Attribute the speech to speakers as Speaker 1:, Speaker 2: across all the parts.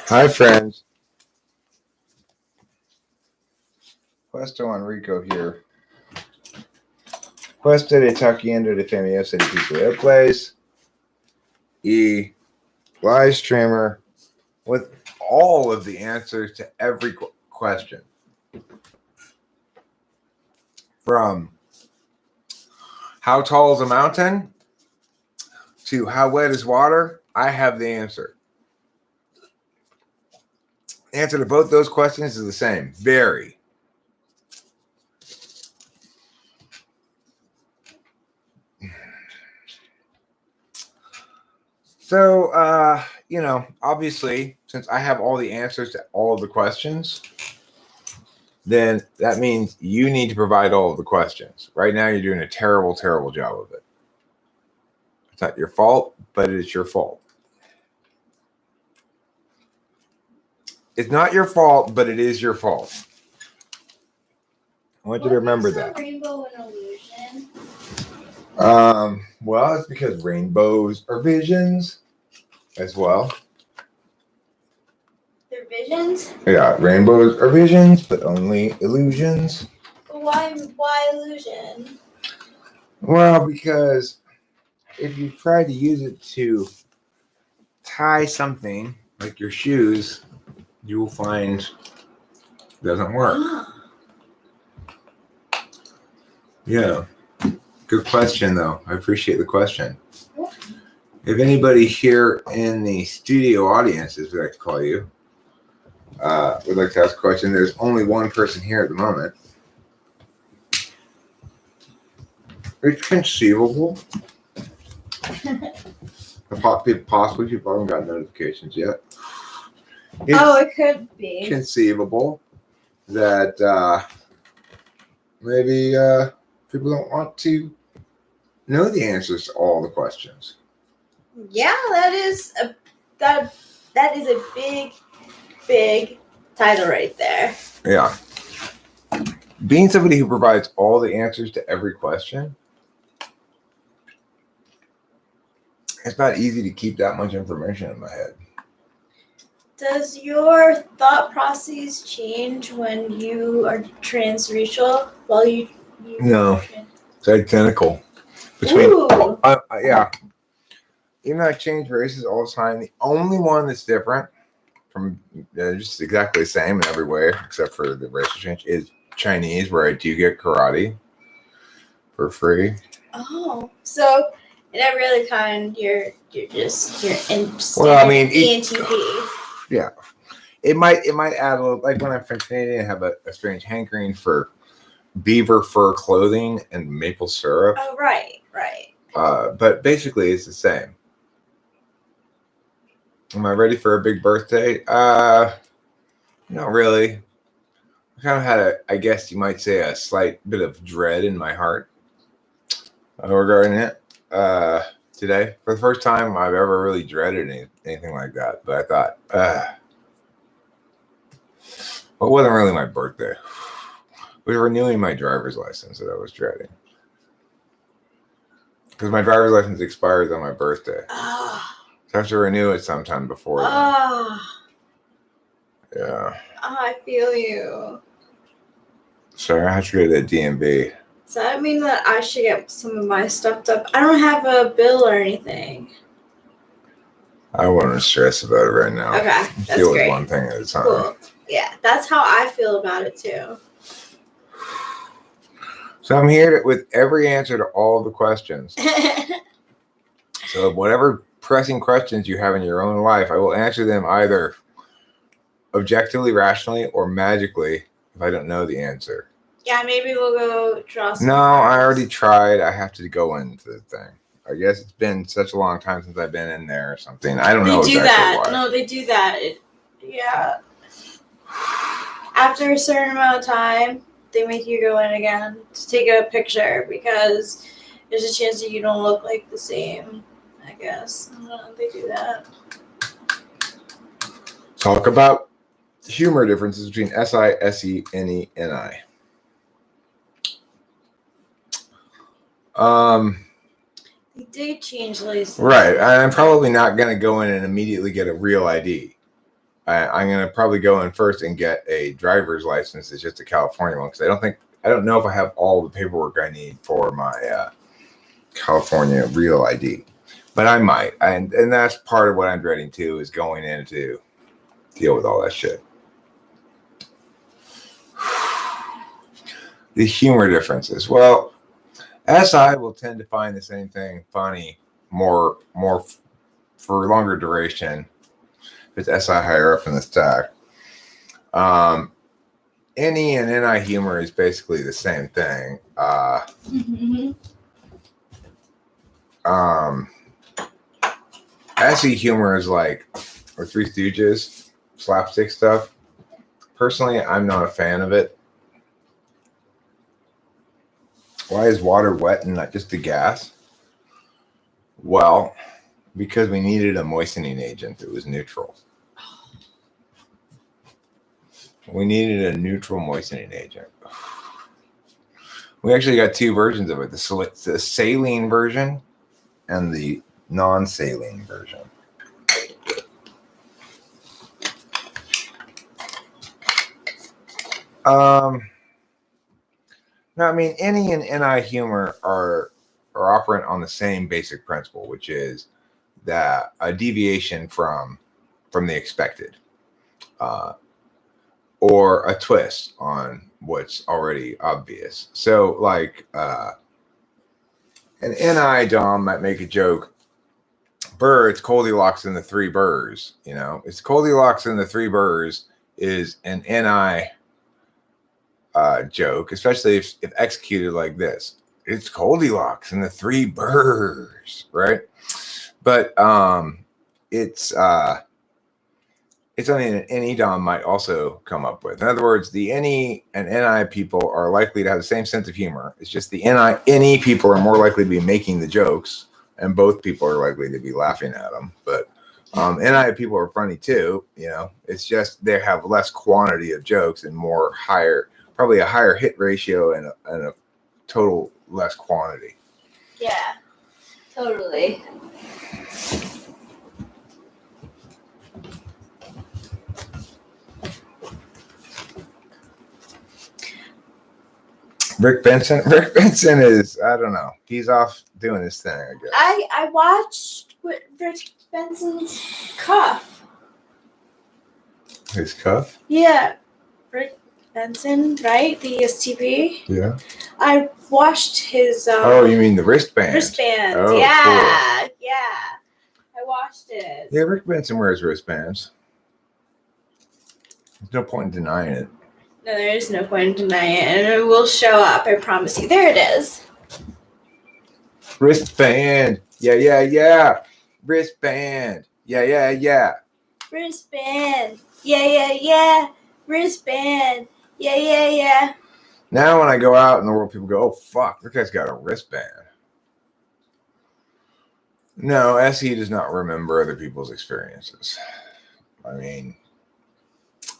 Speaker 1: Hi, friends. Questo Enrico here. Questa de Taquiendo de Famiosa de Pico Place. Live streamer with all of the answers to every question. From how tall is a mountain to how wet is water, I have the answer. The answer to both those questions is the same. Very. So, obviously, since I have all the answers to all of the questions, then that means you need to provide all of the questions. Right now, you're doing a terrible, terrible job of it. It's not your fault, but it's your fault. It's not your fault, but it is your fault. I want you to remember that.
Speaker 2: Rainbow an illusion?
Speaker 1: Well, it's because rainbows are visions as well.
Speaker 2: They're visions?
Speaker 1: Yeah, rainbows are visions, but only illusions.
Speaker 2: But why illusion?
Speaker 1: Well, because if you try to use it to tie something like your shoes, you will find it doesn't work. Yeah. Good question, though. I appreciate the question. If anybody here in the studio audience, as we like to call you, would like to ask a question, there's only one person here at the moment. It's conceivable. Possibly people haven't got notifications yet.
Speaker 2: It could be
Speaker 1: conceivable that maybe people don't want to know the answers to all the questions.
Speaker 2: Yeah, that is a big title right there.
Speaker 1: Yeah. Being somebody who provides all the answers to every question, it's not easy to keep that much information in my head.
Speaker 2: Does your thought process change when you are transracial? While you
Speaker 1: No, it's identical. Yeah. Even though I change races all the time, the only one that's different from just exactly the same in every way, except for the racial change, is Chinese, where I do get karate for free.
Speaker 2: Oh, so in every other kind, you're in.
Speaker 1: Well, I mean,
Speaker 2: ENTP.
Speaker 1: Yeah, it might add a little. Like when I'm from Canadian, I have a strange hankering for beaver fur clothing and maple syrup.
Speaker 2: Oh, right.
Speaker 1: But basically, it's the same. Am I ready for a big birthday? Not really. I kind of had I guess you might say, a slight bit of dread in my heart regarding it today. For the first time, I've ever really dreaded anything like that. But I thought, well, it wasn't really my birthday. It was renewing my driver's license that I was dreading. Because my driver's license expires on my birthday. So I have to renew it sometime before then. Yeah.
Speaker 2: I feel you.
Speaker 1: Sorry, I have to go to the DMV.
Speaker 2: Does that mean that I should get some of my stuff up? I don't have a bill or anything.
Speaker 1: I wouldn't stress about it right now.
Speaker 2: Okay, that's
Speaker 1: deal
Speaker 2: great.
Speaker 1: with one thing at a time.
Speaker 2: Cool. Yeah, that's how I feel about it too.
Speaker 1: So I'm here with every answer to all the questions. So whatever pressing questions you have in your own life, I will answer them either objectively, rationally, or magically if I don't know the answer.
Speaker 2: Yeah, maybe we'll go draw some
Speaker 1: No,
Speaker 2: cards.
Speaker 1: I already tried. I have to go into the thing. I guess it's been such a long time since I've been in there or something. I don't know exactly
Speaker 2: that.
Speaker 1: why.
Speaker 2: No, they do that. Yeah. After a certain amount of time, they make you go in again to take a picture because there's a chance that you don't look like the same, I guess. I don't know, they do that.
Speaker 1: Talk about humor differences between SI, SE, NE, NI.
Speaker 2: They did change lately.
Speaker 1: Right. I'm probably not going to go in and immediately get a real ID. I'm going to probably go in first and get a driver's license. It's just a California one because I don't know if I have all the paperwork I need for my California real ID, but I might. And that's part of what I'm dreading too, is going in to deal with all that shit. The humor differences. Well, SI will tend to find the same thing funny more for longer duration. If it's SI higher up in the stack. NE and NI humor is basically the same thing. SE humor is like or Three Stooges, slapstick stuff. Personally, I'm not a fan of it. Why is water wet and not just a gas? Well, because we needed a moistening agent that was neutral. We needed a neutral moistening agent. We actually got two versions of it, the saline version and the non-saline version. No, I mean, NE and NI humor are operant on the same basic principle, which is that a deviation from the expected, or a twist on what's already obvious. So, like, an NI Dom might make a joke. Burr, it's Goldilocks and the Three Burrs. You know, it's Goldilocks and the Three Burrs is an NI joke, especially if executed like this. It's Goldilocks and the Three Burrs, right? But it's something an NE Dom might also come up with. In other words, the NE and NI people are likely to have the same sense of humor. It's just the NE people are more likely to be making the jokes, and both people are likely to be laughing at them. But NI people are funny too. You know, it's just they have less quantity of jokes and probably a higher hit ratio and a total less quantity.
Speaker 2: Yeah, totally.
Speaker 1: Rick Benson is, I don't know. He's off doing his thing, I guess.
Speaker 2: I watched Rick Benson's cuff.
Speaker 1: His cuff?
Speaker 2: Yeah. Rick Benson, right? The ESTP.
Speaker 1: Yeah.
Speaker 2: I watched his
Speaker 1: oh, you mean the wristband?
Speaker 2: Wristband.
Speaker 1: Oh,
Speaker 2: yeah.
Speaker 1: cool.
Speaker 2: Yeah. I watched it.
Speaker 1: Yeah, Rick Benson wears wristbands. There's no point in denying it.
Speaker 2: No, there is no point in denying it, and it will show up, I promise you. There it is.
Speaker 1: Wristband. Yeah. Wristband. Yeah.
Speaker 2: Wristband. Yeah. Wristband. Yeah.
Speaker 1: Now when I go out in the world, people go, oh, fuck, that guy's got a wristband. No, SE does not remember other people's experiences. I mean,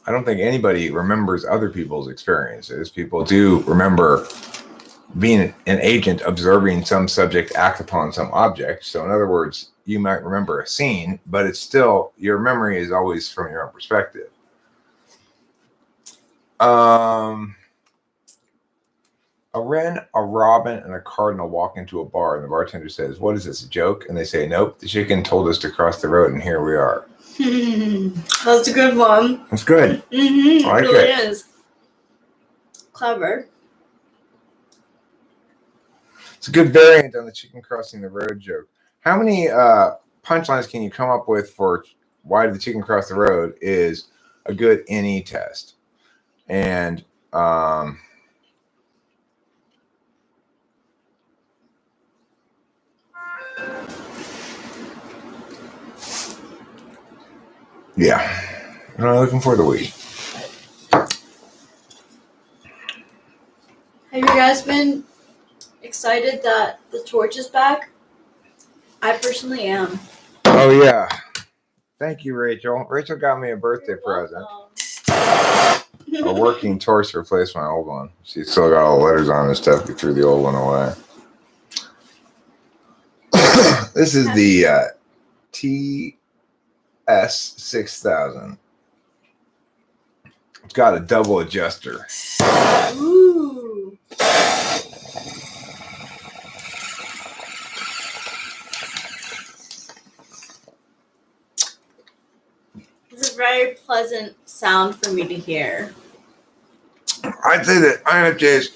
Speaker 1: I don't think anybody remembers other people's experiences. People do remember being an agent observing some subject act upon some object. So in other words, you might remember a scene, but it's still, your memory is always from your own perspective. A wren, a robin, and a cardinal walk into a bar, and the bartender says, what is this, a joke? And they say, nope, the chicken told us to cross the road, and here we are.
Speaker 2: That's a good one.
Speaker 1: That's good.
Speaker 2: Mm-hmm.
Speaker 1: I like
Speaker 2: it really
Speaker 1: it.
Speaker 2: is. Clever.
Speaker 1: It's a good variant on the chicken crossing the road joke. How many punchlines can you come up with for why did the chicken cross the road is a good NE test? And yeah, I'm looking for the week.
Speaker 2: Have you guys been excited that the torch is back? I personally am.
Speaker 1: Oh, yeah. Thank you, Rachel. Rachel got me a birthday present. A working torch to replace my old one. She still got all the letters on and stuff. We threw the old one away. This is the TS6000. It's got a double adjuster.
Speaker 2: Ooh. It's a very pleasant sound for me to hear.
Speaker 1: I'd say that INFJs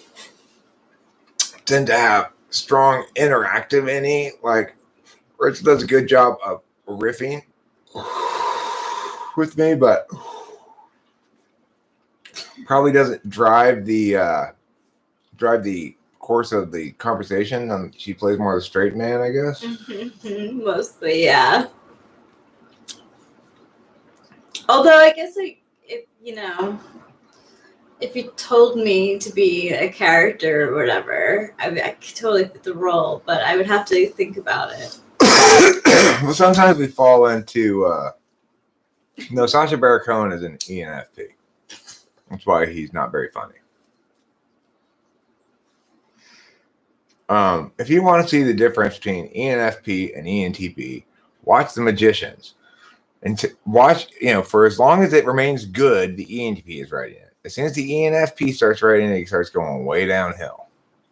Speaker 1: tend to have strong interactive NE. Like, Rich does a good job of riffing with me, but probably doesn't drive the course of the conversation. She plays more of the straight man, I guess.
Speaker 2: Mostly, yeah. Although I guess if you told me to be a character or whatever, I could totally fit the role, but I would have to think about it.
Speaker 1: Well, sometimes we fall into Sacha Baron Cohen is an ENFP. That's why he's not very funny. If you want to see the difference between ENFP and ENTP, watch The Magicians. And watch, for as long as it remains good, the ENTP is writing it. As soon as the ENFP starts writing it, it starts going way downhill.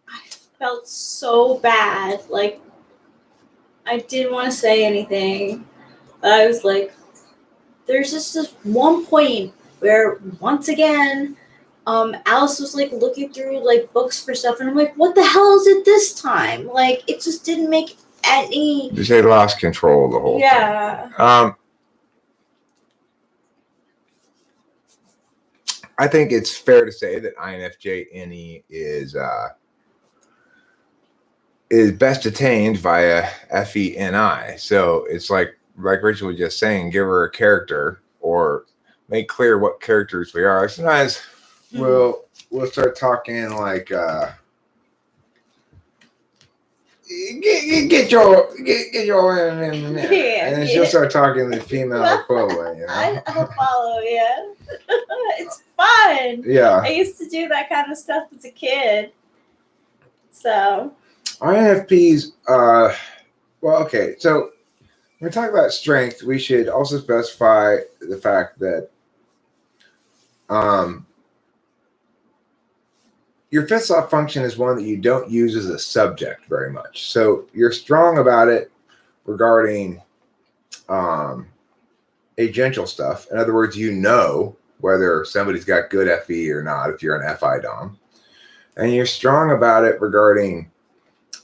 Speaker 2: I felt so bad. Like, I didn't want to say anything, but I was like, there's just this one point where, once again, Alice was like looking through like books for stuff, and I'm like, what the hell is it this time? Like, it just didn't make any.
Speaker 1: They lost control of the whole thing. I think it's fair to say that INFJ NE is best attained via FENI. So it's like Rachel was just saying, give her a character or make clear what characters we are. Sometimes we'll start talking like get your and then she'll start talking the female equivalent.
Speaker 2: I'll follow you. It's fun.
Speaker 1: Yeah.
Speaker 2: I used to do that kind of stuff as a kid. So
Speaker 1: INFPs, well, okay. So when we talk about strength, we should also specify the fact that your fifth thought function is one that you don't use as a subject very much. So you're strong about it regarding agential stuff. In other words, whether somebody's got good FE or not if you're an FI Dom. And you're strong about it regarding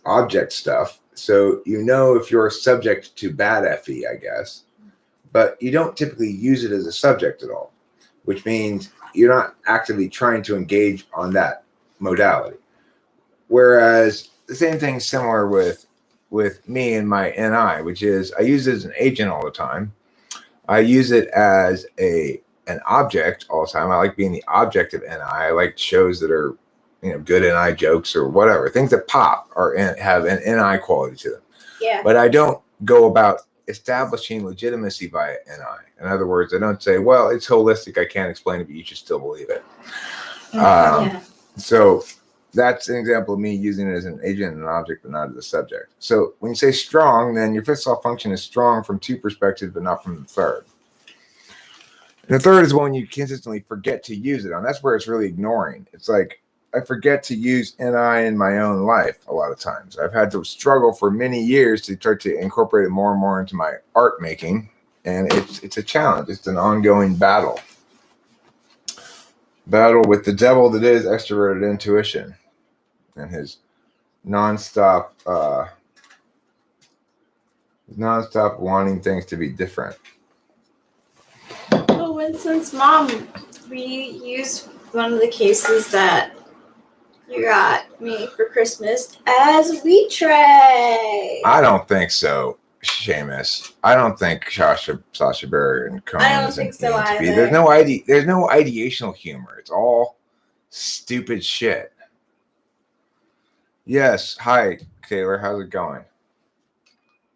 Speaker 1: object stuff. So if you're subject to bad FE, I guess. But you don't typically use it as a subject at all, which means you're not actively trying to engage on that modality. Whereas the same thing similar with me and my NI, which is I use it as an agent all the time. I use it as an object all the time. I like being the object of NI. I like shows that are good NI jokes or whatever. Things that pop have an NI quality to them.
Speaker 2: Yeah.
Speaker 1: But I don't go about establishing legitimacy via NI. In other words, I don't say, well, it's holistic. I can't explain it, but you should still believe it. So that's an example of me using it as an agent and an object, but not as a subject. So when you say strong, then your fifth thought function is strong from two perspectives, but not from the third. And the third is when you consistently forget to use it on. That's where it's really ignoring. It's like I forget to use NI in my own life a lot of times. I've had to struggle for many years to try to incorporate it more and more into my art making. And it's a challenge. It's an ongoing battle. Battle with the devil that is extroverted intuition and his nonstop wanting things to be different.
Speaker 2: Well, Winston's mom, we used one of the cases that you got me for Christmas as a wheat tray.
Speaker 1: I don't think so, Seamus. I don't think Sacha Baron Cohen
Speaker 2: I don't
Speaker 1: is
Speaker 2: think
Speaker 1: an
Speaker 2: so
Speaker 1: ENTP.
Speaker 2: either.
Speaker 1: There's no ideational humor. It's all stupid shit. Yes. Hi, Taylor. How's it going?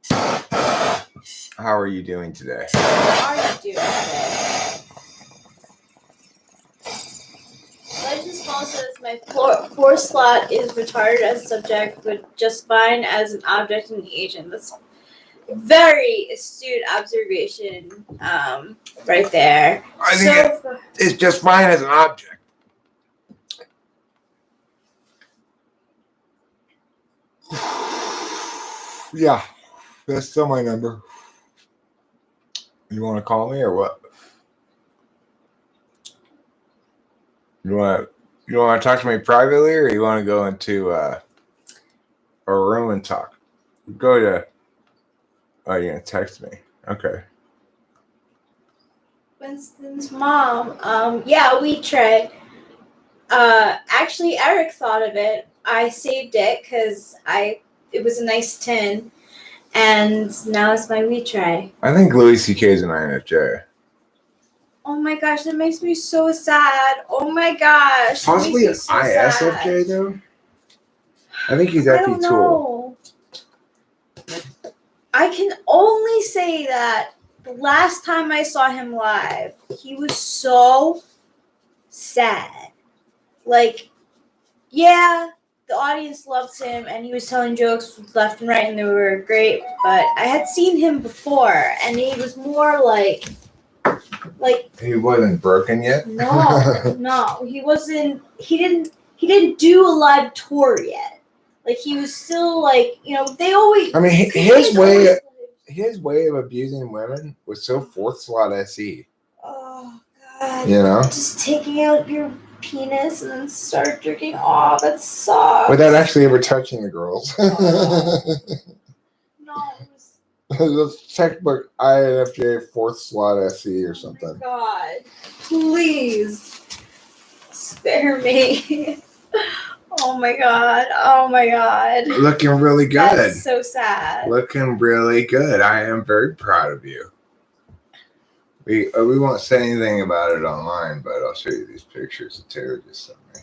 Speaker 1: How are you doing today?
Speaker 2: How are you doing today? Legends Small says my fourth slot is retarded as a subject, but just fine as an object and agent. That's Very astute observation, right there.
Speaker 1: I think it's just fine as an object. Yeah, that's still my number. You want to call me or what? You want to talk to me privately, or you want to go into a room and talk? Go to. Oh, you're gonna text me. Okay.
Speaker 2: Winston's mom. Yeah, we tried. Actually, Eric thought of it. I saved it because it was a nice tin, and now it's my retry.
Speaker 1: I think Louis C.K. is an INFJ.
Speaker 2: Oh my gosh, that makes me so sad. Oh my gosh.
Speaker 1: Possibly an ISFJ though. I think he's FE Tool.
Speaker 2: I can only say that the last time I saw him live, he was so sad. Like, yeah, the audience loves him, and he was telling jokes left and right, and they were great. But I had seen him before, and he was more like
Speaker 1: he wasn't broken yet.
Speaker 2: No, he wasn't. He didn't do a live tour yet. Like, he was still like, they always.
Speaker 1: I mean, his way of abusing women was so fourth slot SE.
Speaker 2: Oh God! Just taking out your penis and then start jerking off. That sucks.
Speaker 1: Without actually ever touching the girls.
Speaker 2: No.
Speaker 1: It's textbook INFJ fourth slot SE or something.
Speaker 2: Oh my God, please spare me. Oh my God.
Speaker 1: Looking really good.
Speaker 2: That's so sad.
Speaker 1: Looking really good. I am very proud of you. We won't say anything about it online, but I'll show you these pictures that Taylor just sent me.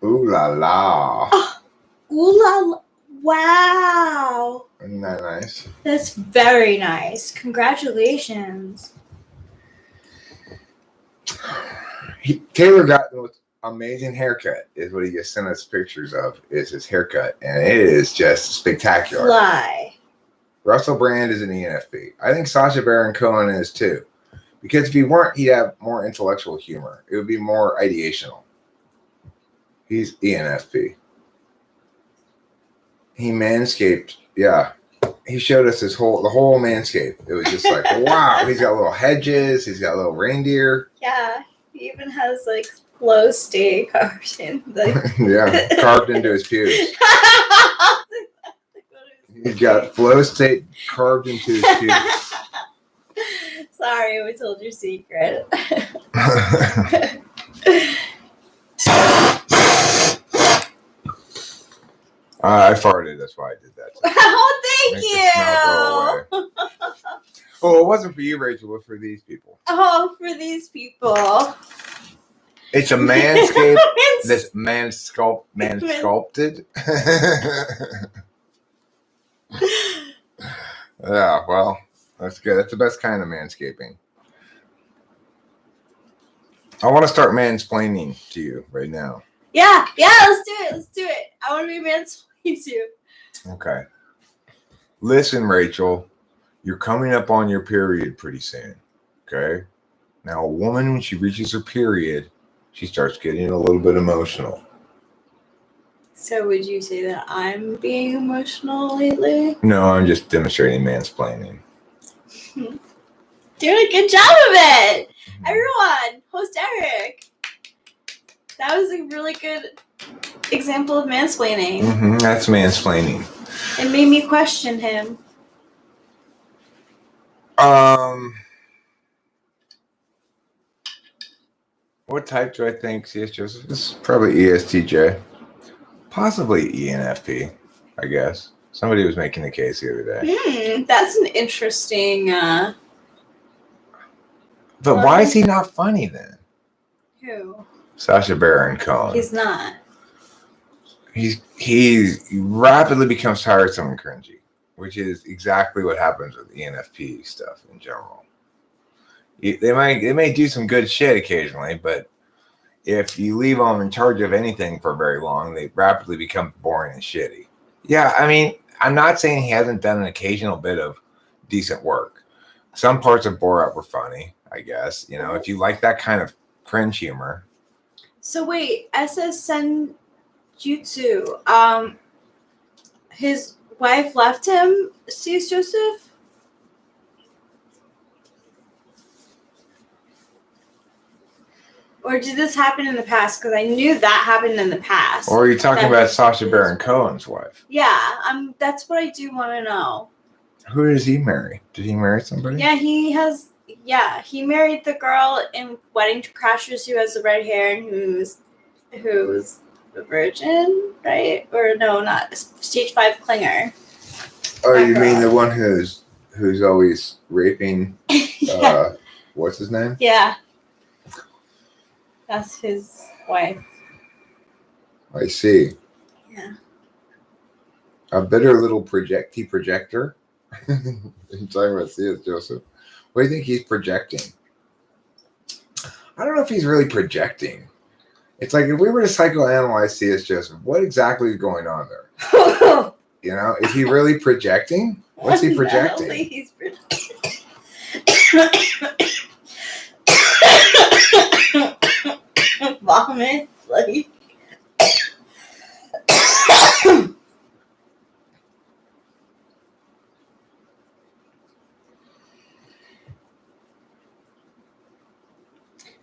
Speaker 1: Ooh la la.
Speaker 2: Ooh la la. Wow.
Speaker 1: Isn't that nice?
Speaker 2: That's very nice. Congratulations.
Speaker 1: Taylor got the most amazing haircut, is what he just sent us pictures of, is his haircut. And it is just spectacular.
Speaker 2: Fly.
Speaker 1: Russell Brand is an ENFP. I think Sacha Baron Cohen is too. Because if he weren't, he'd have more intellectual humor. It would be more ideational. He's ENFP. He manscaped. Yeah. He showed us the whole manscape. It was just like, wow. He's got little hedges. He's got little reindeer.
Speaker 2: Yeah. He even has like flow state carved in.
Speaker 1: Yeah. Carved into his pubes. He's got flow state carved into his pubes.
Speaker 2: Sorry, we told your secret.
Speaker 1: I farted. That's why I did that.
Speaker 2: Oh, thank you.
Speaker 1: Oh, it wasn't for you, Rachel, but for these people.
Speaker 2: Oh, for these people.
Speaker 1: It's a manscape. This man sculpted. Yeah, well, that's good. That's the best kind of manscaping. I want to start mansplaining to you right now.
Speaker 2: Yeah, let's do it. I want to be mansplaining to you.
Speaker 1: Okay. Listen, Rachel, you're coming up on your period pretty soon. Okay? Now, a woman, when she reaches her period, she starts getting a little bit emotional.
Speaker 2: So would you say that I'm being emotional lately?
Speaker 1: No, I'm just demonstrating mansplaining.
Speaker 2: Doing a good job of it. Everyone, host Eric. That was a really good example of mansplaining.
Speaker 1: Mm-hmm, that's mansplaining.
Speaker 2: It made me question him.
Speaker 1: What type do I think C.S. Joseph is? Probably ESTJ. Possibly ENFP, I guess. Somebody was making the case the other day.
Speaker 2: That's an interesting...
Speaker 1: But why is he not funny then?
Speaker 2: Who?
Speaker 1: Sacha Baron Cohen.
Speaker 2: He's not.
Speaker 1: He rapidly becomes tiresome and cringy, which is exactly what happens with ENFP stuff in general. They may do some good shit occasionally, but if you leave them in charge of anything for very long, they rapidly become boring and shitty. Yeah, I mean, I'm not saying he hasn't done an occasional bit of decent work. Some parts of Borat were funny, I guess. You know, if you like that kind of cringe humor.
Speaker 2: So wait, SS Senjutsu, his wife left him, C.S. Joseph? Or did this happen in the past? Because I knew that happened in the past.
Speaker 1: Or are you talking about Sacha Baron Cohen's wife?
Speaker 2: Yeah, that's what I do want to know.
Speaker 1: Who does he marry? Did he marry somebody?
Speaker 2: Yeah, he married the girl in Wedding Crashers who has the red hair and who's a virgin, right? Or no, not stage 5 clinger.
Speaker 1: Oh, you mean the one who's always raping?
Speaker 2: Yeah.
Speaker 1: What's his name?
Speaker 2: Yeah. That's his wife.
Speaker 1: I see.
Speaker 2: Yeah.
Speaker 1: A bitter little projector. You're talking about C.S. Joseph. What do you think he's projecting? I don't know if he's really projecting. It's like if we were to psychoanalyze C.S. Joseph, what exactly is going on there? You know, is he really projecting? What's he projecting?
Speaker 2: He's projecting. Vomit, bloody.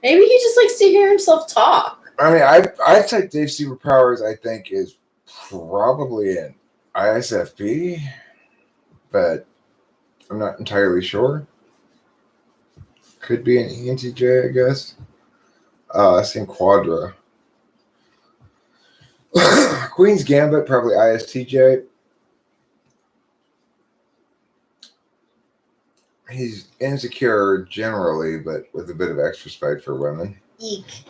Speaker 2: Maybe he just likes to hear himself talk.
Speaker 1: I mean, I'd say Dave Superpowers, I think, is probably an ISFP, but I'm not entirely sure. Could be an ENTJ, I guess. Same Quadra. Queen's Gambit, probably ISTJ. He's insecure generally, but with a bit of extra spite for women.
Speaker 2: Eek.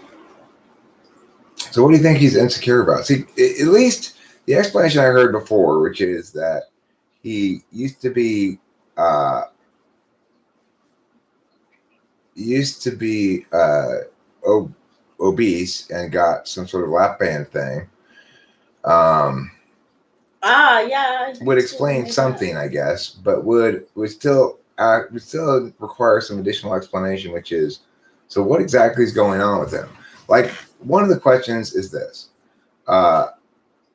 Speaker 1: So what do you think he's insecure about? See, at least the explanation I heard before, which is that he used to be obese and got some sort of lap band thing.
Speaker 2: Yeah.
Speaker 1: Would explain something, I guess, but would still require some additional explanation, which is, so what exactly is going on with him? Like, one of the questions is this: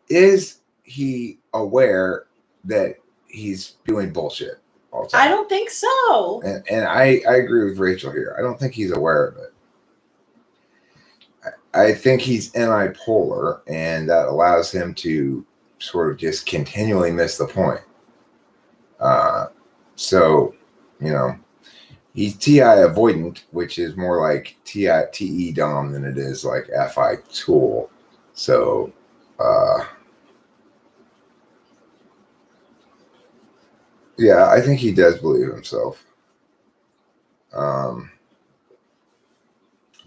Speaker 1: is he aware that he's doing bullshit all the time?
Speaker 2: I don't think so.
Speaker 1: And I agree with Rachel here. I don't think he's aware of it. I think he's unipolar, and that allows him to sort of just continually miss the point. So, you know, he's TI avoidant, which is more like TE dom than it is like FI tool. So, yeah, I think he does believe himself.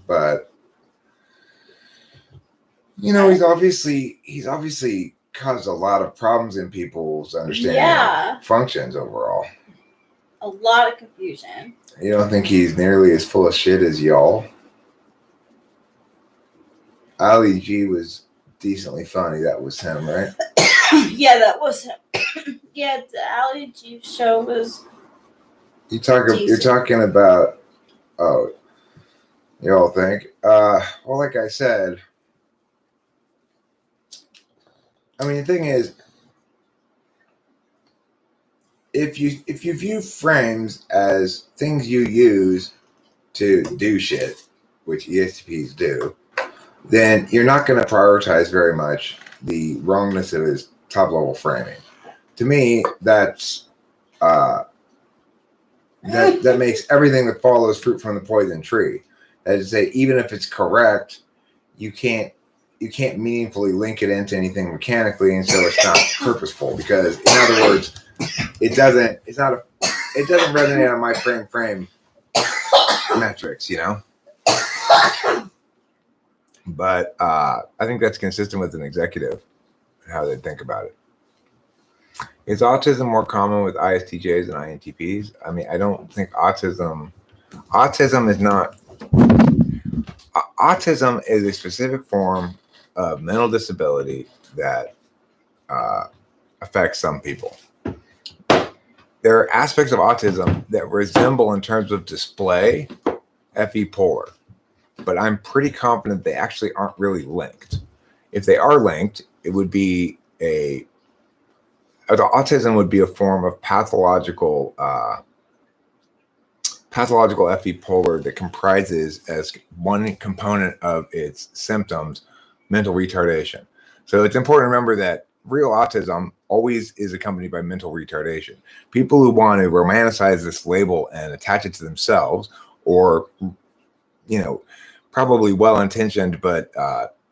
Speaker 1: But you know, he's obviously caused a lot of problems in people's understanding of functions overall.
Speaker 2: A lot of confusion.
Speaker 1: You don't think he's nearly as full of shit as y'all? Ali G was decently funny. That was him, right?
Speaker 2: Yeah, that was him. Yeah, the Ali G show was.
Speaker 1: You're talking about. Oh, y'all think? Well, like I said. I mean, the thing is, if you view frames as things you use to do shit, which ESTPs do, then you're not going to prioritize very much the wrongness of his top level framing. To me, that's that makes everything that follows fruit from the poison tree. That is to say, even if it's correct, you can't meaningfully link it into anything mechanically, and so it's not purposeful. Because in other words, it doesn't resonate on my frame metrics, you know. But I think that's consistent with an executive, how they think about it. Is autism more common with ISTJs and INTPs? I mean, I don't think autism is not. Autism is a specific form of mental disability that affects some people. There are aspects of autism that resemble in terms of display FE polar, but I'm pretty confident they actually aren't really linked. If they are linked, it would be the autism would be a form of pathological FE polar that comprises as one component of its symptoms mental retardation. So it's important to remember that real autism always is accompanied by mental retardation. People who want to romanticize this label and attach it to themselves, or probably well-intentioned but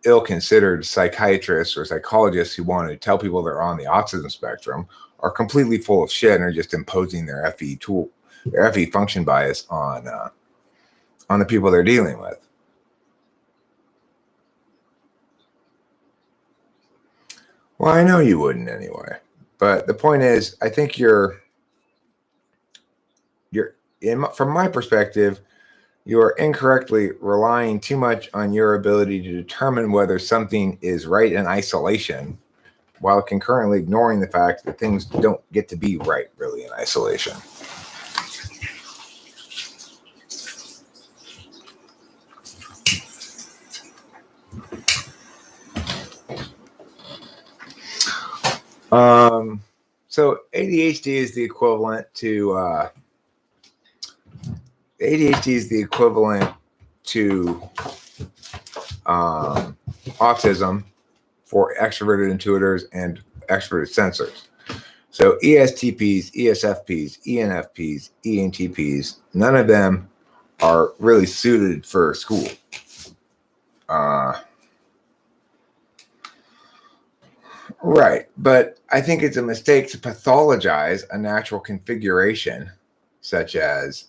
Speaker 1: ill-considered psychiatrists or psychologists who want to tell people they're on the autism spectrum, are completely full of shit and are just imposing their FE function bias on the people they're dealing with. Well, I know you wouldn't anyway. But the point is, I think from my perspective, you are incorrectly relying too much on your ability to determine whether something is right in isolation, while concurrently ignoring the fact that things don't get to be right really in isolation. So ADHD is the equivalent to autism for extroverted intuitors and extroverted sensors. So ESTPs, ESFPs, ENFPs, ENTPs, none of them are really suited for school. Right, but I think it's a mistake to pathologize a natural configuration such as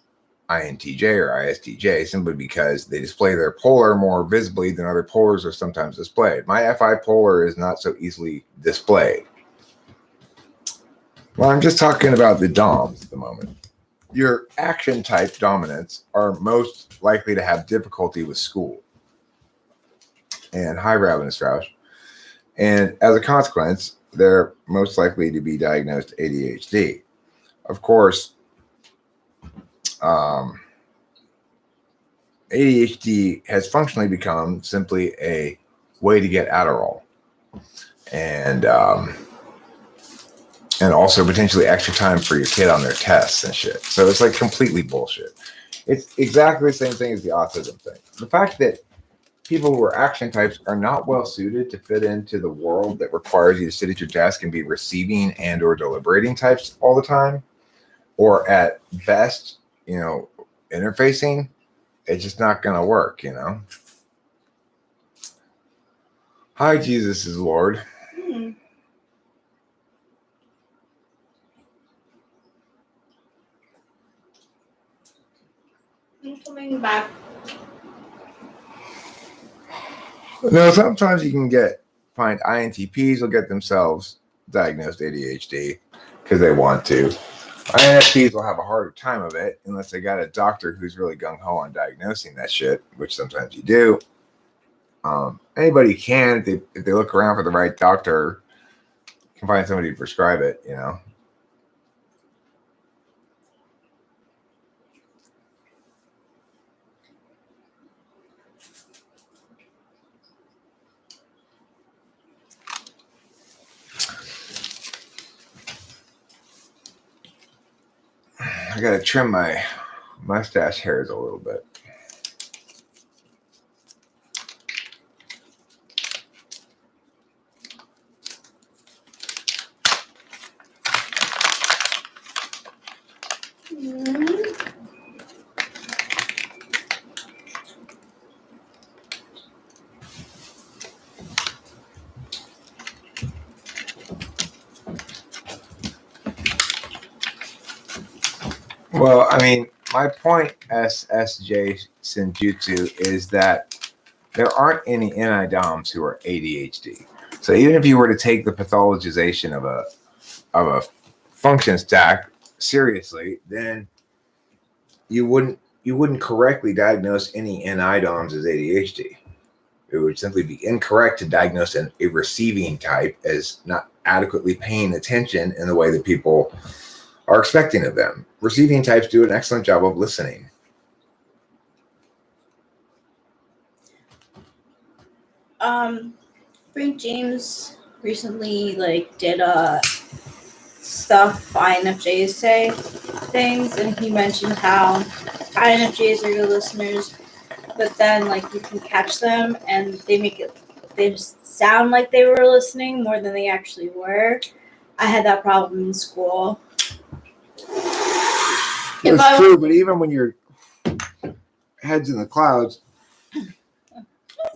Speaker 1: INTJ or ISTJ simply because they display their polar more visibly than other polars are sometimes displayed. My FI polar is not so easily displayed. Well, I'm just talking about the DOMs at the moment. Your action type dominants are most likely to have difficulty with school. And hi, Ravenous Roush. And as a consequence, they're most likely to be diagnosed ADHD. Of course, ADHD has functionally become simply a way to get Adderall, and also potentially extra time for your kid on their tests and shit. So it's like completely bullshit. It's exactly the same thing as the autism thing. The fact that people who are action types are not well suited to fit into the world that requires you to sit at your desk and be receiving and or deliberating types all the time, or at best, interfacing, it's just not going to work, Hi, Jesus is Lord.
Speaker 2: I'm coming back.
Speaker 1: No, sometimes you can find INTPs will get themselves diagnosed ADHD because they want to. INFPs will have a harder time of it unless they got a doctor who's really gung-ho on diagnosing that shit, which sometimes you do. Anybody can, if they look around for the right doctor, can find somebody to prescribe it, I gotta trim my mustache hairs a little bit. Well, I mean, my point, SSJ Senjutsu, is that there aren't any NIDOMs who are ADHD. So even if you were to take the pathologization of a function stack seriously, then you wouldn't correctly diagnose any NIDOMs as ADHD. It would simply be incorrect to diagnose a receiving type as not adequately paying attention in the way that people are expecting of them. Receiving types do an excellent job of listening.
Speaker 2: Frank James recently did stuff INFJs say things, and he mentioned how INFJs are good listeners, but then you can catch them and they just sound like they were listening more than they actually were. I had that problem in school.
Speaker 1: It's true, but even when your head's in the clouds,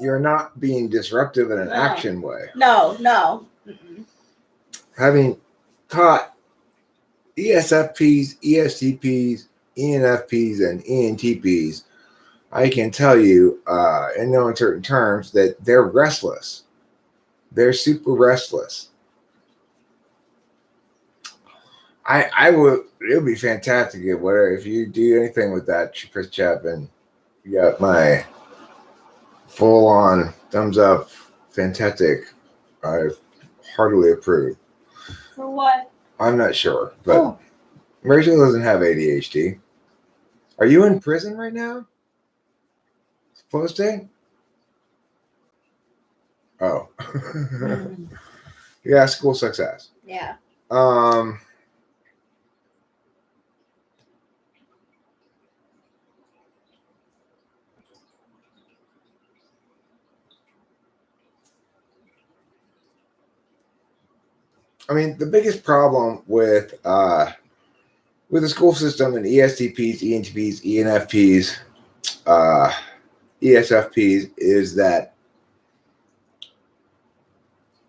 Speaker 1: you're not being disruptive in an action way.
Speaker 2: No. Mm-mm.
Speaker 1: Having taught ESFPs, ESTPs, ENFPs, and ENTPs, I can tell you in no uncertain terms that they're restless. They're super restless. It would be fantastic if you do anything with that, Chris Chapman. You got my full on thumbs up. Fantastic. I heartily approve.
Speaker 2: For what?
Speaker 1: I'm not sure, but Rachel doesn't have ADHD. Are you in prison right now? Close day? Oh. Yeah, school success.
Speaker 2: Yeah.
Speaker 1: I mean, the biggest problem with the school system and ESTPs, ENTPs, ENFPs, ESFPs is that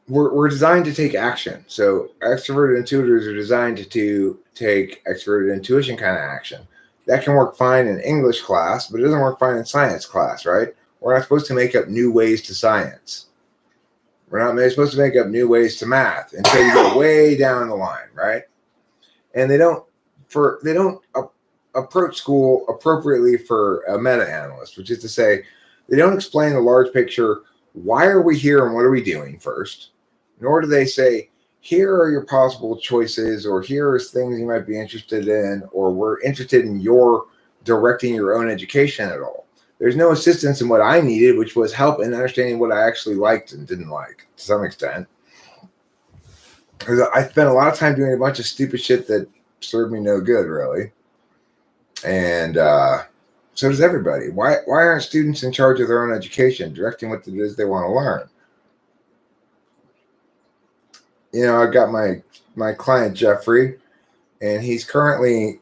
Speaker 1: we're designed to take action. So extroverted intuitors are designed to take extroverted intuition kind of action. That can work fine in English class, but it doesn't work fine in science class, right? We're not supposed to make up new ways to science. We're not supposed to make up new ways to math until you go way down the line, right? And they don't approach school appropriately for a meta-analyst, which is to say, they don't explain the large picture. Why are we here and what are we doing first? Nor do they say, here are your possible choices, or here are things you might be interested in, or we're interested in your directing your own education at all. There's no assistance in what I needed, which was help in understanding what I actually liked and didn't like to some extent. Because I spent a lot of time doing a bunch of stupid shit that served me no good, really. And so does everybody. Why aren't students in charge of their own education, directing what it is they want to learn? You know, I've got my client, Jeffrey, and he's currently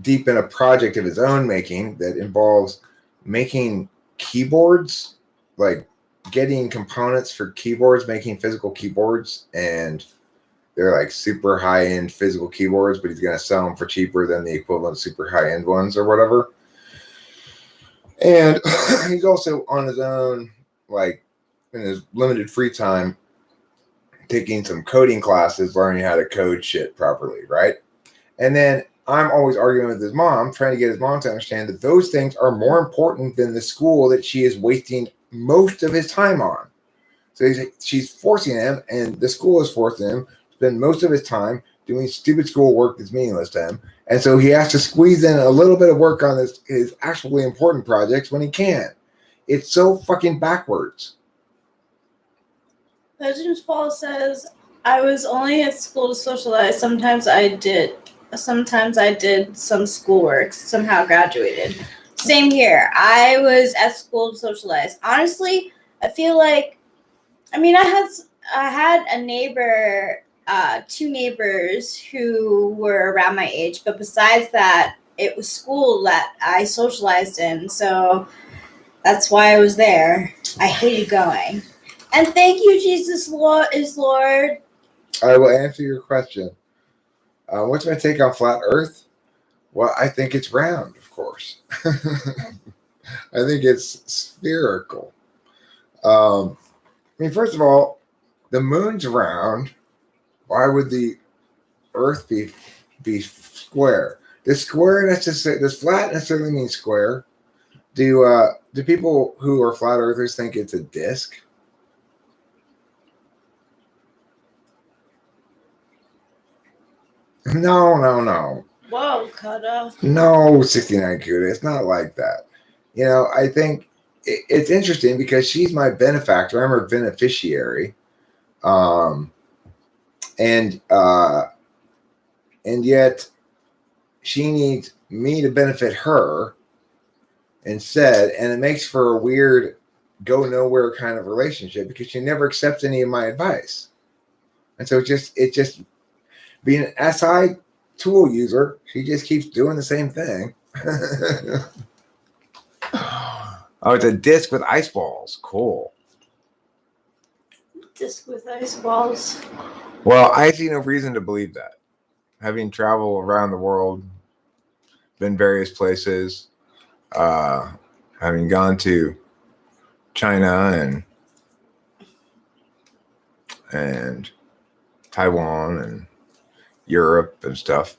Speaker 1: deep in a project of his own making that involves making keyboards, like getting components for keyboards, making physical keyboards, and they're like super high-end physical keyboards, but he's going to sell them for cheaper than the equivalent super high-end ones or whatever. And he's also on his own, like in his limited free time, taking some coding classes, learning how to code shit properly, right? And then I'm always arguing with his mom, trying to get his mom to understand that those things are more important than the school that she is wasting most of his time on. So she's forcing him, and the school is forcing him to spend most of his time doing stupid school work that's meaningless to him. And so he has to squeeze in a little bit of work on his actually important projects when he can. It's so fucking backwards.
Speaker 2: Legends Fall says, I was only at school to socialize. Sometimes I did some schoolwork. Somehow graduated. Same here. I was at school to socialize. Honestly, I feel like, I had a neighbor, two neighbors who were around my age, but besides that, it was school that I socialized in. So that's why I was there. I hated going. And thank you, Jesus Lord is Lord.
Speaker 1: I will answer your question. What's my take on flat Earth? Well, I think it's round, of course. I think it's spherical. First of all, the moon's round. Why would the Earth be square? Does flat necessarily mean square? Do people who are flat earthers think it's a disc? No.
Speaker 2: Whoa, Cutter.
Speaker 1: No, 69 Cuda. It's not like that. I think it's interesting because she's my benefactor. I'm her beneficiary. And yet she needs me to benefit her instead. And it makes for a weird go nowhere kind of relationship because she never accepts any of my advice. And so it just being an SI tool user, she just keeps doing the same thing. Oh, it's a disc with ice balls. Cool.
Speaker 2: Disc with ice balls.
Speaker 1: Well, I see no reason to believe that. Having traveled around the world, been various places, having gone to China and Taiwan and Europe and stuff,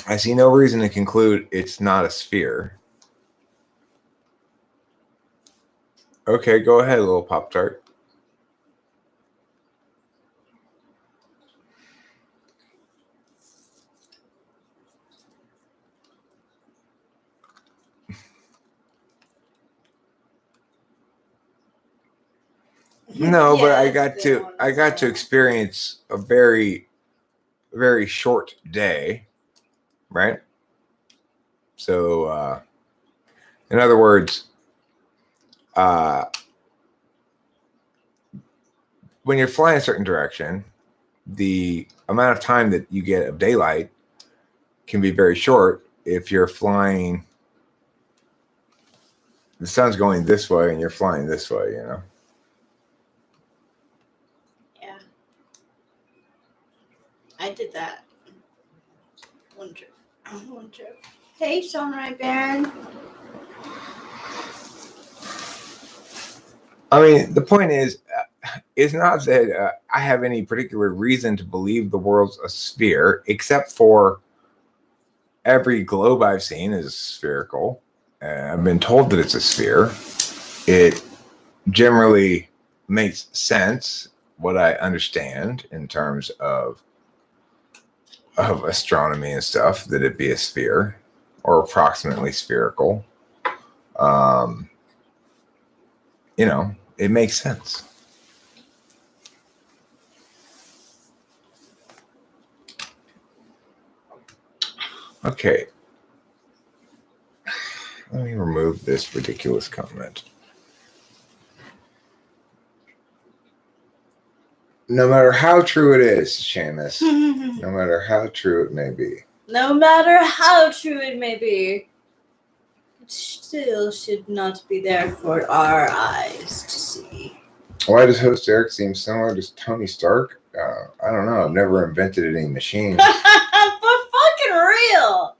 Speaker 1: I see no reason to conclude it's not a sphere. Okay, go ahead, little Pop-Tart. No, but I got to experience a very, very short day, right? So, in other words, when you're flying a certain direction, the amount of time that you get of daylight can be very short. If you're flying, the sun's going this way and you're flying this way,
Speaker 2: Yeah. I did that. One trip. Hey, Sean Ryan Baron.
Speaker 1: I mean, the point is, it's not that I have any particular reason to believe the world's a sphere, except for every globe I've seen is spherical. I've been told that it's a sphere. It generally makes sense, what I understand in terms of astronomy and stuff, that it be a sphere or approximately spherical. It makes sense. Okay. Let me remove this ridiculous comment. No matter how true it is, Seamus, no matter how true it may be.
Speaker 2: No matter how true it may be, it still should not be there for our eyes to see.
Speaker 1: Why does host Eric seem similar to Tony Stark? I don't know. I've never invented any machines.
Speaker 2: But fucking real.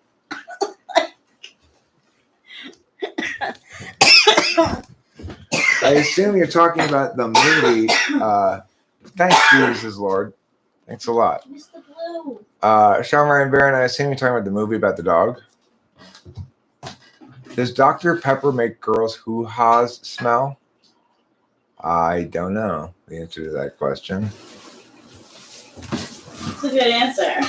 Speaker 1: I assume you're talking about the movie. Thanks, Jesus Lord. Thanks a lot.
Speaker 2: Mr. Blue.
Speaker 1: Sean Ryan Baron, I assume you're talking about the movie about the dog. Does Dr. Pepper make girls' hoo-haws smell? I don't know the answer to that question.
Speaker 2: That's a good answer.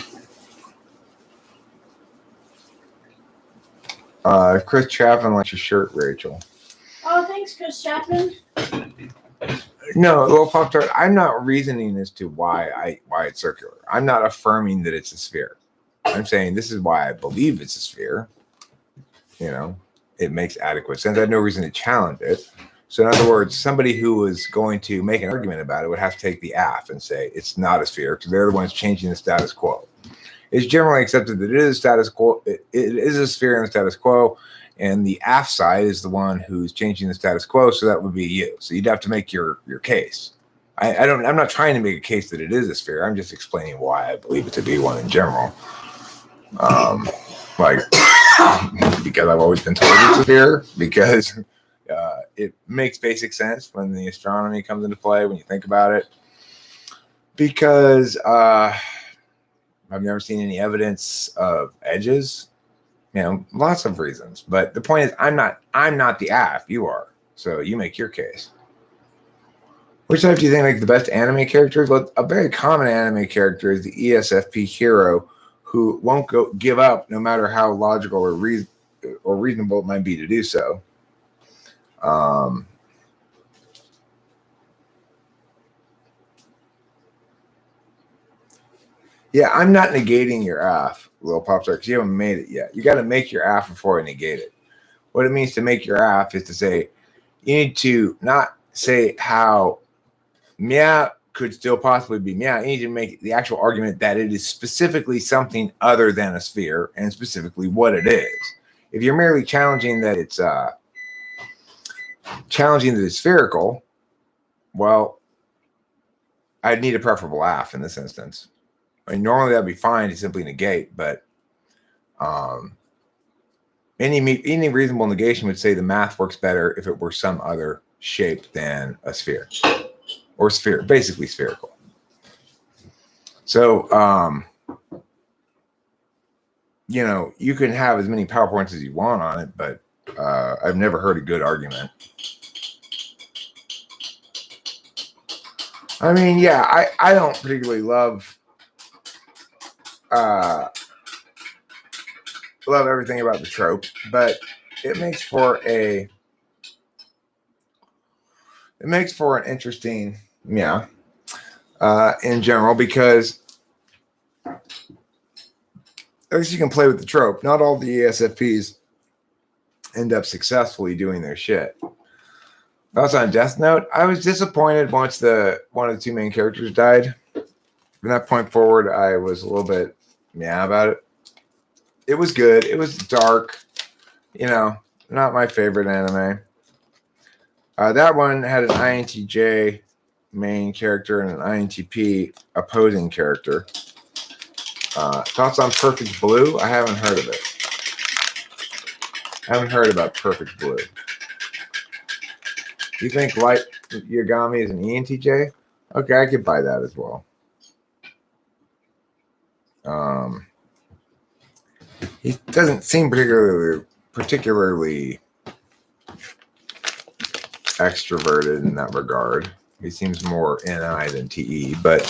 Speaker 1: Chris Chapman likes your shirt, Rachel.
Speaker 2: Oh, thanks, Chris Chapman.
Speaker 1: No, little Pop-Tart, I'm not reasoning as to why it's circular. I'm not affirming that it's a sphere. I'm saying this is why I believe it's a sphere. It makes adequate sense. I have no reason to challenge it. So in other words, somebody who is going to make an argument about it would have to take the AF and say it's not a sphere because they're the ones changing the status quo. It's generally accepted that it is status quo. It is a sphere in the status quo, and the AF side is the one who's changing the status quo. So that would be you. So you'd have to make your case. I'm not trying to make a case that it is a sphere. I'm just explaining why I believe it to be one in general. Because I've always been told it's a sphere, because it makes basic sense when the astronomy comes into play, when you think about it, because I've never seen any evidence of edges, lots of reasons. But the point is, I'm not the AF, you are. So you make your case. Which type do you think like the best anime characters? Well, a very common anime character is the ESFP hero who won't give up no matter how logical or reasonable it might be to do so. Yeah, I'm not negating your F, Lil Popstar, because you haven't made it yet. You got to make your F before I negate it. What it means to make your F is to say, you need to not say how meow could still possibly be meow. You need to make the actual argument that it is specifically something other than a sphere and specifically what it is. If you're merely challenging that it's spherical, well, I'd need a preferable F in this instance. I mean, normally that'd be fine to simply negate, but any reasonable negation would say the math works better if it were some other shape than a sphere or sphere, basically spherical. So, you can have as many PowerPoints as you want on it, but I've never heard a good argument. I mean, yeah, I don't particularly love everything about the trope, but it makes for an interesting in general, because at least you can play with the trope. Not all the ESFPs end up successfully doing their shit. Thoughts on Death Note? I was disappointed once one of the two main characters died. From that point forward, I was a little bit about it. It was good. It was dark. Not my favorite anime. That one had an INTJ main character and an INTP opposing character. Thoughts on Perfect Blue? I haven't heard of it. I haven't heard about Perfect Blue. You think Light Yagami is an ENTJ? Okay, I could buy that as well. He doesn't seem particularly extroverted in that regard. He seems more NI than TE, but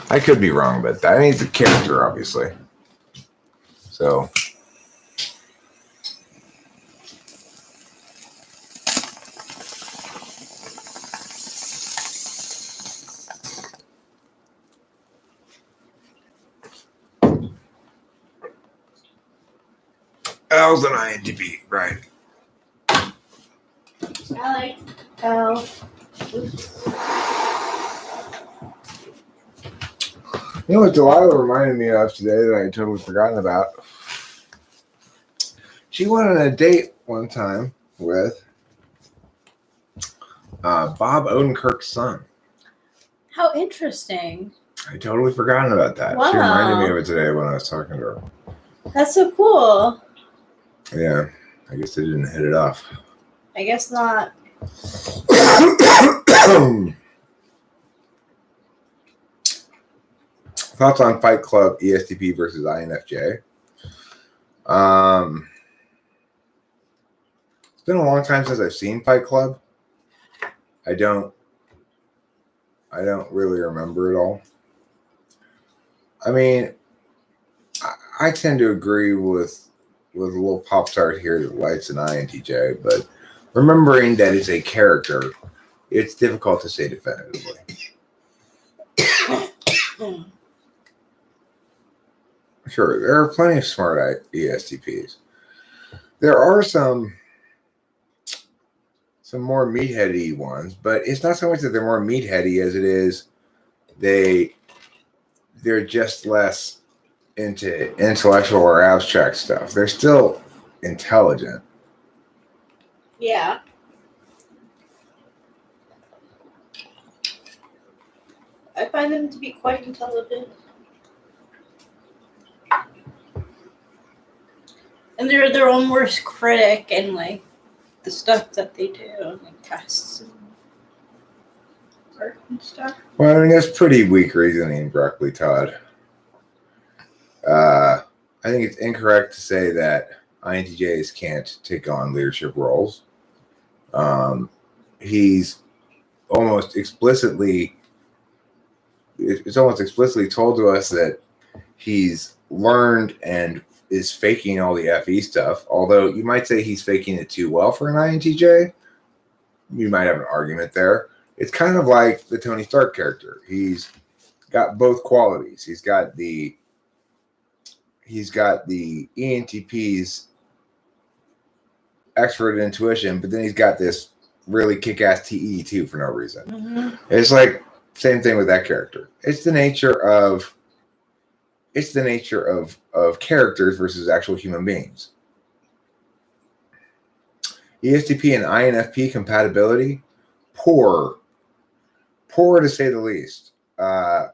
Speaker 1: I could be wrong about that. I mean, he's a character, obviously. So, L's an INTP, right?
Speaker 2: I like L.
Speaker 1: You know what Delilah reminded me of today that I had totally forgotten about? She went on a date one time with Bob Odenkirk's son.
Speaker 2: How interesting.
Speaker 1: I totally forgotten about that.
Speaker 2: Wow.
Speaker 1: She reminded me of it today when I was talking to her.
Speaker 2: That's so cool.
Speaker 1: Yeah, I guess they didn't hit it off.
Speaker 2: I guess not.
Speaker 1: Thoughts on Fight Club, ESTP versus INFJ? It's been a long time since I've seen Fight Club. I don't really remember it all. I mean, I tend to agree with a little pop tart here that Light's an INTJ, but remembering that it's a character, it's difficult to say definitively. Sure, there are plenty of smart ESTPs. There are some more meatheady ones, but it's not so much that they're more meatheady as it is they're just less into intellectual or abstract stuff. They're still intelligent.
Speaker 2: Yeah. I find them to be quite intelligent. And they're their own worst critic, and like the stuff that they do, like tests and work and stuff.
Speaker 1: Well, I mean, that's pretty weak reasoning, Broccoli Todd. I think it's incorrect to say that INTJs can't take on leadership roles. He's almost explicitly told to us that he's learned and is faking all the FE stuff. Although you might say he's faking it too well for an INTJ. You might have an argument there. It's kind of like the Tony Stark character. He's got both qualities. He's got the ENTP's expert intuition, but then he's got this really kick-ass TE too for no reason.
Speaker 2: Mm-hmm.
Speaker 1: It's like same thing with that character. It's the nature of characters versus actual human beings. ESTP and INFP compatibility, poor to say the least. The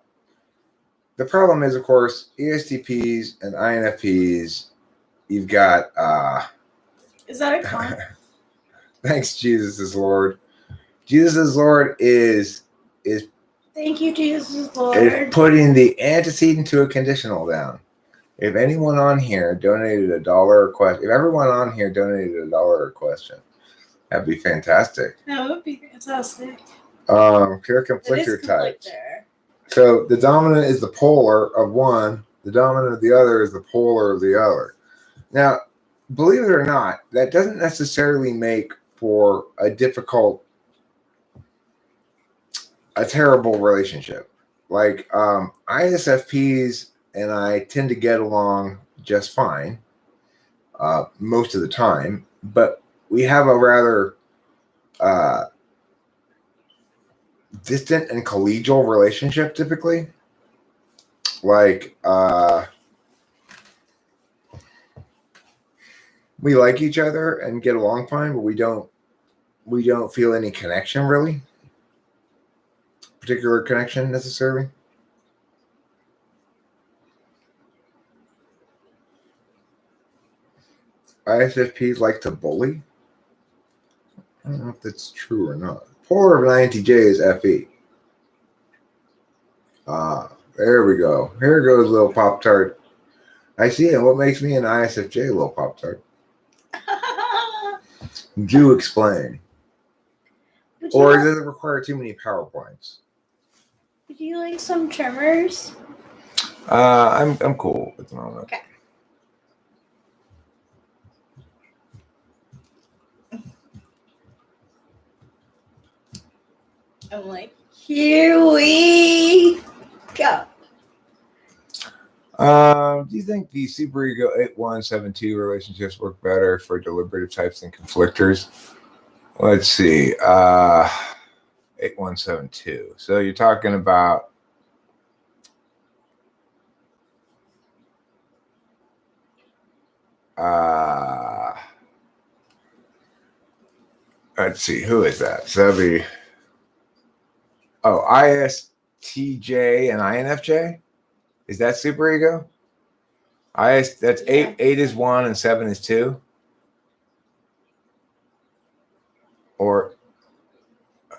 Speaker 1: problem is, of course, ESTPs and INFPs, you've got
Speaker 2: Is that a con?
Speaker 1: thanks, Jesus is Lord. Jesus is Lord is
Speaker 2: Thank you, Jesus Lord.
Speaker 1: is putting the antecedent to a conditional down. If anyone on here donated $1 or question, if everyone on here donated $1 or question, that'd be fantastic.
Speaker 2: That would be fantastic.
Speaker 1: Pure conflictor types. So the dominant is the polar of one. The dominant of the other is the polar of the other. Now, believe it or not, that doesn't necessarily make for a terrible relationship. Like ISFPs and I tend to get along just fine most of the time, but we have a rather distant and collegial relationship typically. Like we like each other and get along fine, but we don't feel any connection really. Particular connection necessarily. ISFPs like to bully. I don't know if that's true or not. Polar of an INTJ is FE. There we go. Here goes little Pop-Tart. I see it. What makes me an ISFJ, little Pop-Tart? Do explain. Or does it require too many PowerPoints?
Speaker 2: Would you like some trimmers?
Speaker 1: I'm cool at the moment.
Speaker 2: Okay. I'm like, here we go.
Speaker 1: Do you think the superego 8172 relationships work better for deliberative types than conflictors? Let's see. 8172. So you're talking about let's see, who is that? So that'd be ISTJ and INFJ. Is that superego? That's
Speaker 2: Yeah.
Speaker 1: 8 is 1 and 7 is 2. Or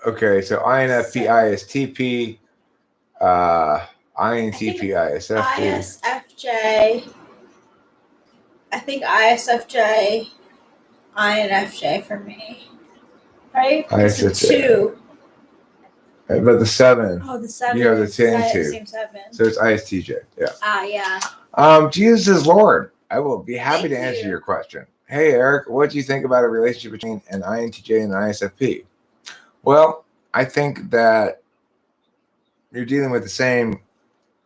Speaker 1: okay, so INFP, ISTP, INTP, ISFP.
Speaker 2: ISFJ. I think ISFJ, INFJ for me. Right? It's a 2.
Speaker 1: But the 7.
Speaker 2: Oh, the 7.
Speaker 1: You have the 10 too.
Speaker 2: Same 7.
Speaker 1: So it's ISTJ. Yeah.
Speaker 2: Yeah.
Speaker 1: Jesus is Lord. I will be happy
Speaker 2: Thank
Speaker 1: to answer
Speaker 2: you.
Speaker 1: your question. Hey, Eric, what do you think about a relationship between an INTJ and an ISFP? Well, I think that you're dealing with the same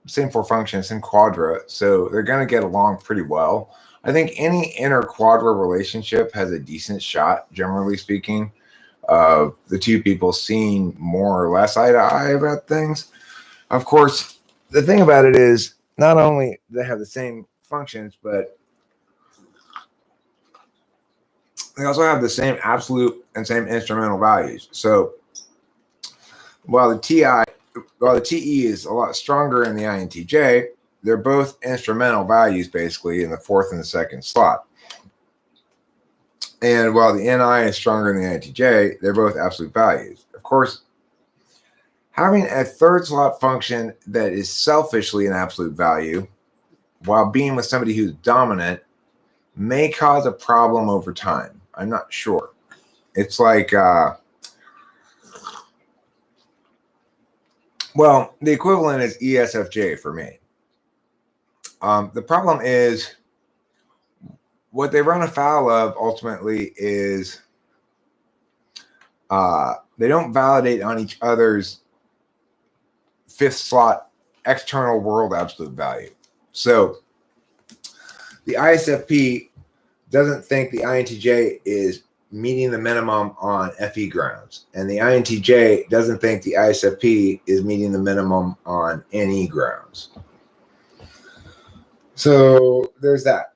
Speaker 1: 4 functions, same quadra, so they're going to get along pretty well. I think any inner quadra relationship has a decent shot, generally speaking, of the two people seeing more or less eye to eye about things. Of course, the thing about it is not only do they have the same functions, but they also have the same absolute and same instrumental values. So while the TE is a lot stronger in the INTJ, they're both instrumental values basically in the 4th and the 2nd slot. And while the NI is stronger in the INTJ, they're both absolute values. Of course, having a 3rd slot function that is selfishly an absolute value while being with somebody who's dominant may cause a problem over time. I'm not sure. It's like Well, the equivalent is ESFJ for me. The problem is what they run afoul of ultimately is they don't validate on each other's fifth slot external world absolute value. So the ISFP doesn't think the INTJ is meeting the minimum on FE grounds, and the INTJ doesn't think the ISFP is meeting the minimum on NE grounds. So there's that.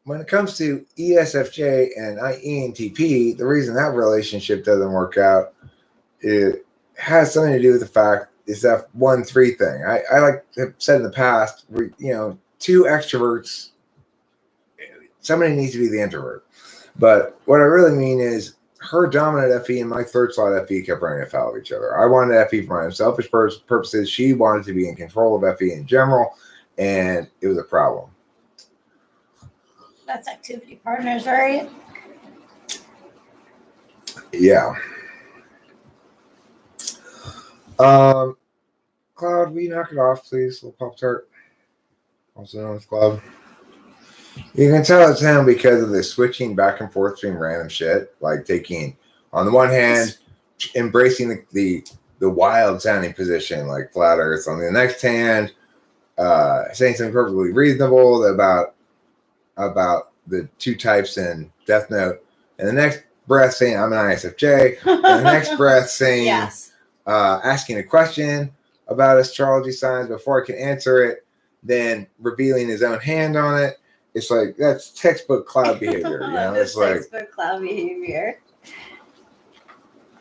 Speaker 1: When it comes to ESFJ and ENTP, the reason that relationship doesn't work out, it has something to do with the fact it's that 1-3 thing. I like have said in the past, two extroverts, somebody needs to be the introvert. But what I really mean is her dominant FE and my third slot FE kept running afoul of each other. I wanted FE for my own selfish purposes. She wanted to be in control of FE in general, and it was a problem.
Speaker 2: That's activity partners, right?
Speaker 1: Yeah. Cloud, will you knock it off, please? Little Pop-Tart. Also known as Cloud. You can tell it's him because of the switching back and forth between random shit. Like taking, on the one hand, embracing the wild sounding position, like flat earth. On the next hand, saying something perfectly reasonable about the two types in Death Note. And the next breath saying, I'm an ISFJ. And the next breath saying,
Speaker 2: yes.
Speaker 1: Asking a question about astrology signs before I can answer it, then revealing his own hand on it. It's like, that's textbook Cloud behavior. It's like
Speaker 2: textbook Cloud behavior.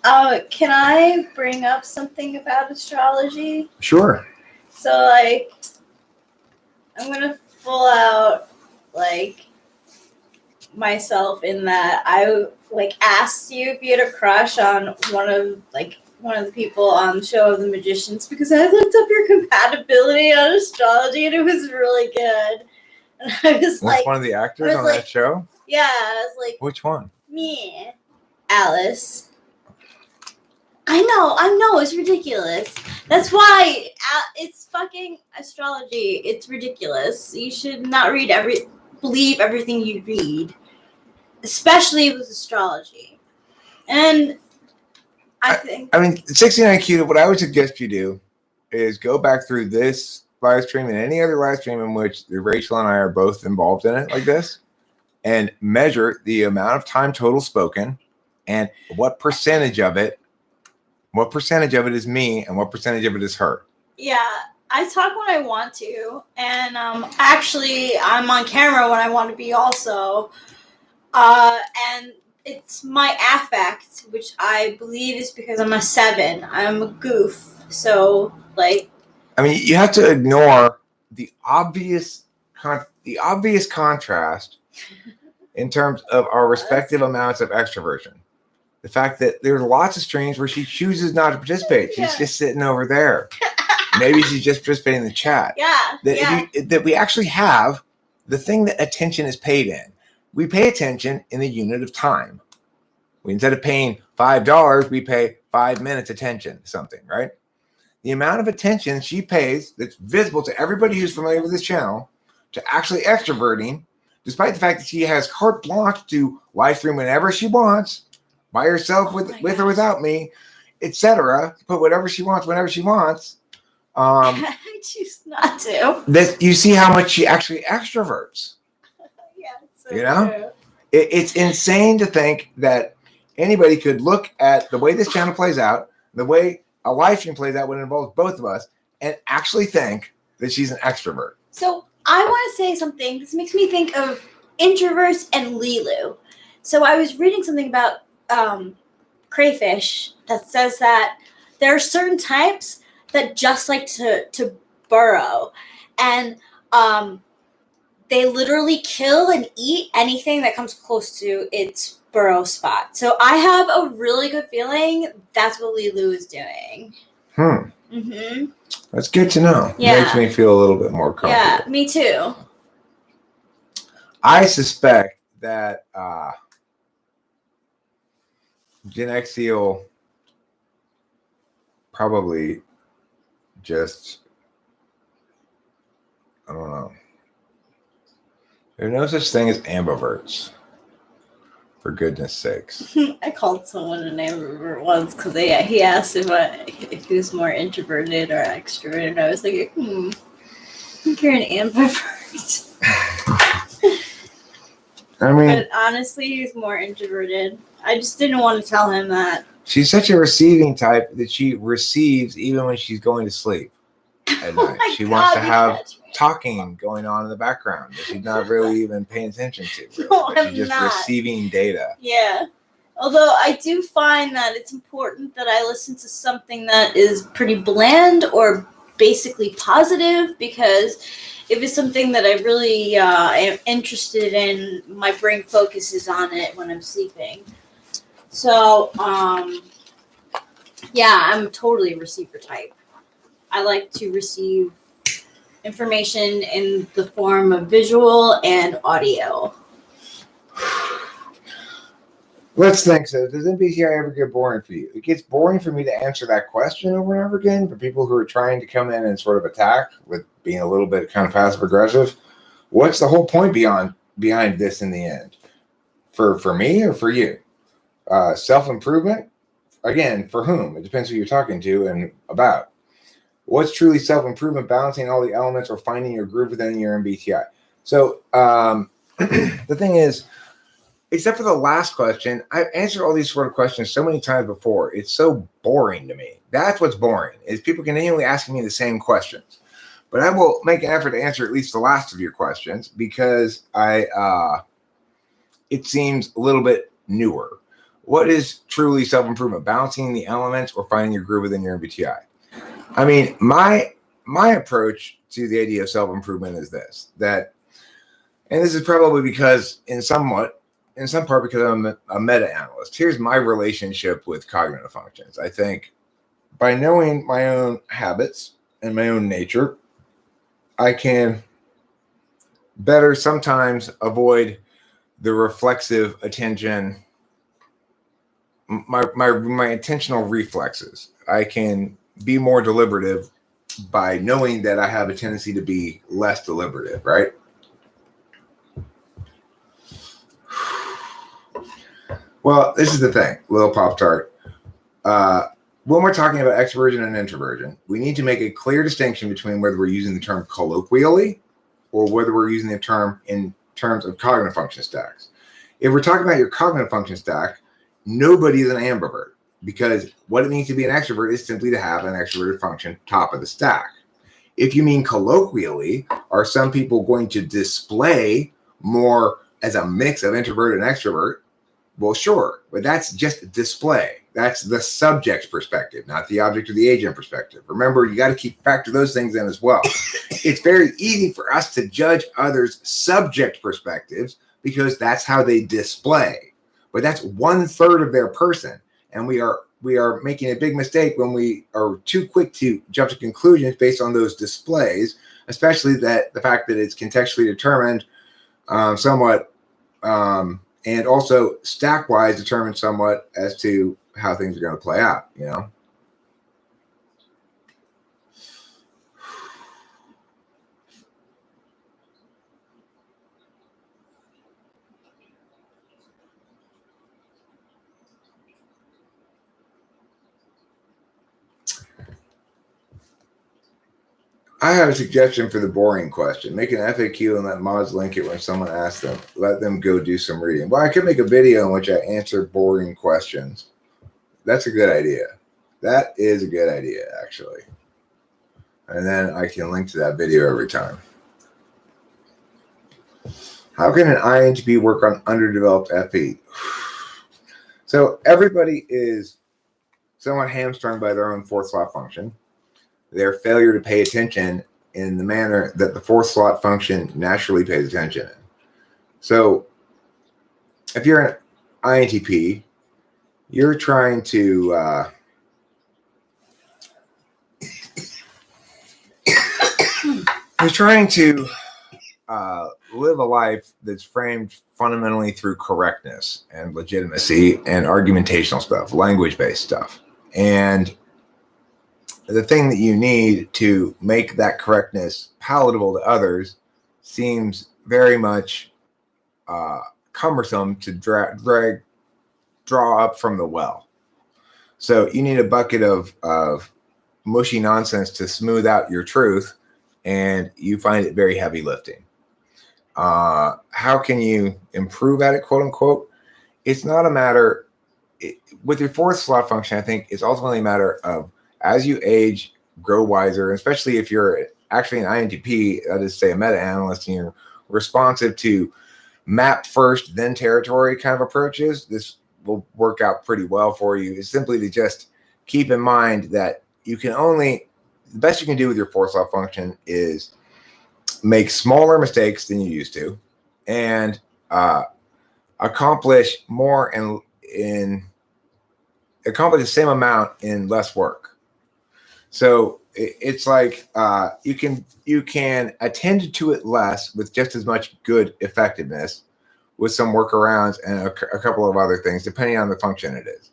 Speaker 2: Can I bring up something about astrology?
Speaker 1: Sure.
Speaker 2: So, like, I'm going to pull out, like, myself in that I, like, asked you if you had a crush on one of the people on the show of the Magicians because I looked up your compatibility on astrology and it was really good. And I was like,
Speaker 1: one of the actors on that show?
Speaker 2: Yeah, I was like,
Speaker 1: which one?
Speaker 2: Me, Alice. I know, it's ridiculous. That's why it's fucking astrology. It's ridiculous. You should not believe everything you read, especially with astrology. And I think
Speaker 1: 69Q, what I would suggest you do is go back through this live stream and any other live stream in which Rachel and I are both involved in it like this, and measure the amount of time total spoken and what percentage of it is me and what percentage of it is her.
Speaker 2: Yeah, I talk when I want to, and actually I'm on camera when I want to be also, and it's my affect, which I believe is because I'm a 7. I'm a goof, so like.
Speaker 1: You have to ignore the obvious contrast in terms of our respective amounts of extroversion. The fact that there's lots of streams where she chooses not to participate. She's just sitting over there. Maybe she's just participating in the chat. That we actually have the thing that attention is paid in. We pay attention in the unit of time. Instead of paying $5, we pay 5 minutes attention to something, right? The amount of attention she pays that's visible to everybody who's familiar with this channel to actually extroverting, despite the fact that she has carte blanche to live stream whenever she wants, by herself with or without me, etc. Put whatever she wants whenever she wants.
Speaker 2: I choose not to.
Speaker 1: That you see how much she actually extroverts.
Speaker 2: True.
Speaker 1: It's insane to think that anybody could look at the way this channel plays out, the way a live stream plays out when it involves both of us, and actually think that she's an extrovert.
Speaker 2: So I want to say something. This makes me think of introverts and Lilu. So I was reading something about crayfish that says that there are certain types that just like to burrow, and they literally kill and eat anything that comes close to its burrow spot. So I have a really good feeling that's what Lilu is doing. Mm-hmm.
Speaker 1: That's good to know.
Speaker 2: Yeah.
Speaker 1: Makes me feel a little bit more comfortable.
Speaker 2: Yeah, me too.
Speaker 1: I suspect that Gen X will probably just, I don't know. There's no such thing as ambiverts, for goodness sakes.
Speaker 2: I called someone an ambivert once because he asked if he was more introverted or extroverted. I was like, I think you're an ambivert.
Speaker 1: I mean,
Speaker 2: but honestly, he's more introverted. I just didn't want to tell him that.
Speaker 1: She's such a receiving type that she receives even when she's going to sleep at night. She wants to have talking going on in the background that she's not really even paying attention to. Really,
Speaker 2: no,
Speaker 1: but she's just receiving data.
Speaker 2: Yeah. Although I do find that it's important that I listen to something that is pretty bland or basically positive, because if it's something that I really am interested in, my brain focuses on it when I'm sleeping. So, yeah, I'm totally a receiver type. I like to receive information in the form of visual and audio.
Speaker 1: Let's think. So, does MBTI ever get boring for you? It gets boring for me to answer that question over and over again for people who are trying to come in and sort of attack with being a little bit kind of passive aggressive. What's the whole point behind this in the end? For me or for you? Self-improvement? Again, for whom? It depends who you're talking to and about. What's truly self-improvement? Balancing all the elements or finding your groove within your MBTI. So the thing is, except for the last question, I've answered all these sort of questions so many times before. It's so boring to me. That's what's boring, is people continually asking me the same questions. But I will make an effort to answer at least the last of your questions because it seems a little bit newer. What is truly self-improvement? Balancing the elements or finding your groove within your MBTI? I mean, my approach to the idea of self-improvement is this, that, and this is probably because in some part because I'm a meta-analyst. Here's my relationship with cognitive functions. I think by knowing my own habits and my own nature, I can better sometimes avoid the reflexive attention, my intentional reflexes. I can be more deliberative by knowing that I have a tendency to be less deliberative, right? Well, this is the thing, little Pop-Tart. When we're talking about extroversion and introversion, we need to make a clear distinction between whether we're using the term colloquially or whether we're using the term in terms of cognitive function stacks. If we're talking about your cognitive function stack, nobody is an ambivert, because what it means to be an extrovert is simply to have an extroverted function top of the stack. If you mean colloquially, are some people going to display more as a mix of introvert and extrovert? Well, sure, but that's just display. That's the subject's perspective, not the object or the agent perspective. Remember, you got to factor those things in as well. It's very easy for us to judge others' subject perspectives because that's how they display. But that's 1/3 of their person. And we are making a big mistake when we are too quick to jump to conclusions based on those displays, especially that the fact that it's contextually determined somewhat, and also stack-wise determined somewhat as to how things are going to play out, you know? I have a suggestion for the boring question. Make an FAQ and let mods link it when someone asks them. Let them go do some reading. Well, I could make a video in which I answer boring questions. That's a good idea. That is a good idea, actually. And then I can link to that video every time. How can an INTP work on underdeveloped FE? So everybody is somewhat hamstrung by their own fourth slot function. Their failure to pay attention in the manner that the fourth slot function naturally pays attention in. So if you're an INTP, you're trying to live a life that's framed fundamentally through correctness and legitimacy and argumentational stuff, language-based stuff. And the thing that you need to make that correctness palatable to others seems very much cumbersome to draw up from the well. So you need a bucket of mushy nonsense to smooth out your truth, and you find it very heavy lifting. How can you improve at it, quote unquote? It's not a matter with your fourth slot function. I think it's ultimately a matter of, as you age, grow wiser, especially if you're actually an INTP, that is, say, a meta analyst, and you're responsive to map first, then territory kind of approaches. This will work out pretty well for you. Is simply to just keep in mind that the best you can do with your fourth slot function is make smaller mistakes than you used to, and accomplish more accomplish the same amount in less work. So it's like you can attend to it less with just as much good effectiveness, with some workarounds and a couple of other things, depending on the function it is.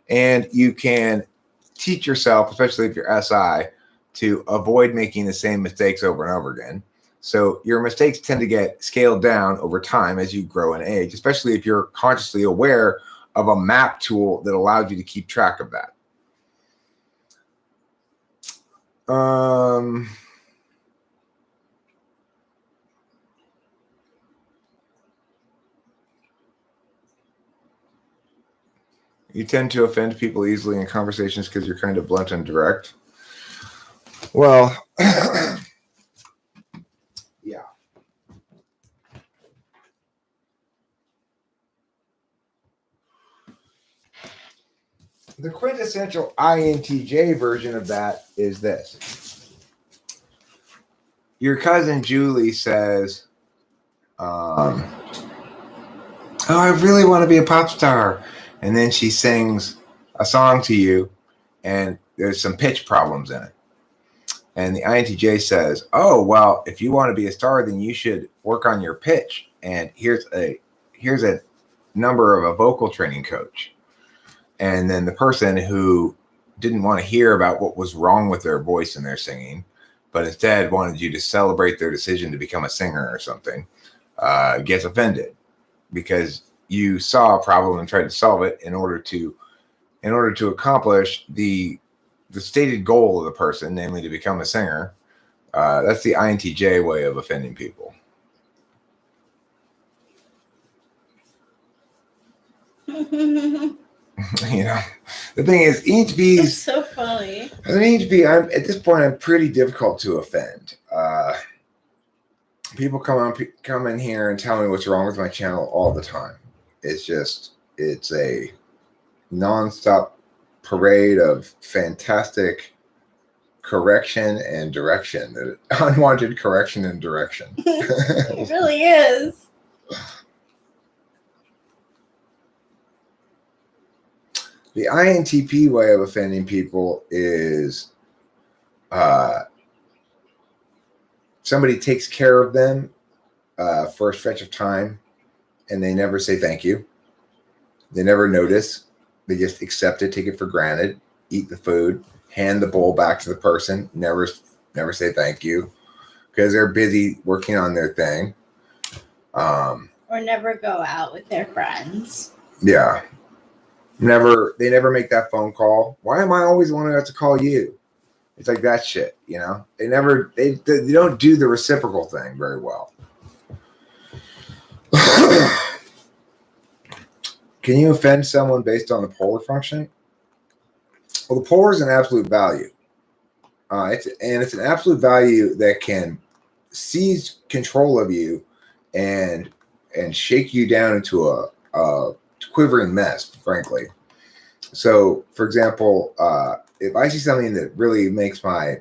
Speaker 1: And you can teach yourself, especially if you're SI, to avoid making the same mistakes over and over again. So your mistakes tend to get scaled down over time as you grow in age, especially if you're consciously aware of a map tool that allows you to keep track of that. You tend to offend people easily in conversations because you're kind of blunt and direct. Well, yeah. The quintessential INTJ version of that is this. Your cousin Julie says, oh, I really want to be a pop star. And then she sings a song to you, and there's some pitch problems in it. And the INTJ says, oh, well, if you want to be a star, then you should work on your pitch. And here's a number of a vocal training coach. And then the person who didn't want to hear about what was wrong with their voice and their singing, but instead wanted you to celebrate their decision to become a singer or something, gets offended because you saw a problem and tried to solve it in order to accomplish the stated goal of the person, namely to become a singer. That's the INTJ way of offending people. You know, the thing is, ENTPs.
Speaker 2: That's so funny.
Speaker 1: As an ENTP, at this point, I'm pretty difficult to offend. People come in here and tell me what's wrong with my channel all the time. It's a nonstop parade of fantastic correction and direction, unwanted correction and direction.
Speaker 2: It really is.
Speaker 1: The INTP way of offending people is somebody takes care of them for a stretch of time, and they never say thank you. They never notice. They just accept it, take it for granted, eat the food, hand the bowl back to the person, never say thank you because they're busy working on their thing.
Speaker 2: Or never go out with their friends.
Speaker 1: Yeah. They never make that phone call. Why am I always the one who has to call you? It's like that shit, you know? They don't do the reciprocal thing very well. Can you offend someone based on the polar function? Well, the polar is an absolute value. It's an absolute value that can seize control of you and shake you down into a quivering mess, frankly. So, for example, if I see something that really makes my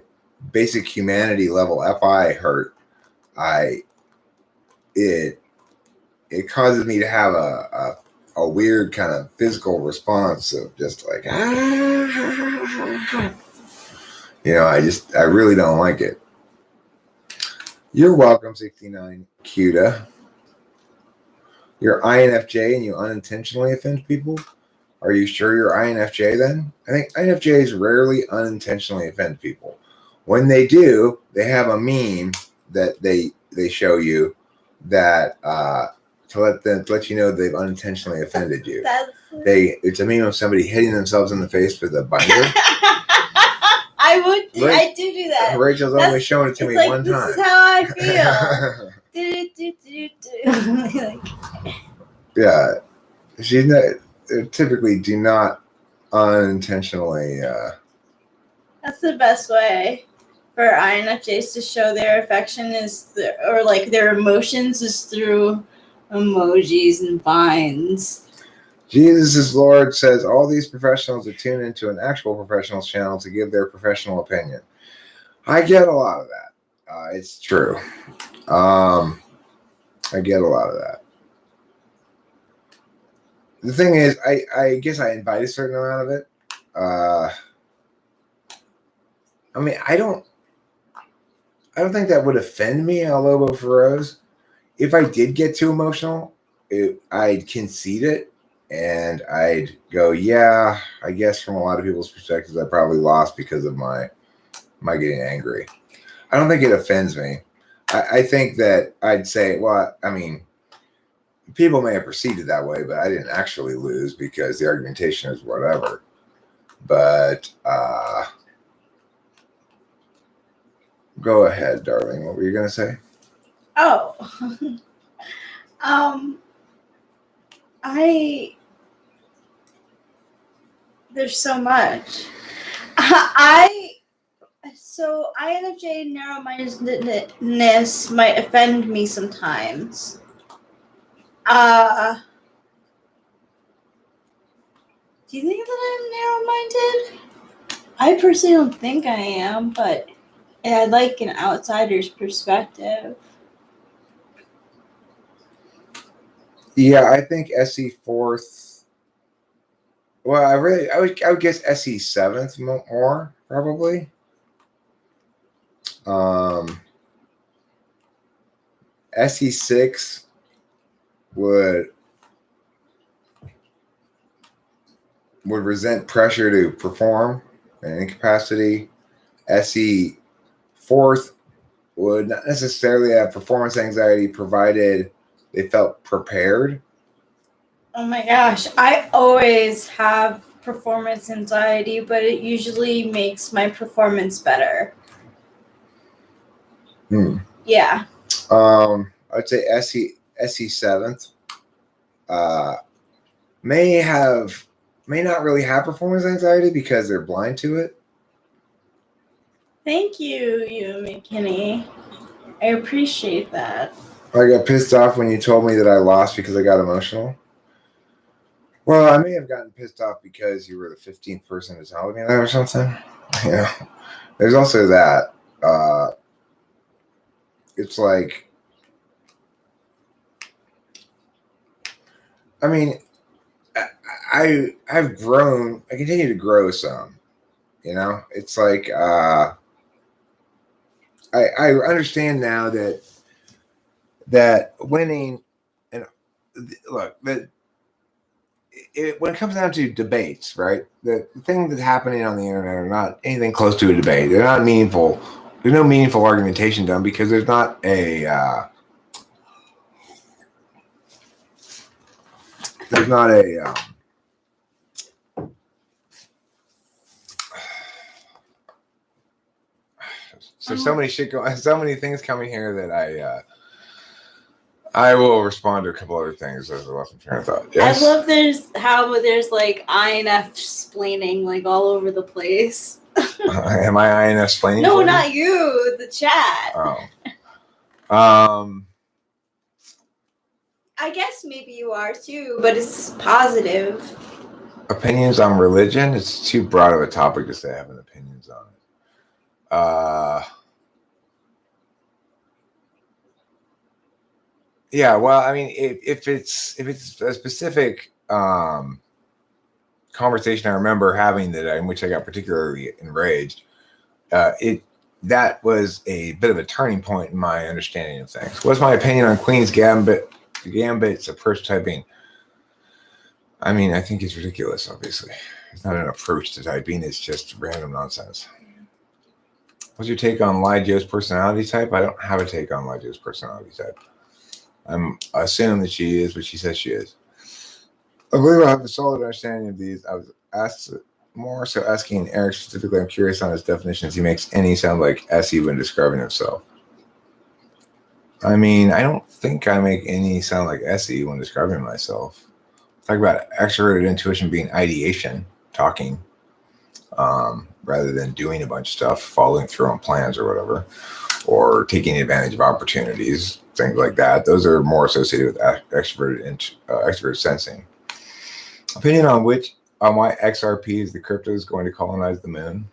Speaker 1: basic humanity level FI hurt, it causes me to have a weird kind of physical response of just like, I really don't like it. You're welcome, 69 Cuda. You're INFJ and you unintentionally offend people. Are you sure you're INFJ then? I think INFJs rarely unintentionally offend people. When they do, they have a meme that they show you that to let you know they've unintentionally offended you. It's a meme of somebody hitting themselves in the face with a binder.
Speaker 2: I do that.
Speaker 1: Rachel's only shown it to me one time.
Speaker 2: This is how I feel.
Speaker 1: Yeah, she's not. Typically, do not unintentionally.
Speaker 2: That's the best way for INFJs to show their affection or their emotions is through emojis and vines.
Speaker 1: Jesus is Lord says all these professionals are tuned into an actual professionals channel to give their professional opinion. I get a lot of that. It's true. I get a lot of that. The thing is, I guess I invite a certain amount of it. I mean, I don't think that would offend me, Lobo Feroz. If I did get too emotional, I'd concede it. And I'd go, yeah, I guess from a lot of people's perspectives, I probably lost because of my getting angry. I don't think it offends me. I think that I'd say, well, I mean, people may have perceived it that way, but I didn't actually lose because the argumentation is whatever. But go ahead, darling. What were you going to say?
Speaker 2: Oh. There's so much. So INFJ narrow-mindedness might offend me sometimes. Do you think that I'm narrow-minded? I personally don't think I am, but I like an outsider's perspective.
Speaker 1: Yeah, I think SE fourth. Well, I would guess SE seventh more probably. SE six would resent pressure to perform and incapacity. SE fourth would not necessarily have performance anxiety provided they felt prepared.
Speaker 2: Oh my gosh, I always have performance anxiety, but it usually makes my performance better. Yeah.
Speaker 1: I'd say SE seventh may not really have performance anxiety because they're blind to it.
Speaker 2: Thank you, McKinney. I appreciate that.
Speaker 1: I got pissed off when you told me that I lost because I got emotional. Well, I may have gotten pissed off because you were the 15th person to tell me that or something. Yeah. There's also that. It's like, I mean, I've grown. I continue to grow some. You know, it's like I understand now that winning and look that when it comes down to debates, right? The things that's happening on the internet are not anything close to a debate. They're not meaningful. There's no meaningful argumentation done because there's not a so many things coming here that I will respond to a couple other things as I lost my train of thought. Yes?
Speaker 2: I love there's like INF splaining like all over the place.
Speaker 1: Am I INF splaining?
Speaker 2: No, not you. The chat.
Speaker 1: Oh.
Speaker 2: I guess maybe you are too, but it's positive.
Speaker 1: Opinions on religion? It's too broad of a topic to say I have an opinions on it. Yeah, well, I mean, if it's a specific conversation I remember having in which I got particularly enraged, that was a bit of a turning point in my understanding of things. What's my opinion on Queen's Gambit's approach typing? I mean, I think it's ridiculous, obviously. It's not an approach to typing, it's just random nonsense. What's your take on Lai Joe's personality type? I don't have a take on Lai Joe's personality type. I'm assuming that she is what she says she is. I believe I have a solid understanding of these. I was asked more so asking Eric specifically. I'm curious on his definitions. He makes any sound like SE when describing himself. I mean, I don't think I make any sound like SE when describing myself. Talk about extroverted intuition being ideation, talking, rather than doing a bunch of stuff, following through on plans or whatever, or taking advantage of opportunities, things like that. Those are more associated with extroverted sensing. Opinion on why XRP is the crypto is going to colonize the moon?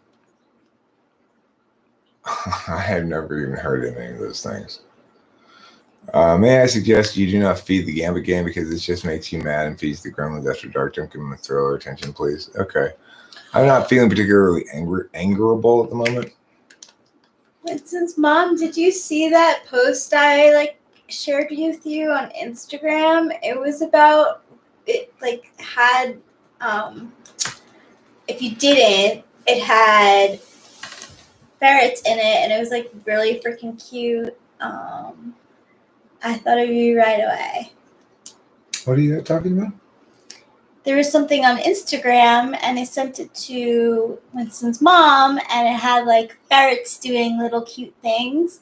Speaker 1: I have never even heard of any of those things. May I suggest you do not feed the Gambit game because this just makes you mad and feeds the gremlins after dark. Don't give them a thriller attention, please. Okay. I'm not feeling particularly angerable at the moment.
Speaker 2: Winston's mom, did you see that post I shared with you on Instagram? It was about it had if you didn't, it had ferrets in it and it was really freaking cute. I thought of you right away.
Speaker 1: What are you talking about?
Speaker 2: There was something on Instagram and I sent it to Winston's mom and it had ferrets doing little cute things.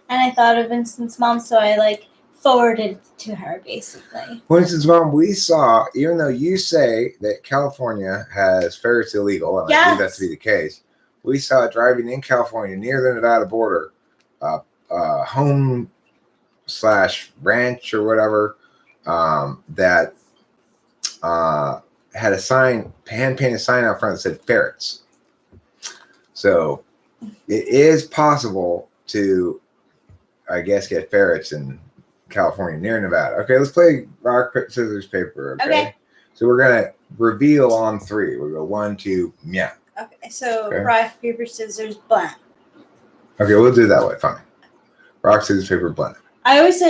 Speaker 2: And I thought of Winston's mom, so I forwarded it to her basically.
Speaker 1: Winston's mom, we saw, even though you say that California has ferrets illegal, and
Speaker 2: yes.
Speaker 1: I believe that to be the case, we saw driving in California near the Nevada border, home/ranch or whatever, that had a sign, hand-painted sign out front that said ferrets. So it is possible to, I guess, get ferrets in California near Nevada. Okay, let's play rock, scissors, paper. Okay. So we're going to reveal on 3. We'll go 1, 2, yeah.
Speaker 2: Okay, so rock, paper, scissors, blunt.
Speaker 1: Okay, we'll do it that way. Fine. Rock, scissors, paper, blunt.
Speaker 2: I always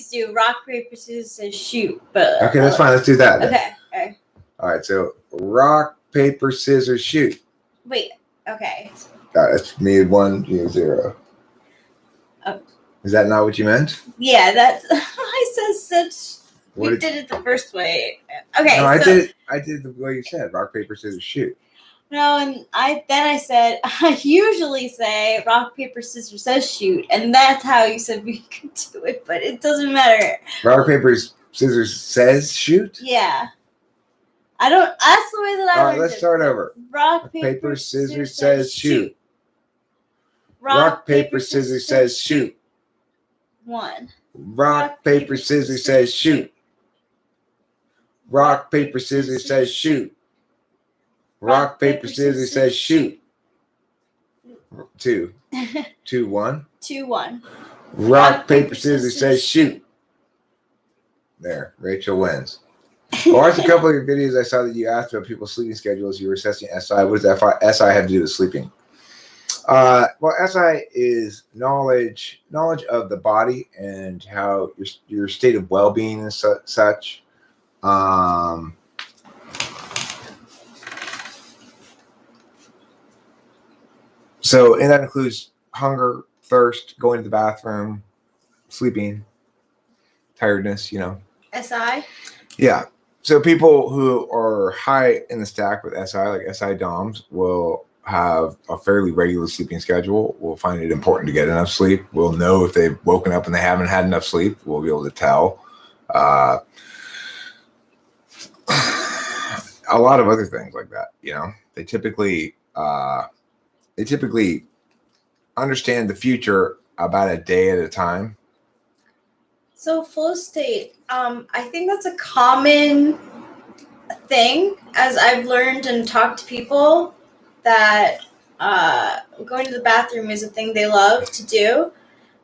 Speaker 2: do rock, paper, scissors, shoot. But
Speaker 1: okay, that's fine. Let's do that. Then.
Speaker 2: Okay.
Speaker 1: All right. So rock, paper, scissors, shoot.
Speaker 2: Wait. Okay.
Speaker 1: That's me 1, you 0. Oh. Is that not what you meant?
Speaker 2: Yeah, that's. I said such. You did it the first way. Okay.
Speaker 1: No, I did it the way you said. Rock, paper, scissors, shoot.
Speaker 2: No, and I said I usually say rock, paper, scissors, says shoot, and that's how you said we could do it, but it doesn't matter.
Speaker 1: Rock, paper, scissors says shoot?
Speaker 2: Yeah. I don't. That's the way that I.
Speaker 1: All right, let's start over.
Speaker 2: Rock, paper,
Speaker 1: scissors says shoot. Rock, paper, scissors says shoot.
Speaker 2: 1.
Speaker 1: Rock, paper, scissors says shoot. Rock, paper, scissors says shoot. Rock, paper, scissors says shoot. 2. 2, 1.
Speaker 2: 2, 1.
Speaker 1: Rock, paper, scissors says shoot. There, Rachel wins. I watched a couple of your videos. I saw that you asked about people's sleeping schedules. You were assessing SI. What does SI have to do with sleeping? Well, SI is knowledge of the body and how your state of well-being and such. And that includes hunger, thirst, going to the bathroom, sleeping, tiredness,
Speaker 2: SI?
Speaker 1: Yeah. So people who are high in the stack with SI, like SI DOMs, will have a fairly regular sleeping schedule. Will find it important to get enough sleep. We'll know if they've woken up and they haven't had enough sleep. We'll be able to tell. A lot of other things like that, They typically understand the future about a day at a time.
Speaker 2: So flow state, I think that's a common thing, as I've learned and talked to people, that going to the bathroom is a thing they love to do.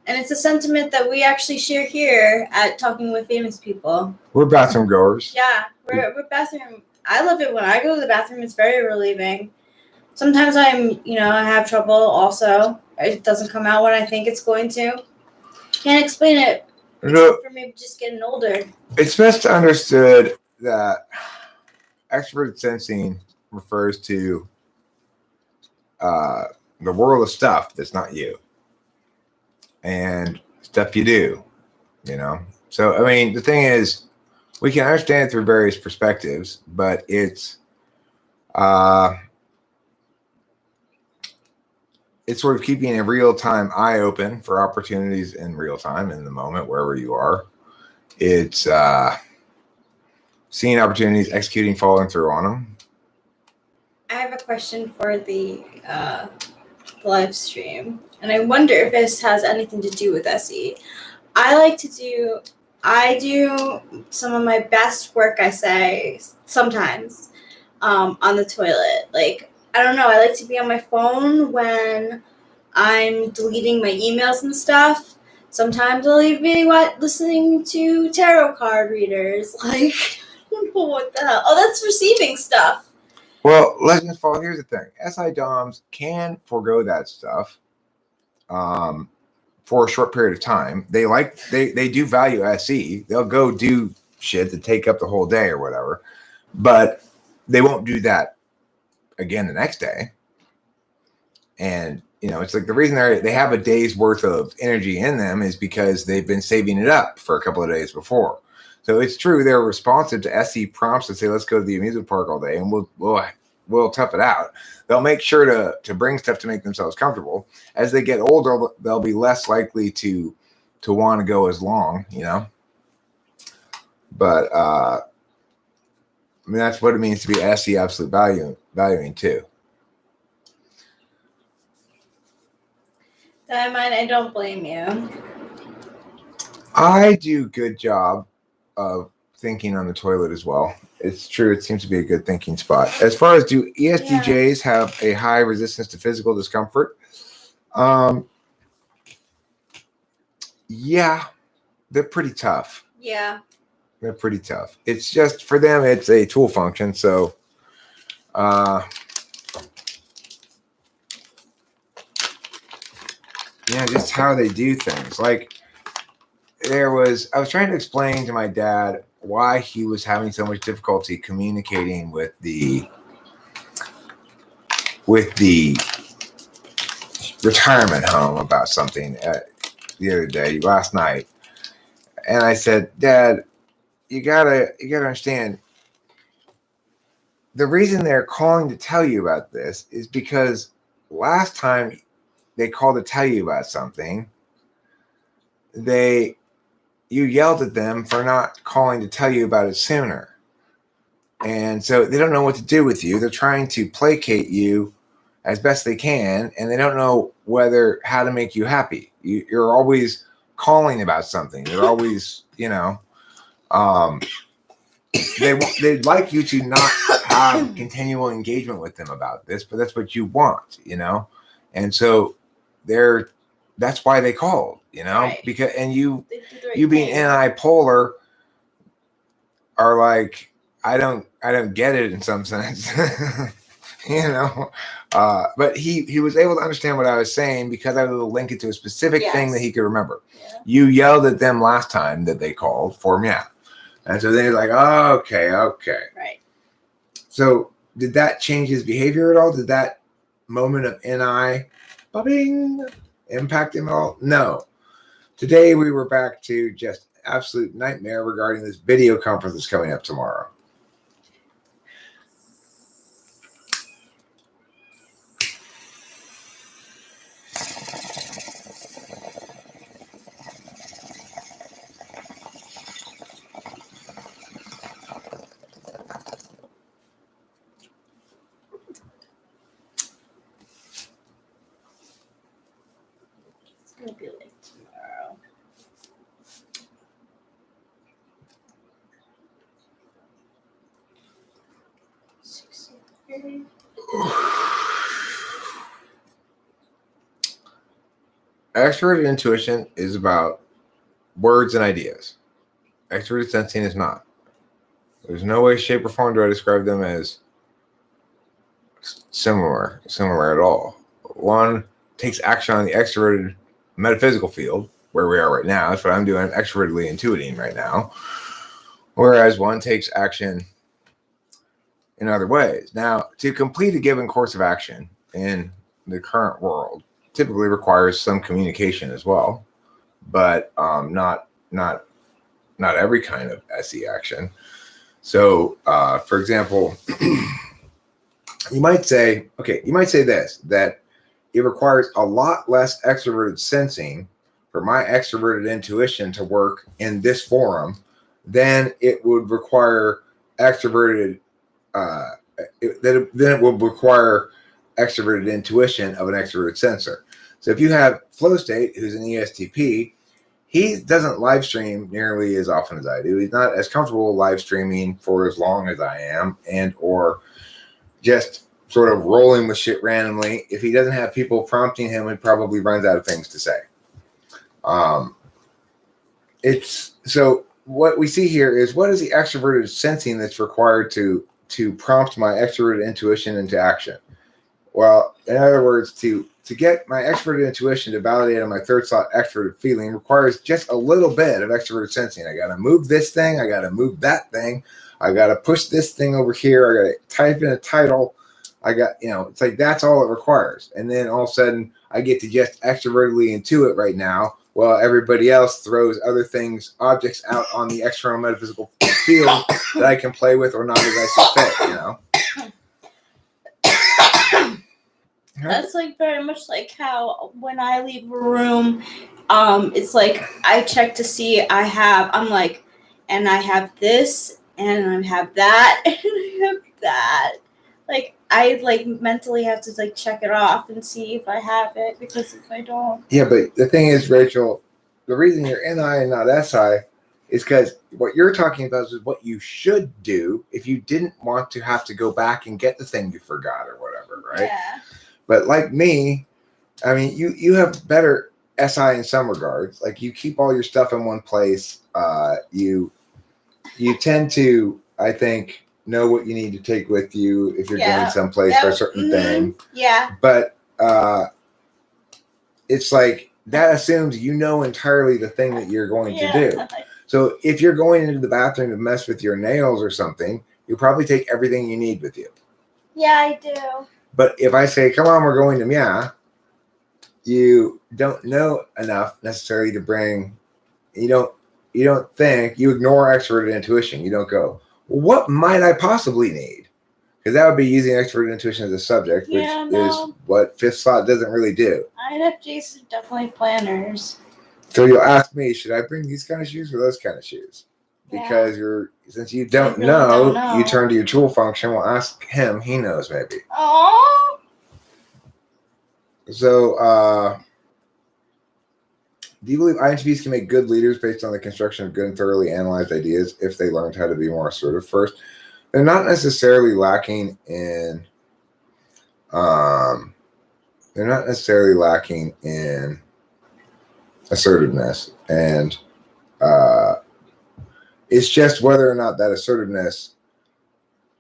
Speaker 2: And it's a sentiment that we actually share here at Talking with Famous People.
Speaker 1: We're bathroom goers.
Speaker 2: Yeah, we're bathroom. I love it when I go to the bathroom. It's very relieving. Sometimes I have trouble also. It doesn't come out when I think it's going to. Can't explain it. Except for maybe just getting older.
Speaker 1: It's best understood that extroverted sensing refers to the world of stuff that's not you and stuff you do, you know? So, I mean, the thing is, we can understand it through various perspectives, but it's sort of keeping a real-time eye open for opportunities in real time in the moment, wherever you are. It's seeing opportunities, executing, following through on them.
Speaker 2: I have a question for the live stream, and I wonder if this has anything to do with SE. I do some of my best work, I say, sometimes on the toilet. Like, I don't know, I like to be on my phone when I'm deleting my emails and stuff. Sometimes I'll even be listening to tarot card readers. Like, I don't know what the hell. Oh, that's receiving stuff.
Speaker 1: Well, Legends Fall, here's the thing. SI DOMs can forego that stuff for a short period of time. They do value SE. They'll go do shit to take up the whole day or whatever, but they won't do that again the next day. And, you know, it's like the reason they have a day's worth of energy in them is because they've been saving it up for a couple of days before. So it's true they're responsive to SE prompts to say, let's go to the amusement park all day, and we'll tough it out. They'll make sure to bring stuff to make themselves comfortable. As they get older, they'll be less likely to want to go as long, you know. But I mean, that's what it means to be SE absolute valuing too.
Speaker 2: Diamond, I don't blame you.
Speaker 1: I do a good job of thinking on the toilet as well. It's true. It seems to be a good thinking spot. As far as do ESTJs have a high resistance to physical discomfort? Yeah, they're pretty tough.
Speaker 2: Yeah.
Speaker 1: They're pretty tough. It's just for them, it's a tool function. So, yeah, just how they do things. Like I was trying to explain to my dad why he was having so much difficulty communicating with the retirement home about something the other day, last night. And I said, Dad, you gotta understand, the reason they're calling to tell you about this is because last time they called to tell you about something, you yelled at them for not calling to tell you about it sooner. And so they don't know what to do with you. They're trying to placate you as best they can, and they don't know how to make you happy. You're always calling about something. You're always, you know, they'd like you to not have continual engagement with them about this, but that's what you want, you know? And so that's why they called, you know,
Speaker 2: right.
Speaker 1: Because, and you being anti-polar are like, I don't get it in some sense, you know, but he was able to understand what I was saying because I would link it to a specific thing that he could remember. Yeah. You yelled at them last time that they called for him. Yeah. And so they're like, oh, okay.
Speaker 2: Right.
Speaker 1: So did that change his behavior at all? Did that moment of NI impact him at all? No. Today we were back to just absolute nightmare regarding this video conference that's coming up tomorrow.
Speaker 2: It's gonna be like tomorrow.
Speaker 1: Extroverted intuition is about words and ideas. Extroverted sensing is not. There's no way, shape, or form do I describe them as similar at all. One takes action on the extroverted metaphysical field, where we are right now. That's what I'm doing. I'm extrovertedly intuiting right now. whereas one takes action in other ways. Now, to complete a given course of action in the current world typically requires some communication as well, but not every kind of SE action. So, for example, you might say this, that it requires a lot less extroverted sensing for my extroverted intuition to work in this forum than it would require extroverted then it will require extroverted intuition of an extroverted sensor. So if you have flow state, who's an ESTP, he doesn't live stream nearly as often as I do. He's not as comfortable live streaming for as long as I am, and or just sort of rolling with shit randomly. If he doesn't have people prompting him, he probably runs out of things to say. It's so what we see here is, what is the extroverted sensing that's required to prompt my extroverted intuition into action? Well, in other words, to get my extroverted intuition to validate on my third slot extroverted feeling requires just a little bit of extroverted sensing. I got to move this thing. I got to move that thing. I got to push this thing over here. I got to type in a title. I got, it's like that's all it requires. And then all of a sudden I get to just extrovertedly intuit right now, while everybody else throws other things, objects out on the external metaphysical field that I can play with or not as I see fit,
Speaker 2: That's like very much like how when I leave a room, it's like I check to see I'm like, and I have this, and I have that, and I have that. Like I like mentally have to like check it off and see if I have it, because if I don't.
Speaker 1: Yeah, but the thing is, Rachel, the reason you're NI and not SI is because what you're talking about is what you should do if you didn't want to have to go back and get the thing you forgot or whatever, right?
Speaker 2: Yeah.
Speaker 1: But like me, I mean, you have better SI in some regards. Like you keep all your stuff in one place. You tend to, I think, know what you need to take with you if you're going someplace for a certain thing.
Speaker 2: Yeah.
Speaker 1: But it's like that assumes you know entirely the thing that you're going to do. So if you're going into the bathroom to mess with your nails or something, you probably take everything you need with you.
Speaker 2: Yeah, I do.
Speaker 1: But if I say, come on, we're going to Mia, you don't know enough necessarily to bring, you don't think, you ignore extroverted intuition. You don't go, well, what might I possibly need? Because that would be using extroverted intuition as a subject, which is what fifth slot doesn't really do.
Speaker 2: INFJs are definitely planners.
Speaker 1: So you'll ask me, should I bring these kind of shoes or those kind of shoes? Because since you don't know, you turn to your tool function. We'll ask him. He knows maybe.
Speaker 2: Oh.
Speaker 1: So, do you believe INTPs can make good leaders based on the construction of good and thoroughly analyzed ideas if they learned how to be more assertive first? They're not necessarily lacking in. They're not necessarily lacking in assertiveness, and it's just whether or not that assertiveness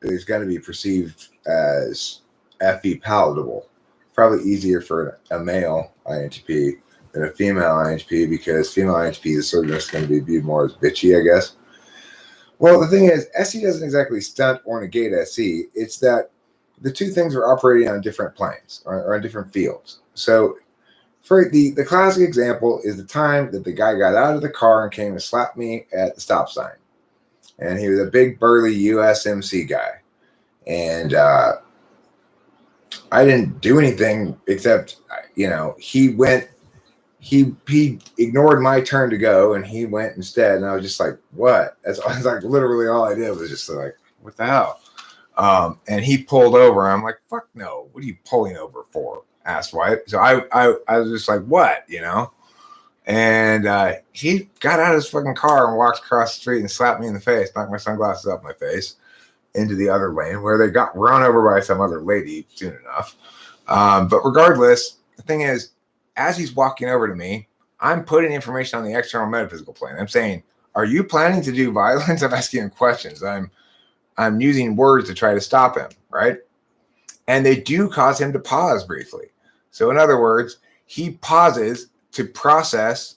Speaker 1: is going to be perceived as FE palatable. Probably easier for a male INTP than a female INTP, because female INTP assertiveness is going to be viewed more as bitchy, I guess. Well, the thing is, SE doesn't exactly stunt or negate SE. It's that the two things are operating on different planes or on different fields. So for the classic example is the time that the guy got out of the car and came and slapped me at the stop sign. And he was a big, burly USMC guy. And I didn't do anything except, he ignored my turn to go and he went instead. And I was just like, what? That's like literally all I did was just like, what the hell? And he pulled over. I'm like, fuck no. What are you pulling over for? Asswipe. So I was just like, what? And he got out of his fucking car and walked across the street and slapped me in the face, knocked my sunglasses off my face into the other lane, where they got run over by some other lady soon enough. But regardless, the thing is, as he's walking over to me, I'm putting information on the external metaphysical plane. I'm saying, are you planning to do violence? I'm asking him questions. I'm using words to try to stop him, right? And they do cause him to pause briefly. So in other words, he pauses to process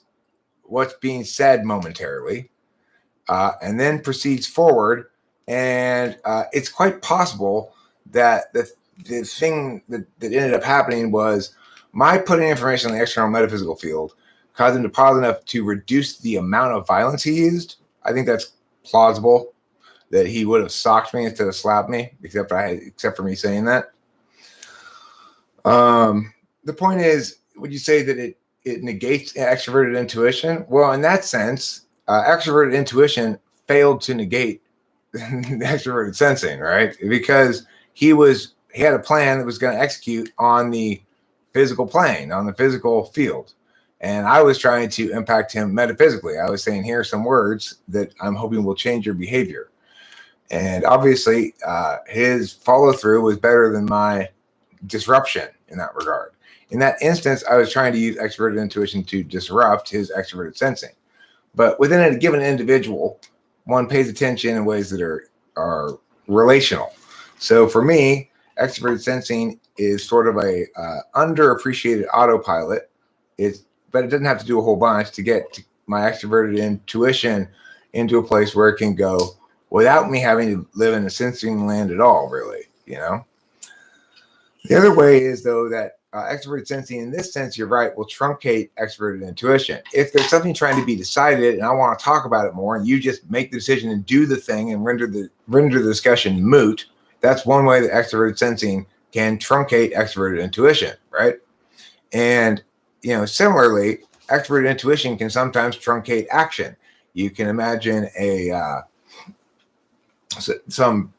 Speaker 1: what's being said momentarily. and then proceeds forward. And it's quite possible that the thing that ended up happening was my putting information on the external metaphysical field caused him to pause enough to reduce the amount of violence he used. I think that's plausible that he would have socked me instead of slapped me, except for me saying that. The point is, would you say that it negates extroverted intuition? Well, in that sense, extroverted intuition failed to negate extroverted sensing, right? Because he had a plan that was going to execute on the physical plane, on the physical field. And I was trying to impact him metaphysically. I was saying, here are some words that I'm hoping will change your behavior. And obviously, his follow through was better than my disruption in that regard. In that instance, I was trying to use extroverted intuition to disrupt his extroverted sensing. But within a given individual, one pays attention in ways that are relational. So for me, extroverted sensing is sort of a underappreciated autopilot. But it doesn't have to do a whole bunch to get my extroverted intuition into a place where it can go without me having to live in a sensing land at all, really, you know? The other way is, though, that extroverted sensing, in this sense, you're right, will truncate extroverted intuition. If there's something trying to be decided and I want to talk about it more, and you just make the decision and do the thing and render the discussion moot, that's one way that extroverted sensing can truncate extroverted intuition, right? And, similarly, extroverted intuition can sometimes truncate action. You can imagine some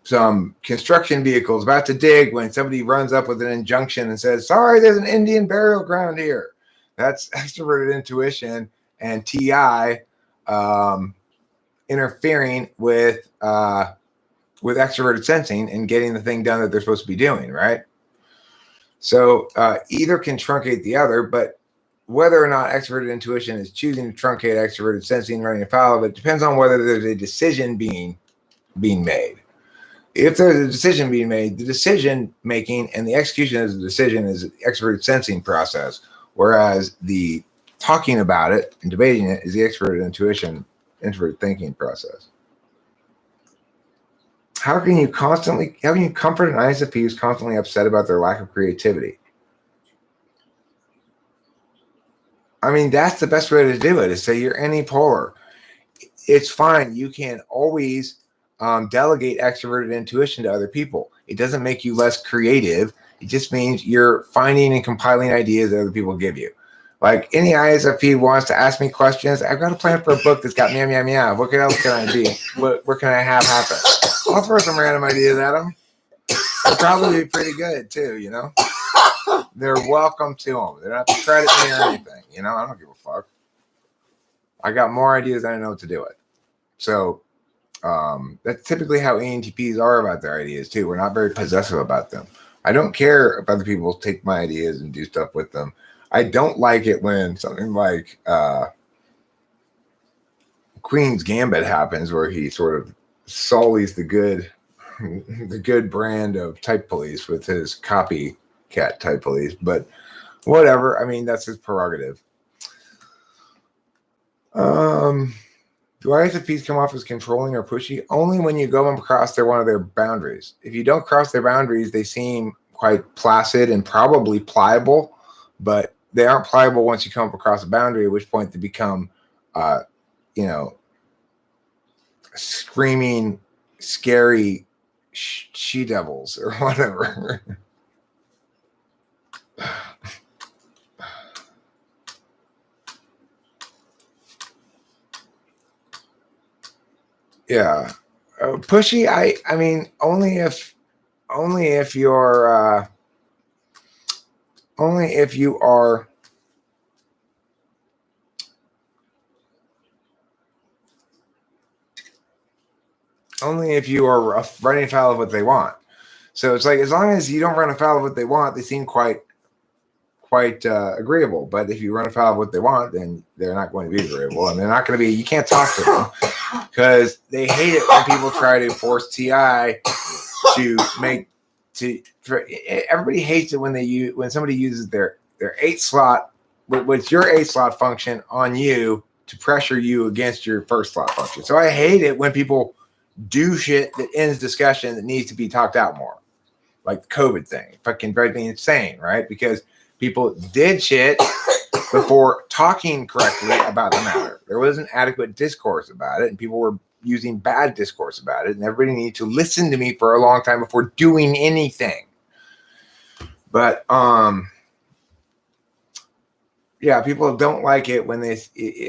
Speaker 1: construction vehicles about to dig when somebody runs up with an injunction and says, sorry, there's an Indian burial ground here. That's extroverted intuition and TI interfering with extroverted sensing and getting the thing done that they're supposed to be doing, right? So either can truncate the other, but whether or not extroverted intuition is choosing to truncate extroverted sensing running afoul of it depends on whether there's a decision being made. If there's a decision being made, the decision making and the execution of the decision is an extroverted sensing process, whereas the talking about it and debating it is the extroverted intuition, introverted thinking process. How can you comfort an ISFP who's constantly upset about their lack of creativity? I mean, that's the best way to do it, is say you're unipolar. It's fine. You can always delegate extroverted intuition to other people. It doesn't make you less creative. It just means you're finding and compiling ideas that other people give you. Like any ISFP wants to ask me questions. I've got a plan for a book that's got meow, meow, meow. What else can I be? What can I have happen? I'll throw some random ideas at them. They'll probably be pretty good too, They're welcome to them. They don't have to credit me or anything, I don't give a fuck. I got more ideas than I know what to do with. So that's typically how ENTPs are about their ideas too. We're not very possessive about them. I don't care if other people take my ideas and do stuff with them. I don't like it when something like Queen's Gambit happens, where he sort of sullies the good brand of type police with his copycat type police. But whatever. I mean, that's his prerogative. Do ISFPs come off as controlling or pushy? Only when you go across one of their boundaries. If you don't cross their boundaries, they seem quite placid and probably pliable, but they aren't pliable once you come across a boundary, at which point they become, screaming, scary she-devils or whatever. Yeah, pushy. I mean, only if you are running afoul of what they want. So it's like, as long as you don't run afoul of what they want, they seem quite agreeable. But if you run afoul of what they want, then they're not going to be agreeable, and they're not going to be. You can't talk to them because they hate it when people try to force TI everybody hates it when somebody uses their 8 slot, with your 8 slot function on you to pressure you against your first thought function. So I hate it when people do shit that ends discussion that needs to be talked out more. Like the COVID thing. Fucking drives me insane, right? Because people did shit before talking correctly about the matter. There wasn't adequate discourse about it, and people were using bad discourse about it, and everybody needed to listen to me for a long time before doing anything. But yeah, people don't like it when they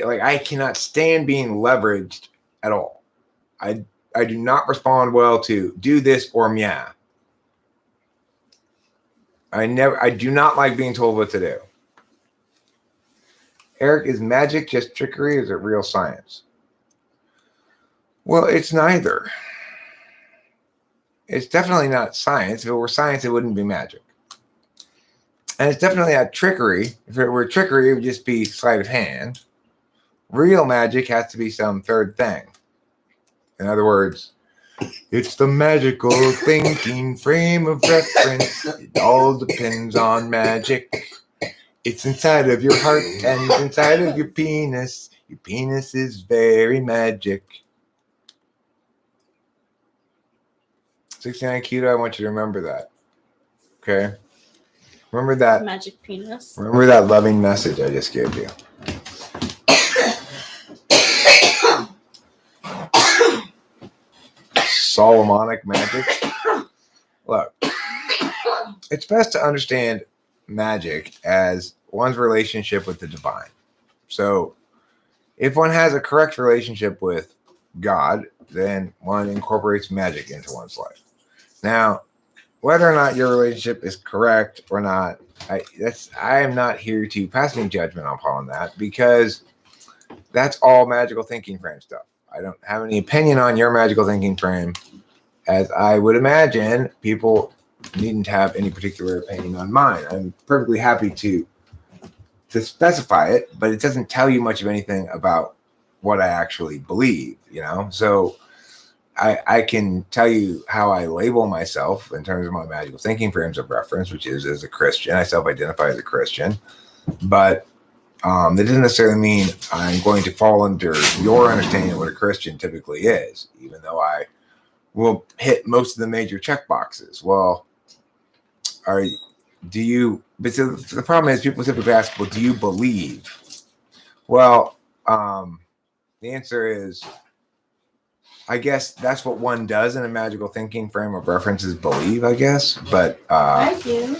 Speaker 1: like. I cannot stand being leveraged at all. I do not respond well to do this or meow. I do not like being told what to do. Eric, is magic just trickery or is it real science? Well, it's neither. It's definitely not science. If it were science, it wouldn't be magic. And it's definitely not trickery. If it were trickery, it would just be sleight of hand. Real magic has to be some third thing. In other words, it's the magical thinking frame of reference. It all depends on magic. It's inside of your heart and inside of your penis. Your penis is very magic. 69 Keto, I want you to remember that. Okay? Remember that.
Speaker 2: Magic penis.
Speaker 1: Remember that loving message I just gave you. Solomonic magic. Look, it's best to understand magic as one's relationship with the divine. So if one has a correct relationship with God, then one incorporates magic into one's life. Now, whether or not your relationship is correct or not, I am not here to pass any judgment upon that, because that's all magical thinking frame stuff. I don't have any opinion on your magical thinking frame, as I would imagine people needn't have any particular opinion on mine. I'm perfectly happy to specify it, but it doesn't tell you much of anything about what I actually believe, you know? So I can tell you how I label myself in terms of my magical thinking frames of reference, which is as a Christian. I self-identify as a Christian, but that doesn't necessarily mean I'm going to fall under your understanding of what a Christian typically is, even though I will hit most of the major check boxes. Well, but so the problem is people typically ask, well, do you believe? Well, the answer is, I guess that's what one does in a magical thinking frame of reference, is believe, I guess. But
Speaker 2: I feel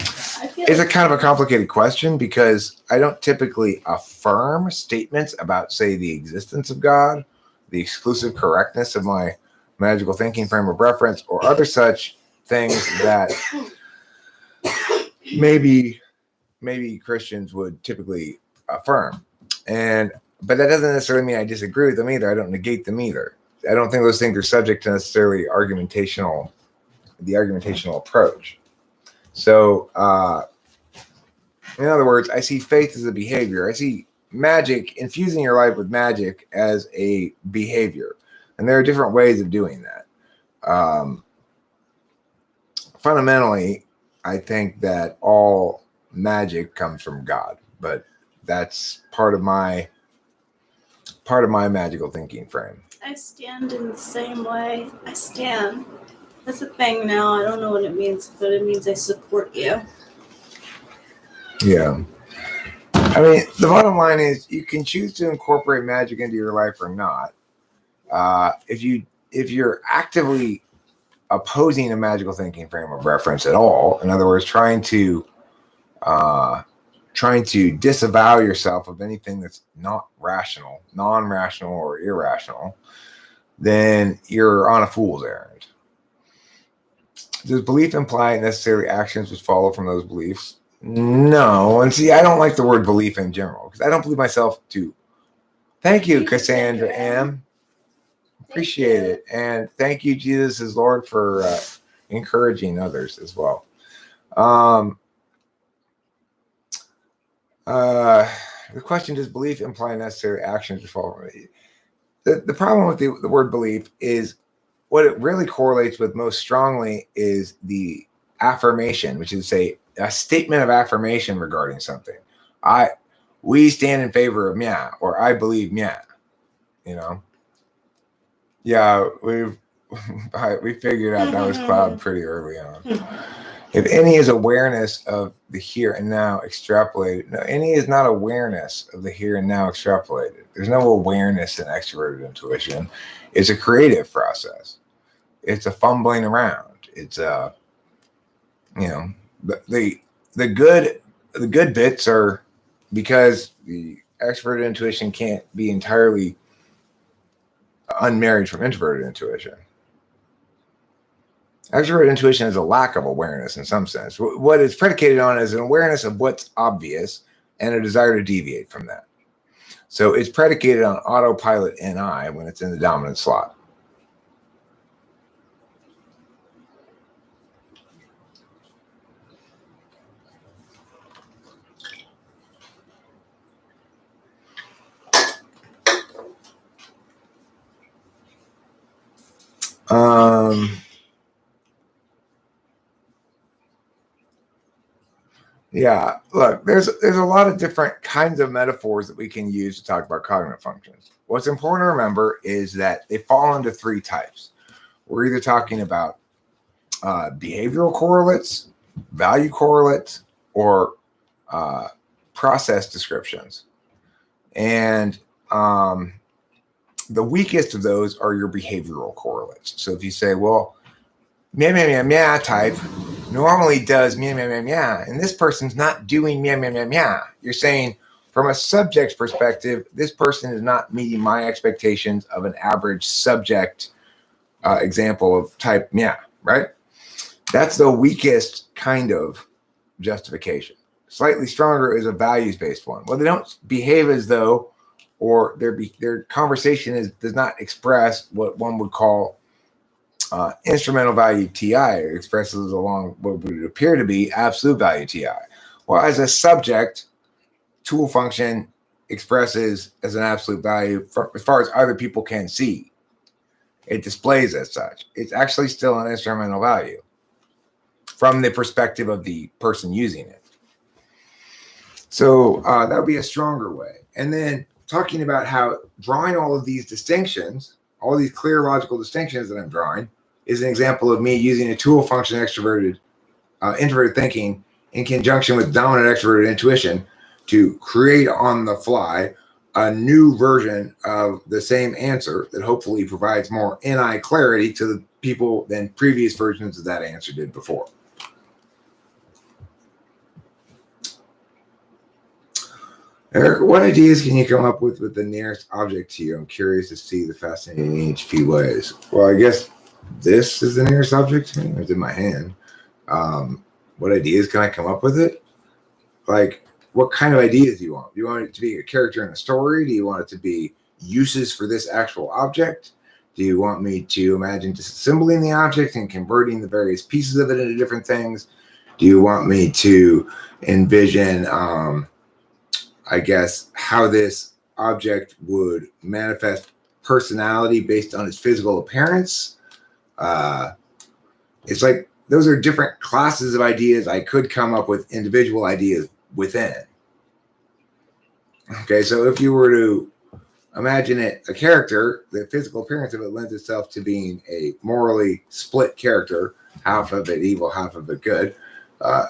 Speaker 1: it's a kind of a complicated question, because I don't typically affirm statements about, say, the existence of God, the exclusive correctness of my magical thinking frame of reference, or other such things that maybe Christians would typically affirm. But that doesn't necessarily mean I disagree with them either. I don't negate them either. I don't think those things are subject to necessarily the argumentational approach. So, in other words, I see faith as a behavior. I see magic, infusing your life with magic, as a behavior. And there are different ways of doing that. Fundamentally, I think that all magic comes from God, but that's part of my magical thinking frame.
Speaker 2: I stand in the same way. I stand. That's a thing now. I don't know what it means, but it means I support you.
Speaker 1: Yeah. I mean, the bottom line is you can choose to incorporate magic into your life or not. If you're actively opposing a magical thinking frame of reference at all, in other words, trying to disavow yourself of anything that's not rational, non-rational, or irrational, then you're on a fool's errand. Does belief imply necessarily actions which follow from those beliefs? No. And see, I don't like the word belief in general, because I don't believe myself to. Thank you, Cassandra M. Appreciate it. And thank you, Jesus is Lord, for encouraging others as well. The question, does belief imply necessary actions to follow? The problem with the word belief is what it really correlates with most strongly is the affirmation, which is a statement of affirmation regarding something. We stand in favor of meow, or I believe meow. you know. Yeah, we figured out that was cloud pretty early on. If any is awareness of the here and now extrapolated, no, any is not awareness of the here and now extrapolated. There's no awareness in extroverted intuition. It's a creative process. It's a fumbling around. It's a, you know, the good bits are because the extroverted intuition can't be entirely unmarried from introverted intuition. Extroverted intuition is a lack of awareness in some sense. What it's predicated on is an awareness of what's obvious and a desire to deviate from that. So it's predicated on autopilot NI when it's in the dominant slot. Yeah, look, there's a lot of different kinds of metaphors that we can use to talk about cognitive functions. What's important to remember is that they fall into three types. We're either talking about behavioral correlates, value correlates, or process descriptions. And the weakest of those are your behavioral correlates. So if you say, well, meow, meow, meow, meow type normally does meow, meow, meow, meow, and this person's not doing meow, meow, meow, meow. You're saying from a subject's perspective, this person is not meeting my expectations of an average subject example of type meow, right? That's the weakest kind of justification. Slightly stronger is a values-based one. Well, they don't behave as though, or their conversation does not express what one would call instrumental value TI. It expresses along what would appear to be absolute value TI. Well, as a subject, tool function expresses as an absolute value as far as other people can see. It displays as such. It's actually still an instrumental value from the perspective of the person using it. So that would be a stronger way. And then talking about how drawing all of these distinctions, all these clear logical distinctions that I'm drawing, is an example of me using a tool function introverted thinking in conjunction with dominant extroverted intuition to create on the fly a new version of the same answer that hopefully provides more NI clarity to the people than previous versions of that answer did before. Eric, what ideas can you come up with the nearest object to you? I'm curious to see the fascinating ENTP ways. Well, I guess this is the nearest object to me. It's in my hand. What ideas can I come up with it? Like, what kind of ideas do you want? Do you want it to be a character in a story? Do you want it to be uses for this actual object? Do you want me to imagine disassembling the object and converting the various pieces of it into different things? Do you want me to envision I guess, how this object would manifest personality based on its physical appearance? It's like those are different classes of ideas. I could come up with individual ideas within. Okay, so if you were to imagine it a character, the physical appearance of it lends itself to being a morally split character, half of it evil, half of it good.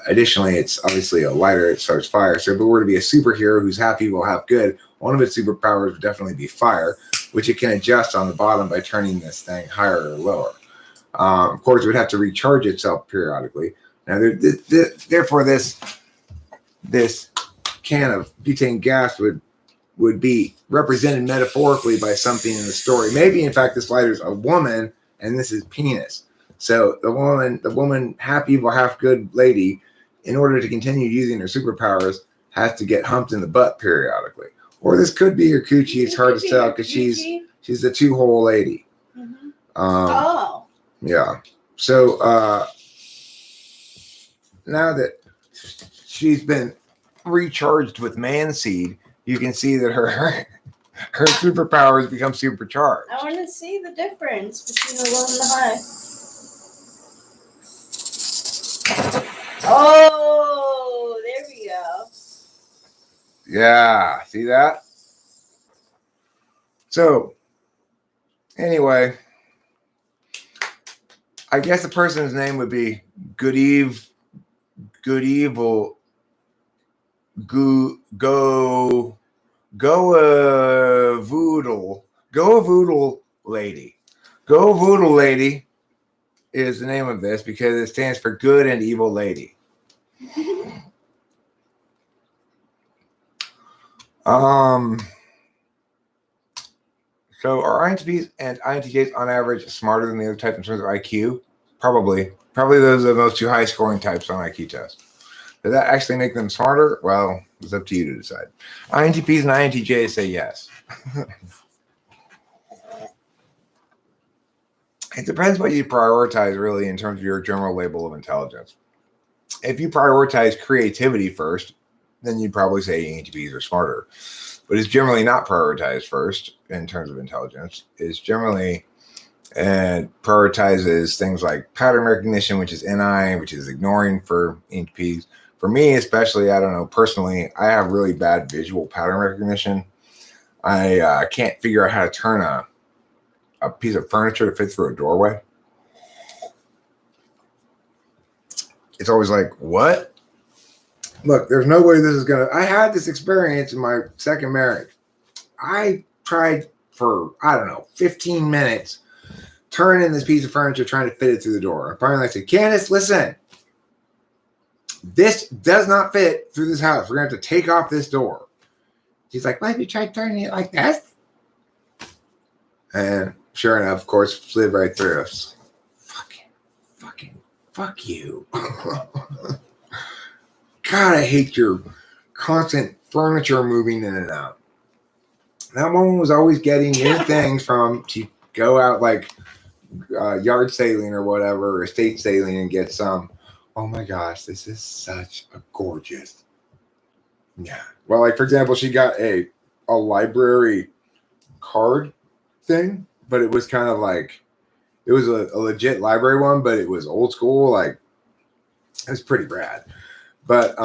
Speaker 1: Additionally, it's obviously a lighter, it starts fire. So if it were to be a superhero who's half evil, half good, one of its superpowers would definitely be fire, which it can adjust on the bottom by turning this thing higher or lower. Of course, it would have to recharge itself periodically. Now, therefore, this can of butane gas would be represented metaphorically by something in the story. Maybe, in fact, this lighter is a woman, and this is penis. So the woman, half evil, half good lady, in order to continue using her superpowers, has to get humped in the butt periodically. Or this could be her coochie. It's hard to tell because she's the two-hole lady.
Speaker 2: Mm-hmm.
Speaker 1: Yeah. So now that she's been recharged with man seed, you can see that her superpowers become supercharged.
Speaker 2: I want to see the difference between the low and the high. Oh, there we go.
Speaker 1: Yeah, see that? So Anyway, I guess the person's name would be Good Evil, Go a Voodoo Lady. Go Voodoo Lady is the name of this because it stands for Good and Evil Lady. So are INTPs and INTJs on average smarter than the other type in terms of IQ? Probably. Probably those are the most two high scoring types on IQ test. Does that actually make them smarter? Well, it's up to you to decide. INTPs and INTJs say yes. It depends what you prioritize really in terms of your general label of intelligence. If you prioritize creativity first, then you'd probably say ENTPs are smarter. But it's generally not prioritized first in terms of intelligence. It's generally prioritizes things like pattern recognition, which is NI, which is ignoring for ENTPs. For me, especially, I don't know, personally, I have really bad visual pattern recognition. I can't figure out how to turn a piece of furniture to fit through a doorway. It's always like, what? Look, there's no way this is going to... I had this experience in my second marriage. I tried for, 15 minutes turning this piece of furniture trying to fit it through the door. And finally I said, Candace, listen. This does not fit through this house. We're going to have to take off this door. She's like, why have you tried turning it like this? And sure enough, of course, slid right through us. Fuck you. God, I hate your constant furniture moving in and out. That woman was always getting new things she'd go out like yard sailing or whatever, or estate sailing and get some. Oh my gosh, this is such a gorgeous. Yeah. Well, like for example, she got a library card thing, but it was kind of like, it was a legit library one, but it was old school. Like, it was pretty rad. But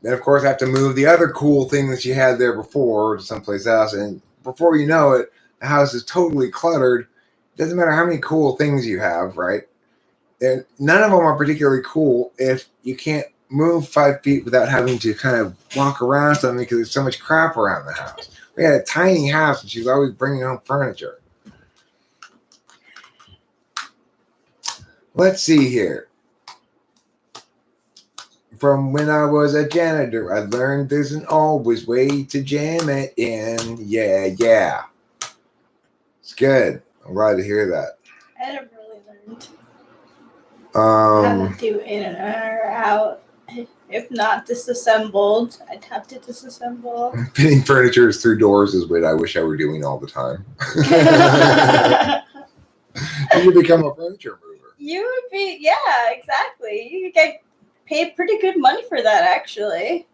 Speaker 1: then of course I have to move the other cool thing that she had there before to someplace else. And before you know it, the house is totally cluttered. Doesn't matter how many cool things you have, right? And none of them are particularly cool if you can't move 5 feet without having to kind of walk around something because there's so much crap around the house. We had a tiny house and she's always bringing home furniture. Let's see here. From when I was a janitor, I learned there's an always way to jam it in. Yeah. It's good. I'm glad to hear that.
Speaker 2: I never really learned how to do in and out. If not disassembled, I'd have to disassemble.
Speaker 1: Fitting furniture through doors is what I wish I were doing all the time. You could become a furniture mover.
Speaker 2: You would be, yeah, exactly. You could get paid pretty good money for that, actually.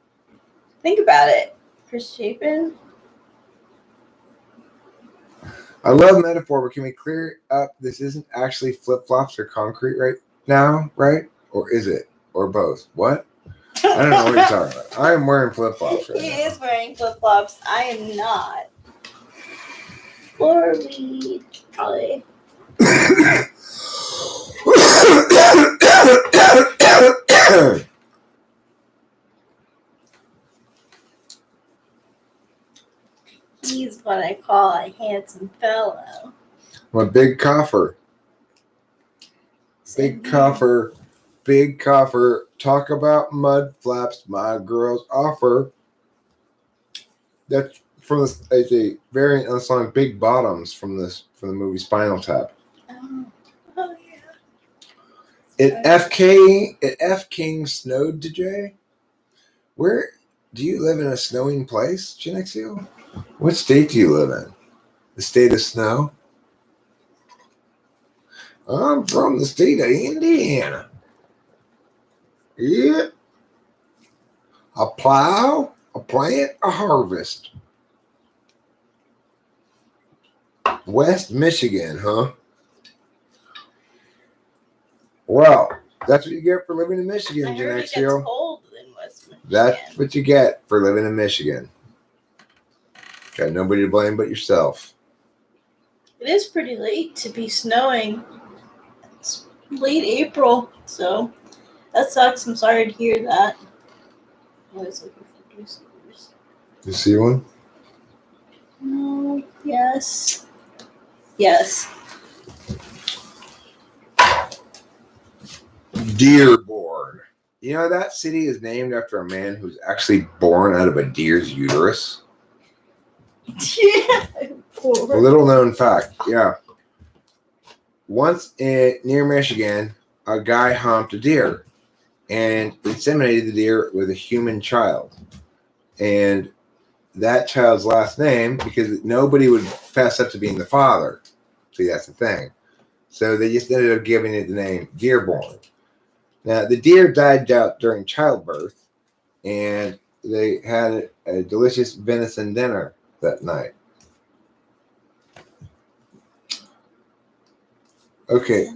Speaker 2: Think about it. Chris Chapin.
Speaker 1: I love metaphor, but can we clear up this isn't actually flip-flops or concrete right now, right? Or is it? Or both? What? I don't know what you're talking about. I am wearing flip-flops right now.
Speaker 2: He is wearing flip-flops. I am not. Floor weed, probably. He's what I call a handsome fellow.
Speaker 1: I'm a big coffer. Big coffer. Talk about mud flaps. My girls offer. That's from a variant on the song "Big Bottoms" from the movie Spinal Tap.
Speaker 2: Oh yeah.
Speaker 1: It F King snowed today. Where do you live in a snowing place, Chinexio? What state do you live in? The state of snow? I'm from the state of Indiana. Yeah. A plow, a plant, a harvest. West Michigan, huh? Well, that's what you get for living in Michigan,
Speaker 2: I heard it gets
Speaker 1: Genexio.
Speaker 2: cold in West Michigan.
Speaker 1: That's what you get for living in Michigan. Got nobody to blame but yourself.
Speaker 2: It is pretty late to be snowing. It's late April, so that sucks. I'm sorry to hear that. I was looking for newspapers.
Speaker 1: You see one?
Speaker 2: No. Yes. Yes.
Speaker 1: Dearborn. You know, that city is named after a man who's actually born out of a deer's uterus.
Speaker 2: Yeah.
Speaker 1: A little known fact, yeah. Once near Michigan, a guy humped a deer and inseminated the deer with a human child. And that child's last name, because nobody would fess up to being the father. See, that's the thing. So they just ended up giving it the name Dearborn. Now, the deer died out during childbirth, and they had a delicious venison dinner that night. Okay,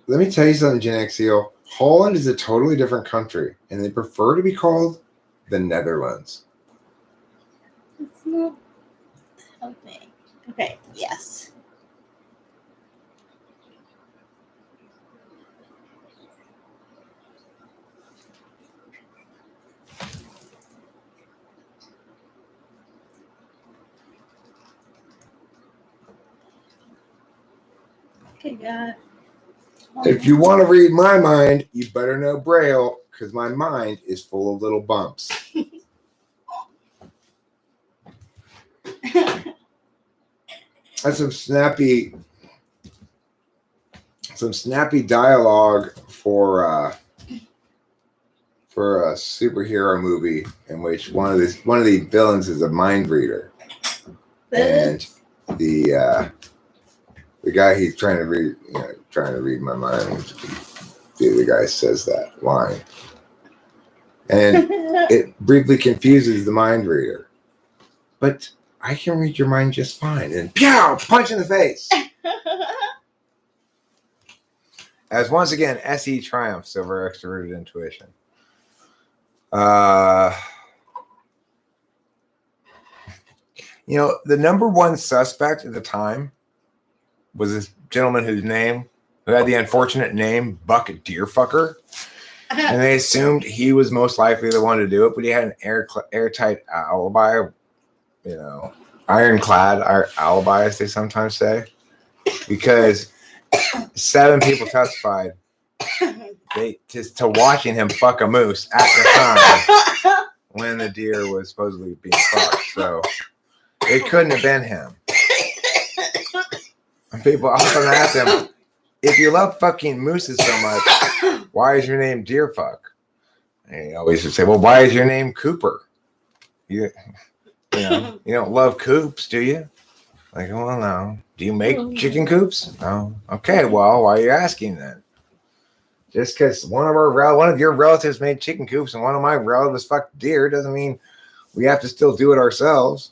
Speaker 1: let me tell you something, Gen X Seal. Holland is a totally different country, and they prefer to be called the Netherlands.
Speaker 2: It's not helping. Okay, yes. Okay, got it.
Speaker 1: If you want to read my mind, you better know Braille, because my mind is full of little bumps. That's some snappy dialogue for a superhero movie in which one of the villains is a mind reader, and the guy he's trying to read my mind. The guy says that line, and it briefly confuses the mind reader. But I can read your mind just fine. And pow! Punch in the face. As once again, SE triumphs over extroverted intuition. You know, the number one suspect at the time was this gentleman who had the unfortunate name Buck Deerfucker. And they assumed he was most likely the one to do it, but he had an airtight alibi, you know, ironclad alibi, as they sometimes say, because 7 people testified to watching him fuck a moose at the time when the deer was supposedly being fucked. So it couldn't have been him. And people often ask him, if you love fucking mooses so much, why is your name Deerfuck? And he always would say, well, why is your name Cooper? You don't love coops, do you? Like, well, no. Do you make chicken coops? No. Okay, well, why are you asking then? Just because one of your relatives made chicken coops and one of my relatives fucked deer doesn't mean we have to still do it ourselves.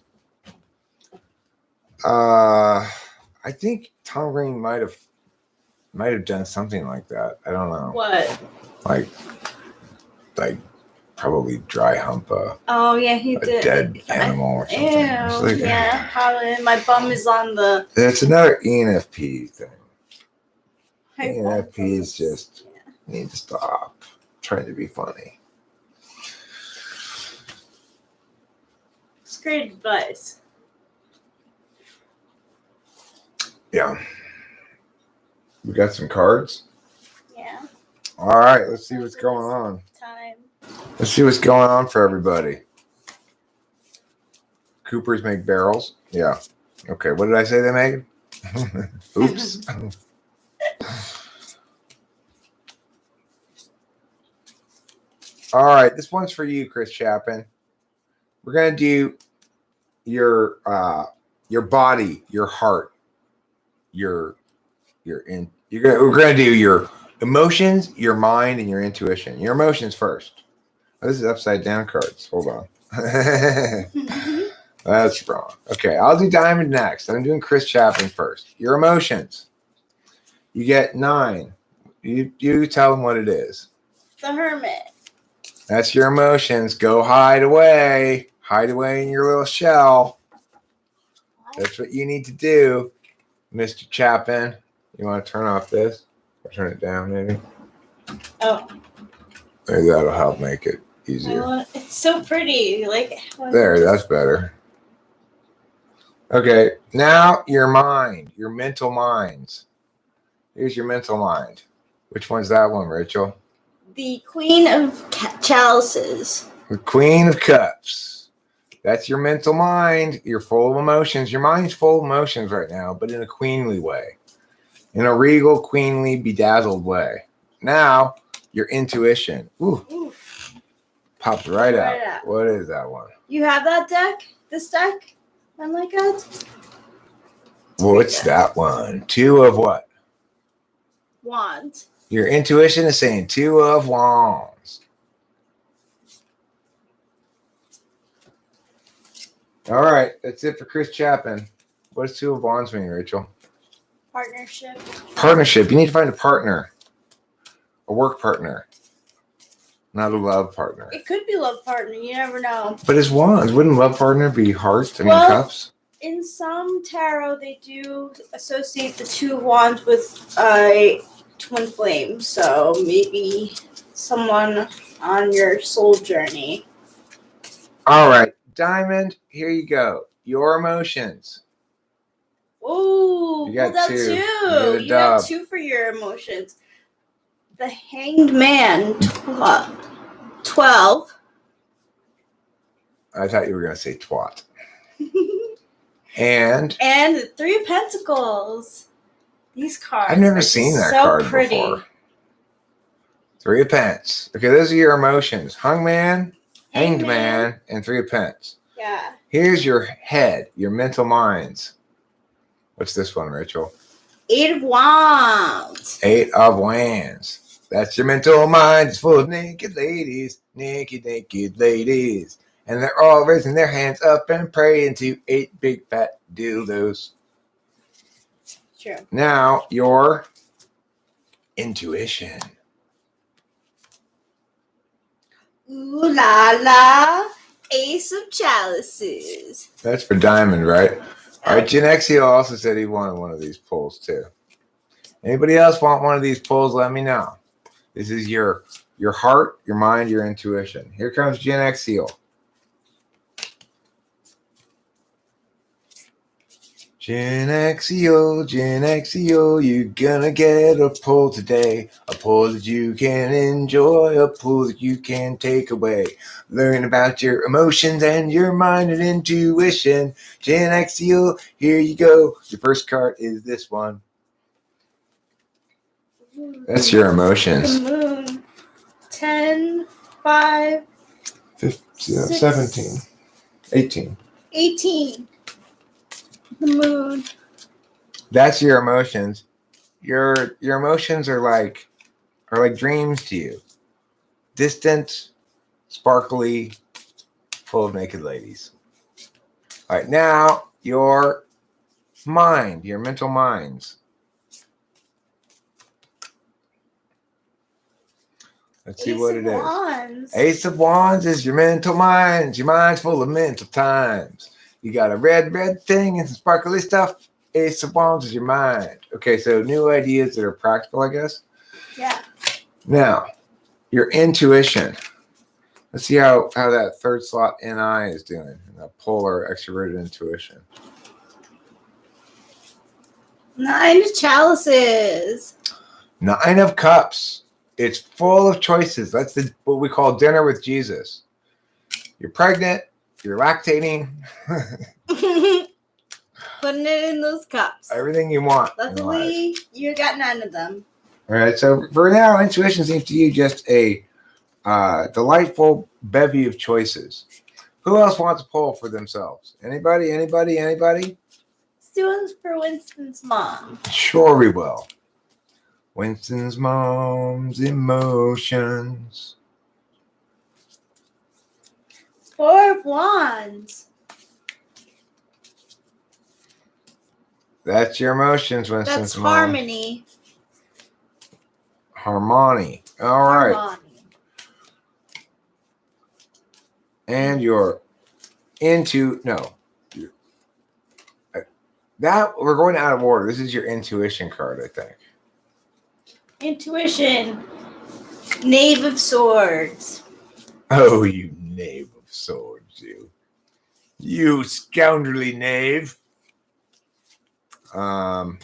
Speaker 1: I think Tom Green might have done something like that. I don't know.
Speaker 2: What?
Speaker 1: Like probably dry hump
Speaker 2: oh yeah, he did.
Speaker 1: Dead animal or something.
Speaker 2: Ew, yeah, probably. My bum is on the.
Speaker 1: It's another ENFP thing. ENFPs just need to stop trying to be funny.
Speaker 2: It's great advice.
Speaker 1: Yeah. We got some cards?
Speaker 2: Yeah.
Speaker 1: All right, let's see what's going on. Let's see what's going on for everybody. Coopers make barrels? Yeah. Okay, what did I say they made? Oops. All right, this one's for you, Chris Chapin. We're going to do your body, your heart, we're going to do your emotions, your mind, and your intuition. Your emotions first. Oh, this is upside down cards. Hold on. That's wrong. Okay, I'll do diamond next. I'm doing Chris Chapin first. Your emotions. You get 9. You tell them what it is.
Speaker 2: The Hermit.
Speaker 1: That's your emotions. Go hide away. Hide away in your little shell. That's what you need to do. Mr. Chapin, you want to turn off this? Or turn it down, maybe?
Speaker 2: Oh.
Speaker 1: Maybe that'll help make it easier.
Speaker 2: It's so pretty.
Speaker 1: There, that's better. Okay, now your mind, your mental minds. Here's your mental mind. Which one's that one, Rachel?
Speaker 2: The Queen of Chalices.
Speaker 1: The Queen of Cups. That's your mental mind. You're full of emotions. Your mind's full of emotions right now, but in a queenly way. In a regal, queenly, bedazzled way. Now, your intuition. Ooh. Popped right out. What is that one?
Speaker 2: You have that deck? This deck? I'm like that?
Speaker 1: What's that one? Two of what?
Speaker 2: Wands.
Speaker 1: Your intuition is saying two of wands. All right, that's it for Chris Chapin. What does two of wands mean, Rachel?
Speaker 2: Partnership.
Speaker 1: Partnership. You need to find a partner, a work partner, not a love partner.
Speaker 2: It could be love partner. You never know.
Speaker 1: But it's wands. Wouldn't love partner be hearts? Cups?
Speaker 2: In some tarot, they do associate the two of wands with a twin flame. So maybe someone on your soul journey.
Speaker 1: All right, Diamond, here you go. Your emotions.
Speaker 2: Ooh,
Speaker 1: you got two.
Speaker 2: You got two for your emotions. The Hanged Man, 12.
Speaker 1: I thought you were going to say twat. And
Speaker 2: the Three of Pentacles. These cards.
Speaker 1: I've never seen that card before. Three of Pence. Okay, those are your emotions. Hanged Man, and Three of Pence.
Speaker 2: Yeah.
Speaker 1: Here's your head, your mental minds. What's this one, Rachel?
Speaker 2: Eight of Wands.
Speaker 1: Eight of Wands. That's your mental mind. It's full of naked ladies. Naked ladies. And they're all raising their hands up and praying to 8 big fat dildos.
Speaker 2: True.
Speaker 1: Now, your intuition.
Speaker 2: Ooh la la. Ace of Chalices.
Speaker 1: That's for Diamond, right? All right, Genexio also said he wanted one of these pulls too. Anybody else want one of these pulls? Let me know. This is your heart, your mind, your intuition. Here comes Genexio. Genexio, you're gonna get a pull today. A pull that you can enjoy, a pull that you can take away. Learn about your emotions and your mind and intuition. Genexio, here you go. Your first card is this one. That's your emotions.
Speaker 2: The moon. 10, 5,
Speaker 1: 15, 17, 18.
Speaker 2: 18. The moon.
Speaker 1: That's your emotions. Your emotions are like dreams to you. Distant, sparkly, full of naked ladies. All right, now your mind, your mental minds. Let's see what it is. Ace of Wands is your mental minds. Your mind's full of mental times. You got a red thing and some sparkly stuff. Ace of Wands is your mind. Okay, so new ideas that are practical, I guess.
Speaker 2: Yeah.
Speaker 1: Now, your intuition. Let's see how that third slot NI is doing. The polar extroverted intuition.
Speaker 2: 9 of Chalices.
Speaker 1: 9 of Cups. It's full of choices. That's what we call dinner with Jesus. You're pregnant. You're lactating.
Speaker 2: Putting it in those cups.
Speaker 1: Everything you want.
Speaker 2: Luckily, you got 9 of them.
Speaker 1: All right. So for now, intuition seems to you just a delightful bevy of choices. Who else wants a poll for themselves? Anybody?
Speaker 2: Let's do one for Winston's mom.
Speaker 1: Sure we will. Winston's mom's emotions.
Speaker 2: 4 of Wands.
Speaker 1: That's your emotions, Winston's mom.
Speaker 2: That's harmony.
Speaker 1: Harmony. All right. And you're That we're going out of order. This is your intuition card, I think.
Speaker 2: Intuition. Knave of Swords.
Speaker 1: Oh, you knave of swords, you. You scoundrelly knave. And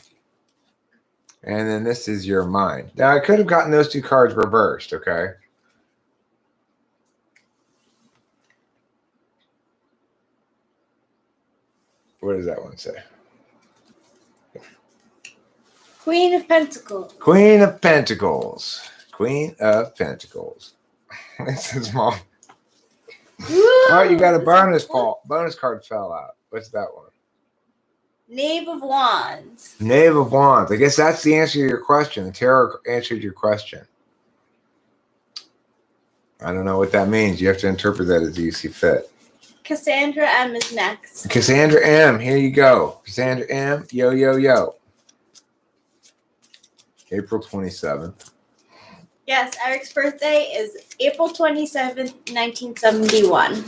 Speaker 1: then this is your mind. Now, I could have gotten those two cards reversed, okay? What does that one say?
Speaker 2: Queen of Pentacles.
Speaker 1: Queen of Pentacles. Queen of Pentacles. This is small.
Speaker 2: Woo!
Speaker 1: All right, you got a bonus card fell out. What's that one?
Speaker 2: Knave of Wands.
Speaker 1: Knave of Wands. I guess that's the answer to your question. The tarot answered your question. I don't know what that means. You have to interpret that as you see fit.
Speaker 2: Cassandra M is next.
Speaker 1: Cassandra M, here you go. Cassandra M, yo, yo, yo. April 27th.
Speaker 2: Yes, Eric's birthday is April 27th, 1971.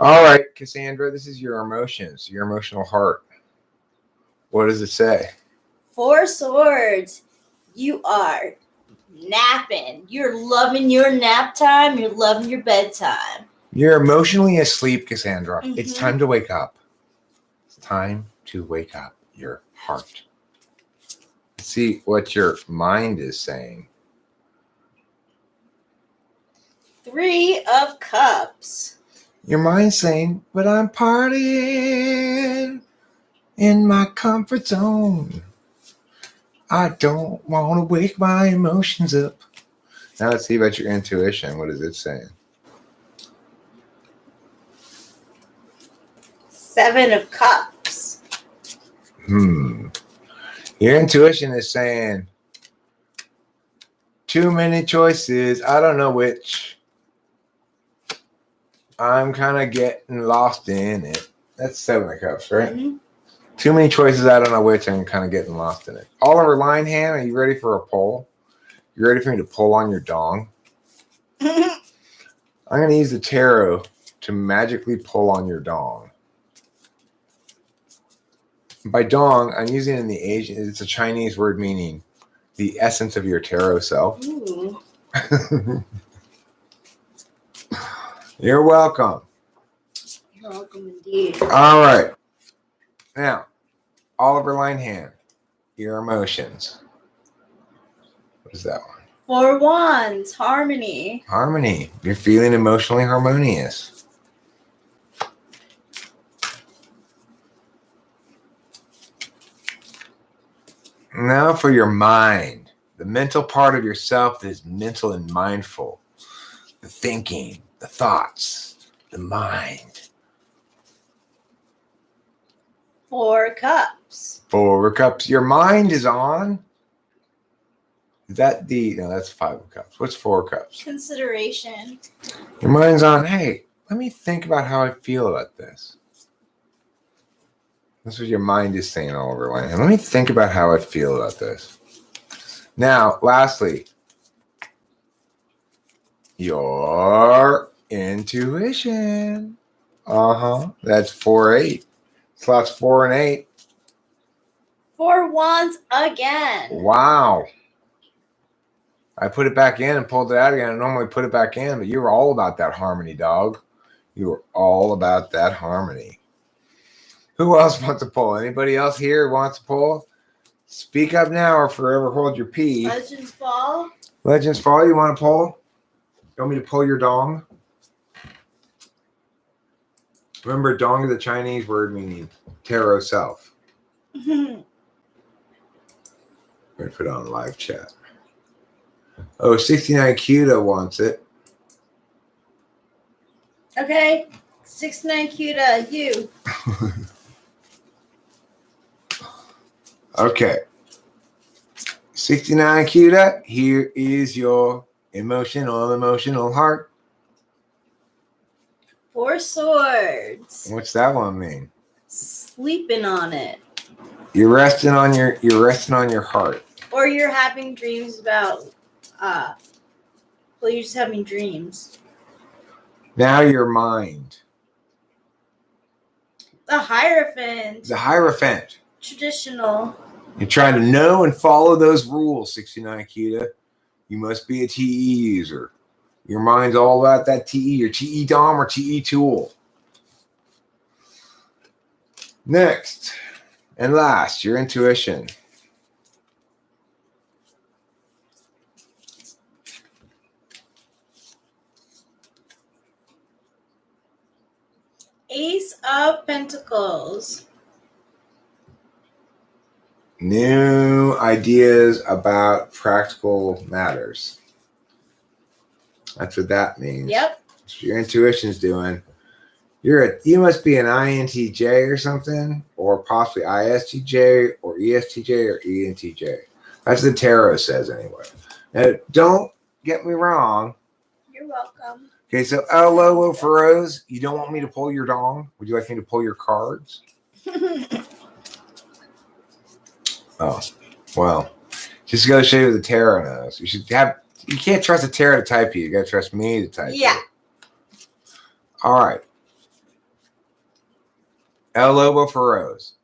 Speaker 1: All right, Cassandra, this is your emotions, your emotional heart. What does it say?
Speaker 2: 4 Swords. You are napping. You're loving your nap time. You're loving your bedtime.
Speaker 1: You're emotionally asleep, Cassandra.
Speaker 2: Mhm.
Speaker 1: It's time to wake up. It's time to wake up your heart. See what your mind is saying.
Speaker 2: 3 of Cups.
Speaker 1: Your mind's saying, but I'm partying in my comfort zone. I don't want to wake my emotions up. Now let's see about your intuition. What is it saying?
Speaker 2: 7 of Cups.
Speaker 1: Your intuition is saying, too many choices. I don't know which. I'm kind of getting lost in it. That's 7 of Cups, right?
Speaker 2: Mm-hmm.
Speaker 1: Too many choices. I don't know which. I'm kind of getting lost in it. Oliver Linehand, are you ready for a poll? You ready for me to pull on your dong? I'm going to use the tarot to magically pull on your dong. By dong, I'm using it in the Asian. It's a Chinese word meaning the essence of your tarot self.
Speaker 2: Ooh.
Speaker 1: You're welcome.
Speaker 2: You're welcome indeed.
Speaker 1: All right. Now, Oliver Linehand, your emotions. What is that one?
Speaker 2: 4 Wands. Harmony.
Speaker 1: Harmony. You're feeling emotionally harmonious. Now for your mind. The mental part of yourself that is mental and mindful. The thinking, the thoughts, the mind.
Speaker 2: 4 Cups.
Speaker 1: 4 Cups. Your mind is on. Is that no, that's 5 of Cups. What's 4 Cups?
Speaker 2: Consideration.
Speaker 1: Your mind's on, hey, let me think about how I feel about this. That's what your mind is saying all over line. And let me think about how I feel about this. Now, lastly, your intuition. That's 4-8. Slots 4 and 8.
Speaker 2: 4 Wands again.
Speaker 1: Wow. I put it back in and pulled it out again. I normally put it back in, but you were all about that harmony, dog. You were all about that harmony. Who else wants to pull? Anybody else here wants to pull? Speak up now or forever hold your pee.
Speaker 2: Legends Fall.
Speaker 1: Legends Fall, you want to pull? You want me to pull your dong? Remember, dong is the Chinese word meaning tarot self. I'm going to put it on live chat. Oh, 69 Cuda wants it.
Speaker 2: Okay. 69 Cuda, you.
Speaker 1: Okay. 69 Cuda, here is your emotional heart.
Speaker 2: 4 Swords.
Speaker 1: What's that one mean?
Speaker 2: Sleeping on it.
Speaker 1: You're resting on your heart.
Speaker 2: Or you're having dreams about you're just having dreams.
Speaker 1: Now your mind.
Speaker 2: The Hierophant.
Speaker 1: The Hierophant.
Speaker 2: Traditional.
Speaker 1: You're trying to know and follow those rules, 69 Kita. You must be a TE user. Your mind's all about that TE, your TE DOM or TE tool. Next and last, your intuition.
Speaker 2: Ace of Pentacles.
Speaker 1: New ideas about practical matters. That's what that means.
Speaker 2: Yep.
Speaker 1: That's what your intuition's doing. You must be an INTJ or something, or possibly ISTJ or ESTJ or ENTJ. That's what the tarot says anyway. Now, don't get me wrong.
Speaker 2: You're welcome.
Speaker 1: Okay, so El Lobo for Rose, you don't want me to pull your dong? Would you like me to pull your cards? Oh, well, just go show you what the tarot knows. You can't trust the tarot to type you. You got to trust me to type
Speaker 2: Yeah.
Speaker 1: you. All right. El Lobo for Rose.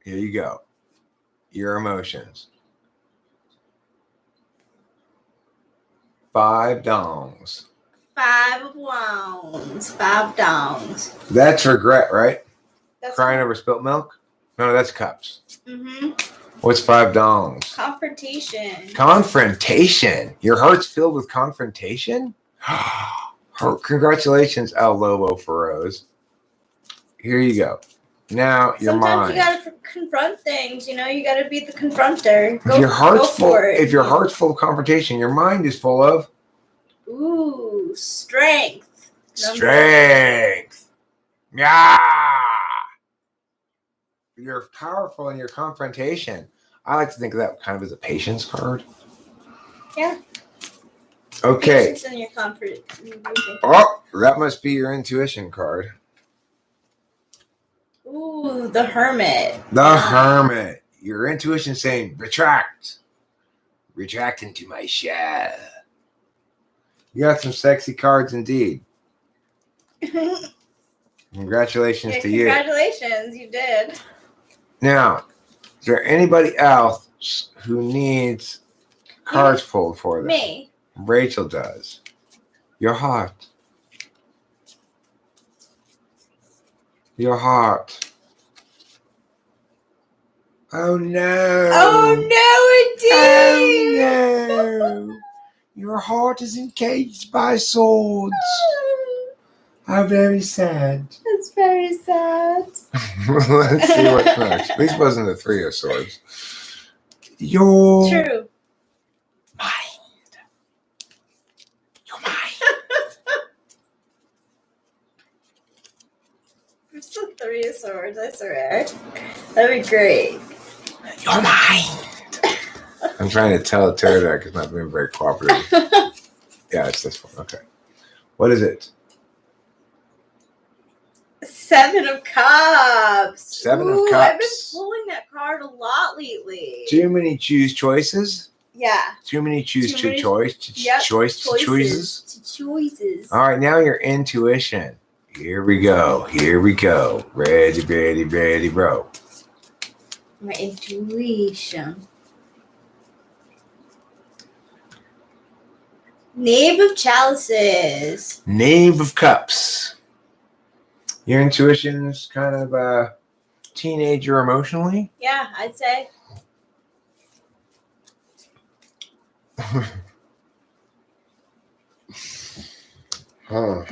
Speaker 1: Here you go. Your emotions. 5 dongs.
Speaker 2: 5 of Wands. 5 dongs.
Speaker 1: That's regret, right?
Speaker 2: That's
Speaker 1: Crying over spilt milk? No, that's cups.
Speaker 2: Mm-hmm.
Speaker 1: What's 5 dongs?
Speaker 2: Confrontation.
Speaker 1: Confrontation. Your heart's filled with confrontation? Congratulations, El Lobo for Rose. Here you go. Now your
Speaker 2: Sometimes
Speaker 1: mind.
Speaker 2: you gotta confront things. You gotta be the confronter.
Speaker 1: If your heart's full,
Speaker 2: for it.
Speaker 1: if your heart's full of confrontation, your mind is full of
Speaker 2: Strength.
Speaker 1: strength. Yeah. You're powerful in your confrontation. I like to think of that kind of as a patience card.
Speaker 2: Yeah.
Speaker 1: Okay.
Speaker 2: Patience in your comfort.
Speaker 1: Oh, that must be your intuition card.
Speaker 2: Ooh, the Hermit.
Speaker 1: The Hermit. Your intuition saying, retract. Retract into my shell. You got some sexy cards indeed. Congratulations to you.
Speaker 2: Congratulations, you did.
Speaker 1: Now, is there anybody else who needs cards pulled for them?
Speaker 2: Me.
Speaker 1: Rachel does. Your heart. Your heart. Oh no.
Speaker 2: Oh no, it did.
Speaker 1: Oh no. Your heart is encaged by swords. How very sad.
Speaker 2: That's very sad.
Speaker 1: Let's see what's next. At least it wasn't the 3 of swords. Your
Speaker 2: True.
Speaker 1: mind. Your mind.
Speaker 2: It's the 3 of Swords, I swear. That'd be great.
Speaker 1: Your mind. I'm trying to tell the tarot deck it's not being very cooperative. Yeah, it's this one. Okay. What is it?
Speaker 2: 7 of Cups.
Speaker 1: 7 of
Speaker 2: Ooh,
Speaker 1: Cups.
Speaker 2: I've been pulling that card a lot lately.
Speaker 1: Too many choices?
Speaker 2: Yeah.
Speaker 1: Too many choices.
Speaker 2: Yep.
Speaker 1: Choices.
Speaker 2: Choices.
Speaker 1: All right, now your intuition. Here we go. Here we go. Ready, ready, ready, bro.
Speaker 2: My intuition. Knave of Chalices.
Speaker 1: Knave of Cups. Your intuition's kind of a teenager emotionally.
Speaker 2: Yeah, I'd say.
Speaker 1: Huh.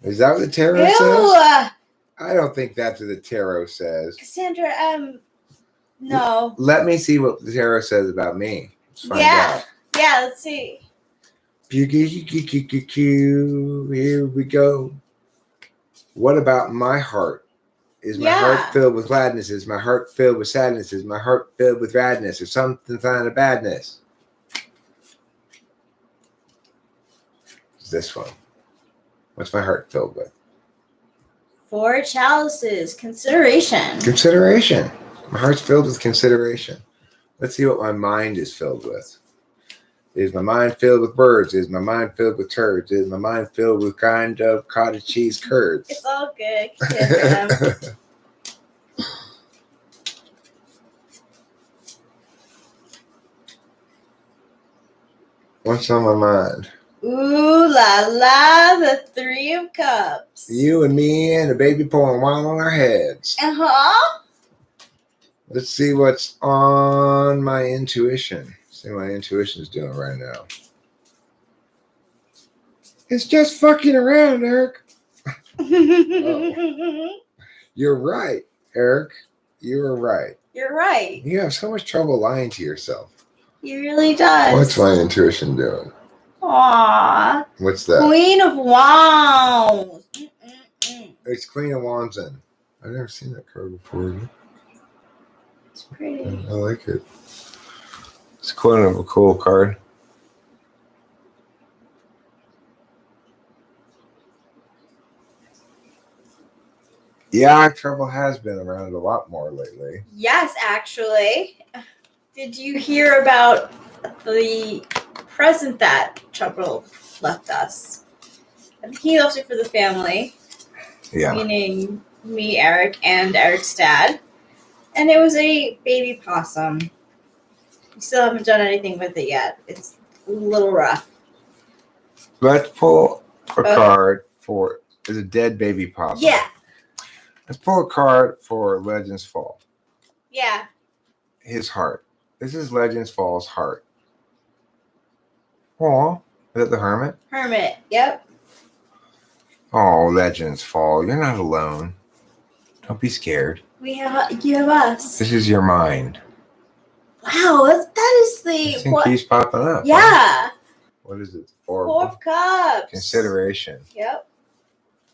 Speaker 1: Is that what the tarot
Speaker 2: Ew.
Speaker 1: says? I don't think that's what the tarot says.
Speaker 2: Cassandra, no.
Speaker 1: Let me see what the tarot says about me. Let's find out.
Speaker 2: Yeah, let's see.
Speaker 1: Here we go. What about my heart? Is my heart filled with gladness? Is my heart filled with sadness? Is my heart filled with radness? Or something kind of badness? It's this one. What's my heart filled with?
Speaker 2: 4 Chalices. Consideration.
Speaker 1: Consideration. My heart's filled with consideration. Let's see what my mind is filled with. Is my mind filled with birds? Is my mind filled with turds? Is my mind filled with kind of cottage cheese curds?
Speaker 2: It's all good. Kid,
Speaker 1: What's on my mind?
Speaker 2: Ooh la la, the Three of Cups.
Speaker 1: You and me and the baby pouring wine on our heads.
Speaker 2: Uh-huh.
Speaker 1: Let's see what's on my intuition. See what my intuition's doing right now. It's just fucking around, Eric. Oh. You're right, Eric. You are right.
Speaker 2: You're right.
Speaker 1: You have so much trouble lying to yourself.
Speaker 2: He really does.
Speaker 1: What's my intuition doing?
Speaker 2: Aww.
Speaker 1: What's that?
Speaker 2: Queen of Wands.
Speaker 1: It's Queen of Wands in. I've never seen that card before.
Speaker 2: It's pretty.
Speaker 1: I like it. It's quite a cool card. Yeah, trouble has been around a lot more lately.
Speaker 2: Yes, actually. Did you hear about the present that Trouble left us? I think he left it for the family.
Speaker 1: Yeah.
Speaker 2: Meaning me, Eric, and Eric's dad. And it was a baby possum. We still haven't done anything with it yet. It's a little rough.
Speaker 1: Let's pull a card for is a dead baby possum.
Speaker 2: Yeah.
Speaker 1: Let's pull a card for Legends Fall.
Speaker 2: Yeah.
Speaker 1: His heart. This is Legends Fall's heart. Aw. Is that the Hermit?
Speaker 2: Hermit. Yep.
Speaker 1: Oh, Legends Fall. You're not alone. Don't be scared.
Speaker 2: You have us.
Speaker 1: This is your mind.
Speaker 2: Wow, that is
Speaker 1: This
Speaker 2: the
Speaker 1: thing keeps popping up.
Speaker 2: Yeah.
Speaker 1: Huh? What is it?
Speaker 2: Four of Cups.
Speaker 1: Consideration.
Speaker 2: Yep.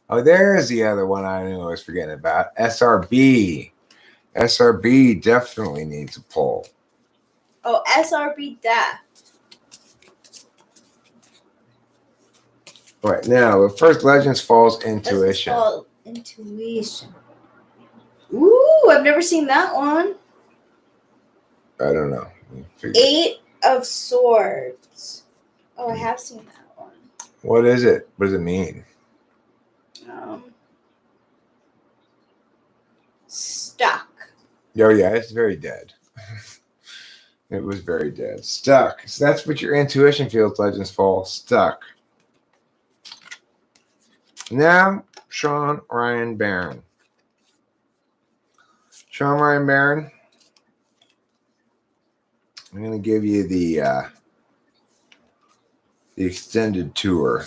Speaker 1: Oh, there's the other one I knew I was forgetting about. SRB. SRB definitely needs a pull.
Speaker 2: Oh, SRB death.
Speaker 1: Right now, the first Legends Falls intuition.
Speaker 2: Intuition. Ooh, I've never seen that one.
Speaker 1: I don't know.
Speaker 2: 8 of Swords. Oh, I have seen that one.
Speaker 1: What is it? What does it mean?
Speaker 2: Stuck.
Speaker 1: Oh, yeah, it's very dead. It was very dead. Stuck. So that's what your intuition feels, Legends Fall. Stuck. Now, Sean Ryan Barron. Sean Ryan Barron, I'm going to give you the extended tour.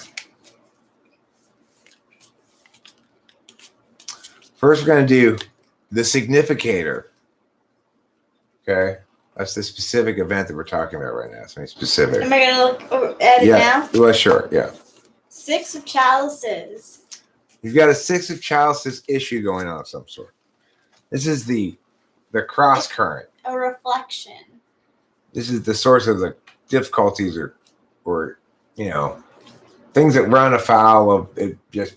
Speaker 1: First, we're going to do the significator. Okay? That's the specific event that we're talking about right now. Something specific.
Speaker 2: Am I going to look at it now?
Speaker 1: Well, sure, yeah.
Speaker 2: 6 of Chalices.
Speaker 1: You've got a 6 of Chalices issue going on of some sort. This is the cross current.
Speaker 2: A reflection.
Speaker 1: This is the source of the difficulties or things that run afoul of it just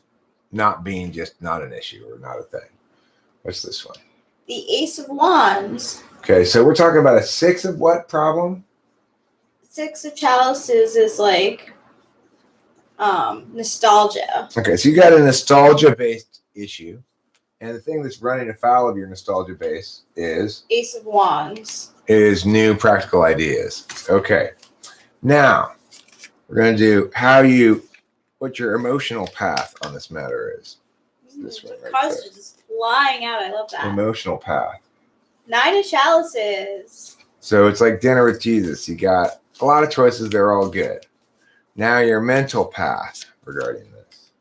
Speaker 1: not being just not an issue or not a thing. What's this one?
Speaker 2: The Ace of Wands.
Speaker 1: Okay, so we're talking about a 6 of what problem?
Speaker 2: 6 of Chalices is like nostalgia.
Speaker 1: Okay, so you got a nostalgia-based issue. And the thing that's running afoul of your nostalgia base is
Speaker 2: Ace of Wands.
Speaker 1: Is new practical ideas. Okay. Now, we're going to do what your emotional path on this matter is. This one
Speaker 2: The
Speaker 1: right
Speaker 2: cards
Speaker 1: there.
Speaker 2: are just flying out. I love that.
Speaker 1: Emotional path.
Speaker 2: 9 of Chalices.
Speaker 1: So it's like dinner with Jesus. You got a lot of choices. They're all good. Now your mental path regarding this.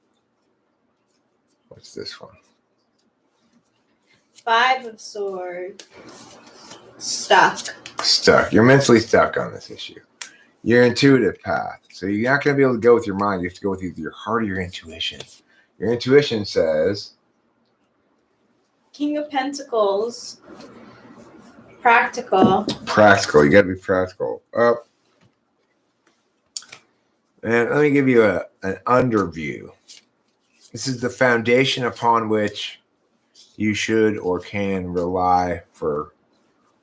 Speaker 1: What's this one?
Speaker 2: 5 of Swords. Stuck.
Speaker 1: You're mentally stuck on this issue. Your intuitive path. So you're not going to be able to go with your mind. You have to go with either your heart or your intuition. Your intuition says
Speaker 2: King of Pentacles. Practical.
Speaker 1: Practical. You got to be practical. And let me give you an underview. This is the foundation upon which you should or can rely for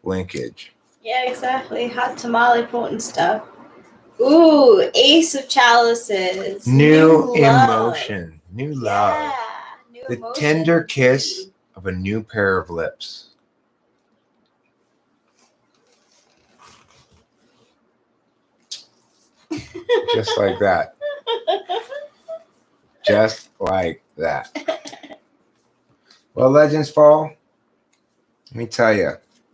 Speaker 1: linkage.
Speaker 2: Yeah, exactly. Hot tamale potent stuff. Ooh, Ace of Chalices.
Speaker 1: New
Speaker 2: love.
Speaker 1: emotion. New love.
Speaker 2: Yeah, new
Speaker 1: The
Speaker 2: emotion.
Speaker 1: tender kiss of a new pair of lips. Just like that. Just like that. Well, Legends Fall, let me tell you,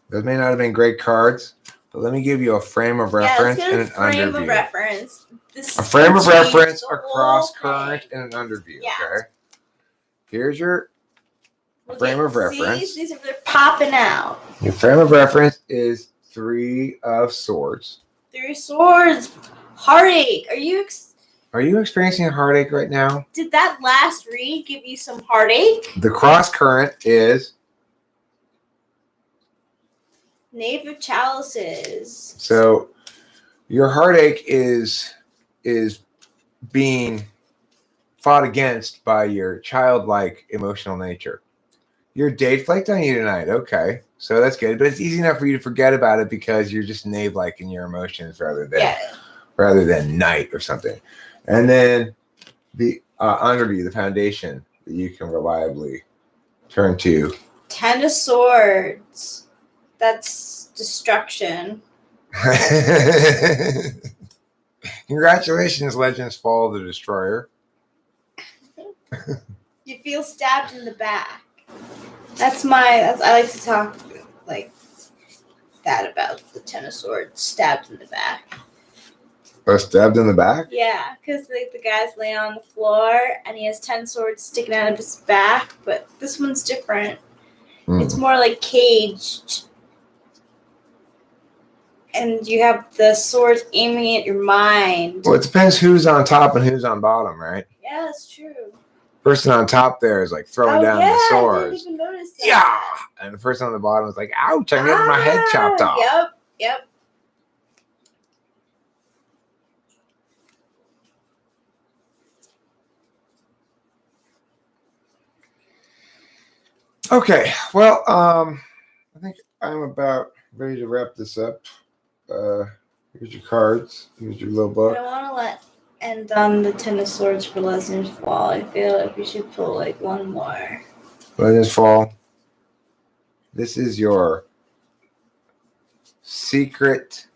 Speaker 1: those may not have been great cards, but let me give you a frame of reference and an
Speaker 2: frame
Speaker 1: underview.
Speaker 2: Of reference.
Speaker 1: A frame of reference, a cross current, and an underview.
Speaker 2: Yeah.
Speaker 1: Okay. Here's your frame of reference.
Speaker 2: These are they're popping out.
Speaker 1: Your frame of reference is 3 of Swords.
Speaker 2: 3 of Swords. Heartache.
Speaker 1: Are you experiencing a heartache right now?
Speaker 2: Did that last read give you some heartache?
Speaker 1: The cross current is
Speaker 2: Knave of Chalices.
Speaker 1: So your heartache is being fought against by your childlike emotional nature. Your date flaked on you tonight. Okay. So that's good. But it's easy enough for you to forget about it because you're just knave-like in your emotions rather than knight or something. And then the underview, the foundation that you can reliably turn to.
Speaker 2: 10 of Swords. That's destruction.
Speaker 1: Congratulations, Legends Fall the Destroyer.
Speaker 2: You feel stabbed in the back. I like to talk like that about the 10 of Swords, stabbed in the back.
Speaker 1: Oh, stabbed in the back?
Speaker 2: Yeah, because the guy's laying on the floor and he has 10 swords sticking out of his back, but this one's different. It's more like caged. And you have the swords aiming at your mind.
Speaker 1: Well, it depends who's on top and who's on bottom, right?
Speaker 2: Yeah, that's true.
Speaker 1: Person on top there is like throwing down the swords.
Speaker 2: I didn't even notice that.
Speaker 1: Yeah. And the person on the bottom is like, ouch, I'm getting my head chopped off.
Speaker 2: Yep.
Speaker 1: Okay. Well, I think I'm about ready to wrap this up. Here's your cards. Here's your little book.
Speaker 2: I don't want to end on the 10 of Swords for Legends Fall. I feel like we should pull like one more.
Speaker 1: Legends Fall. This is your secret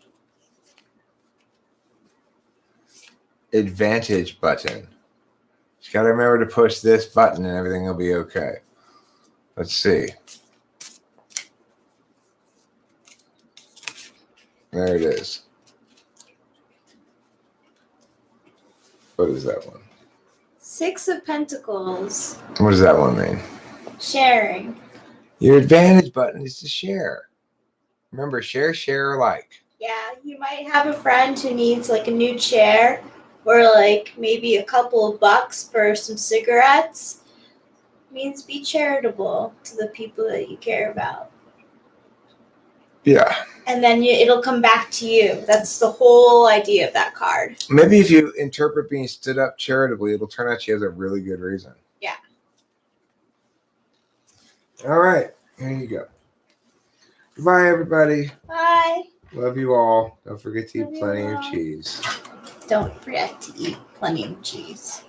Speaker 1: advantage button. You got to remember to push this button and everything will be okay. Let's see. There it is. What is that one?
Speaker 2: 6 of Pentacles.
Speaker 1: What does that one mean?
Speaker 2: Sharing.
Speaker 1: Your advantage button is to share. Remember, share alike.
Speaker 2: Yeah, you might have a friend who needs like a new chair or like maybe a couple of bucks for some cigarettes. It means be charitable to the people that you care about.
Speaker 1: Yeah.
Speaker 2: And then it'll come back to you. That's the whole idea of that card.
Speaker 1: Maybe if you interpret being stood up charitably, it'll turn out she has a really good reason.
Speaker 2: Yeah.
Speaker 1: All right. There you go. Goodbye, everybody.
Speaker 2: Bye.
Speaker 1: Love you all. Don't forget to eat
Speaker 2: Love you
Speaker 1: plenty of
Speaker 2: all.
Speaker 1: cheese.
Speaker 2: Don't forget to eat plenty of cheese.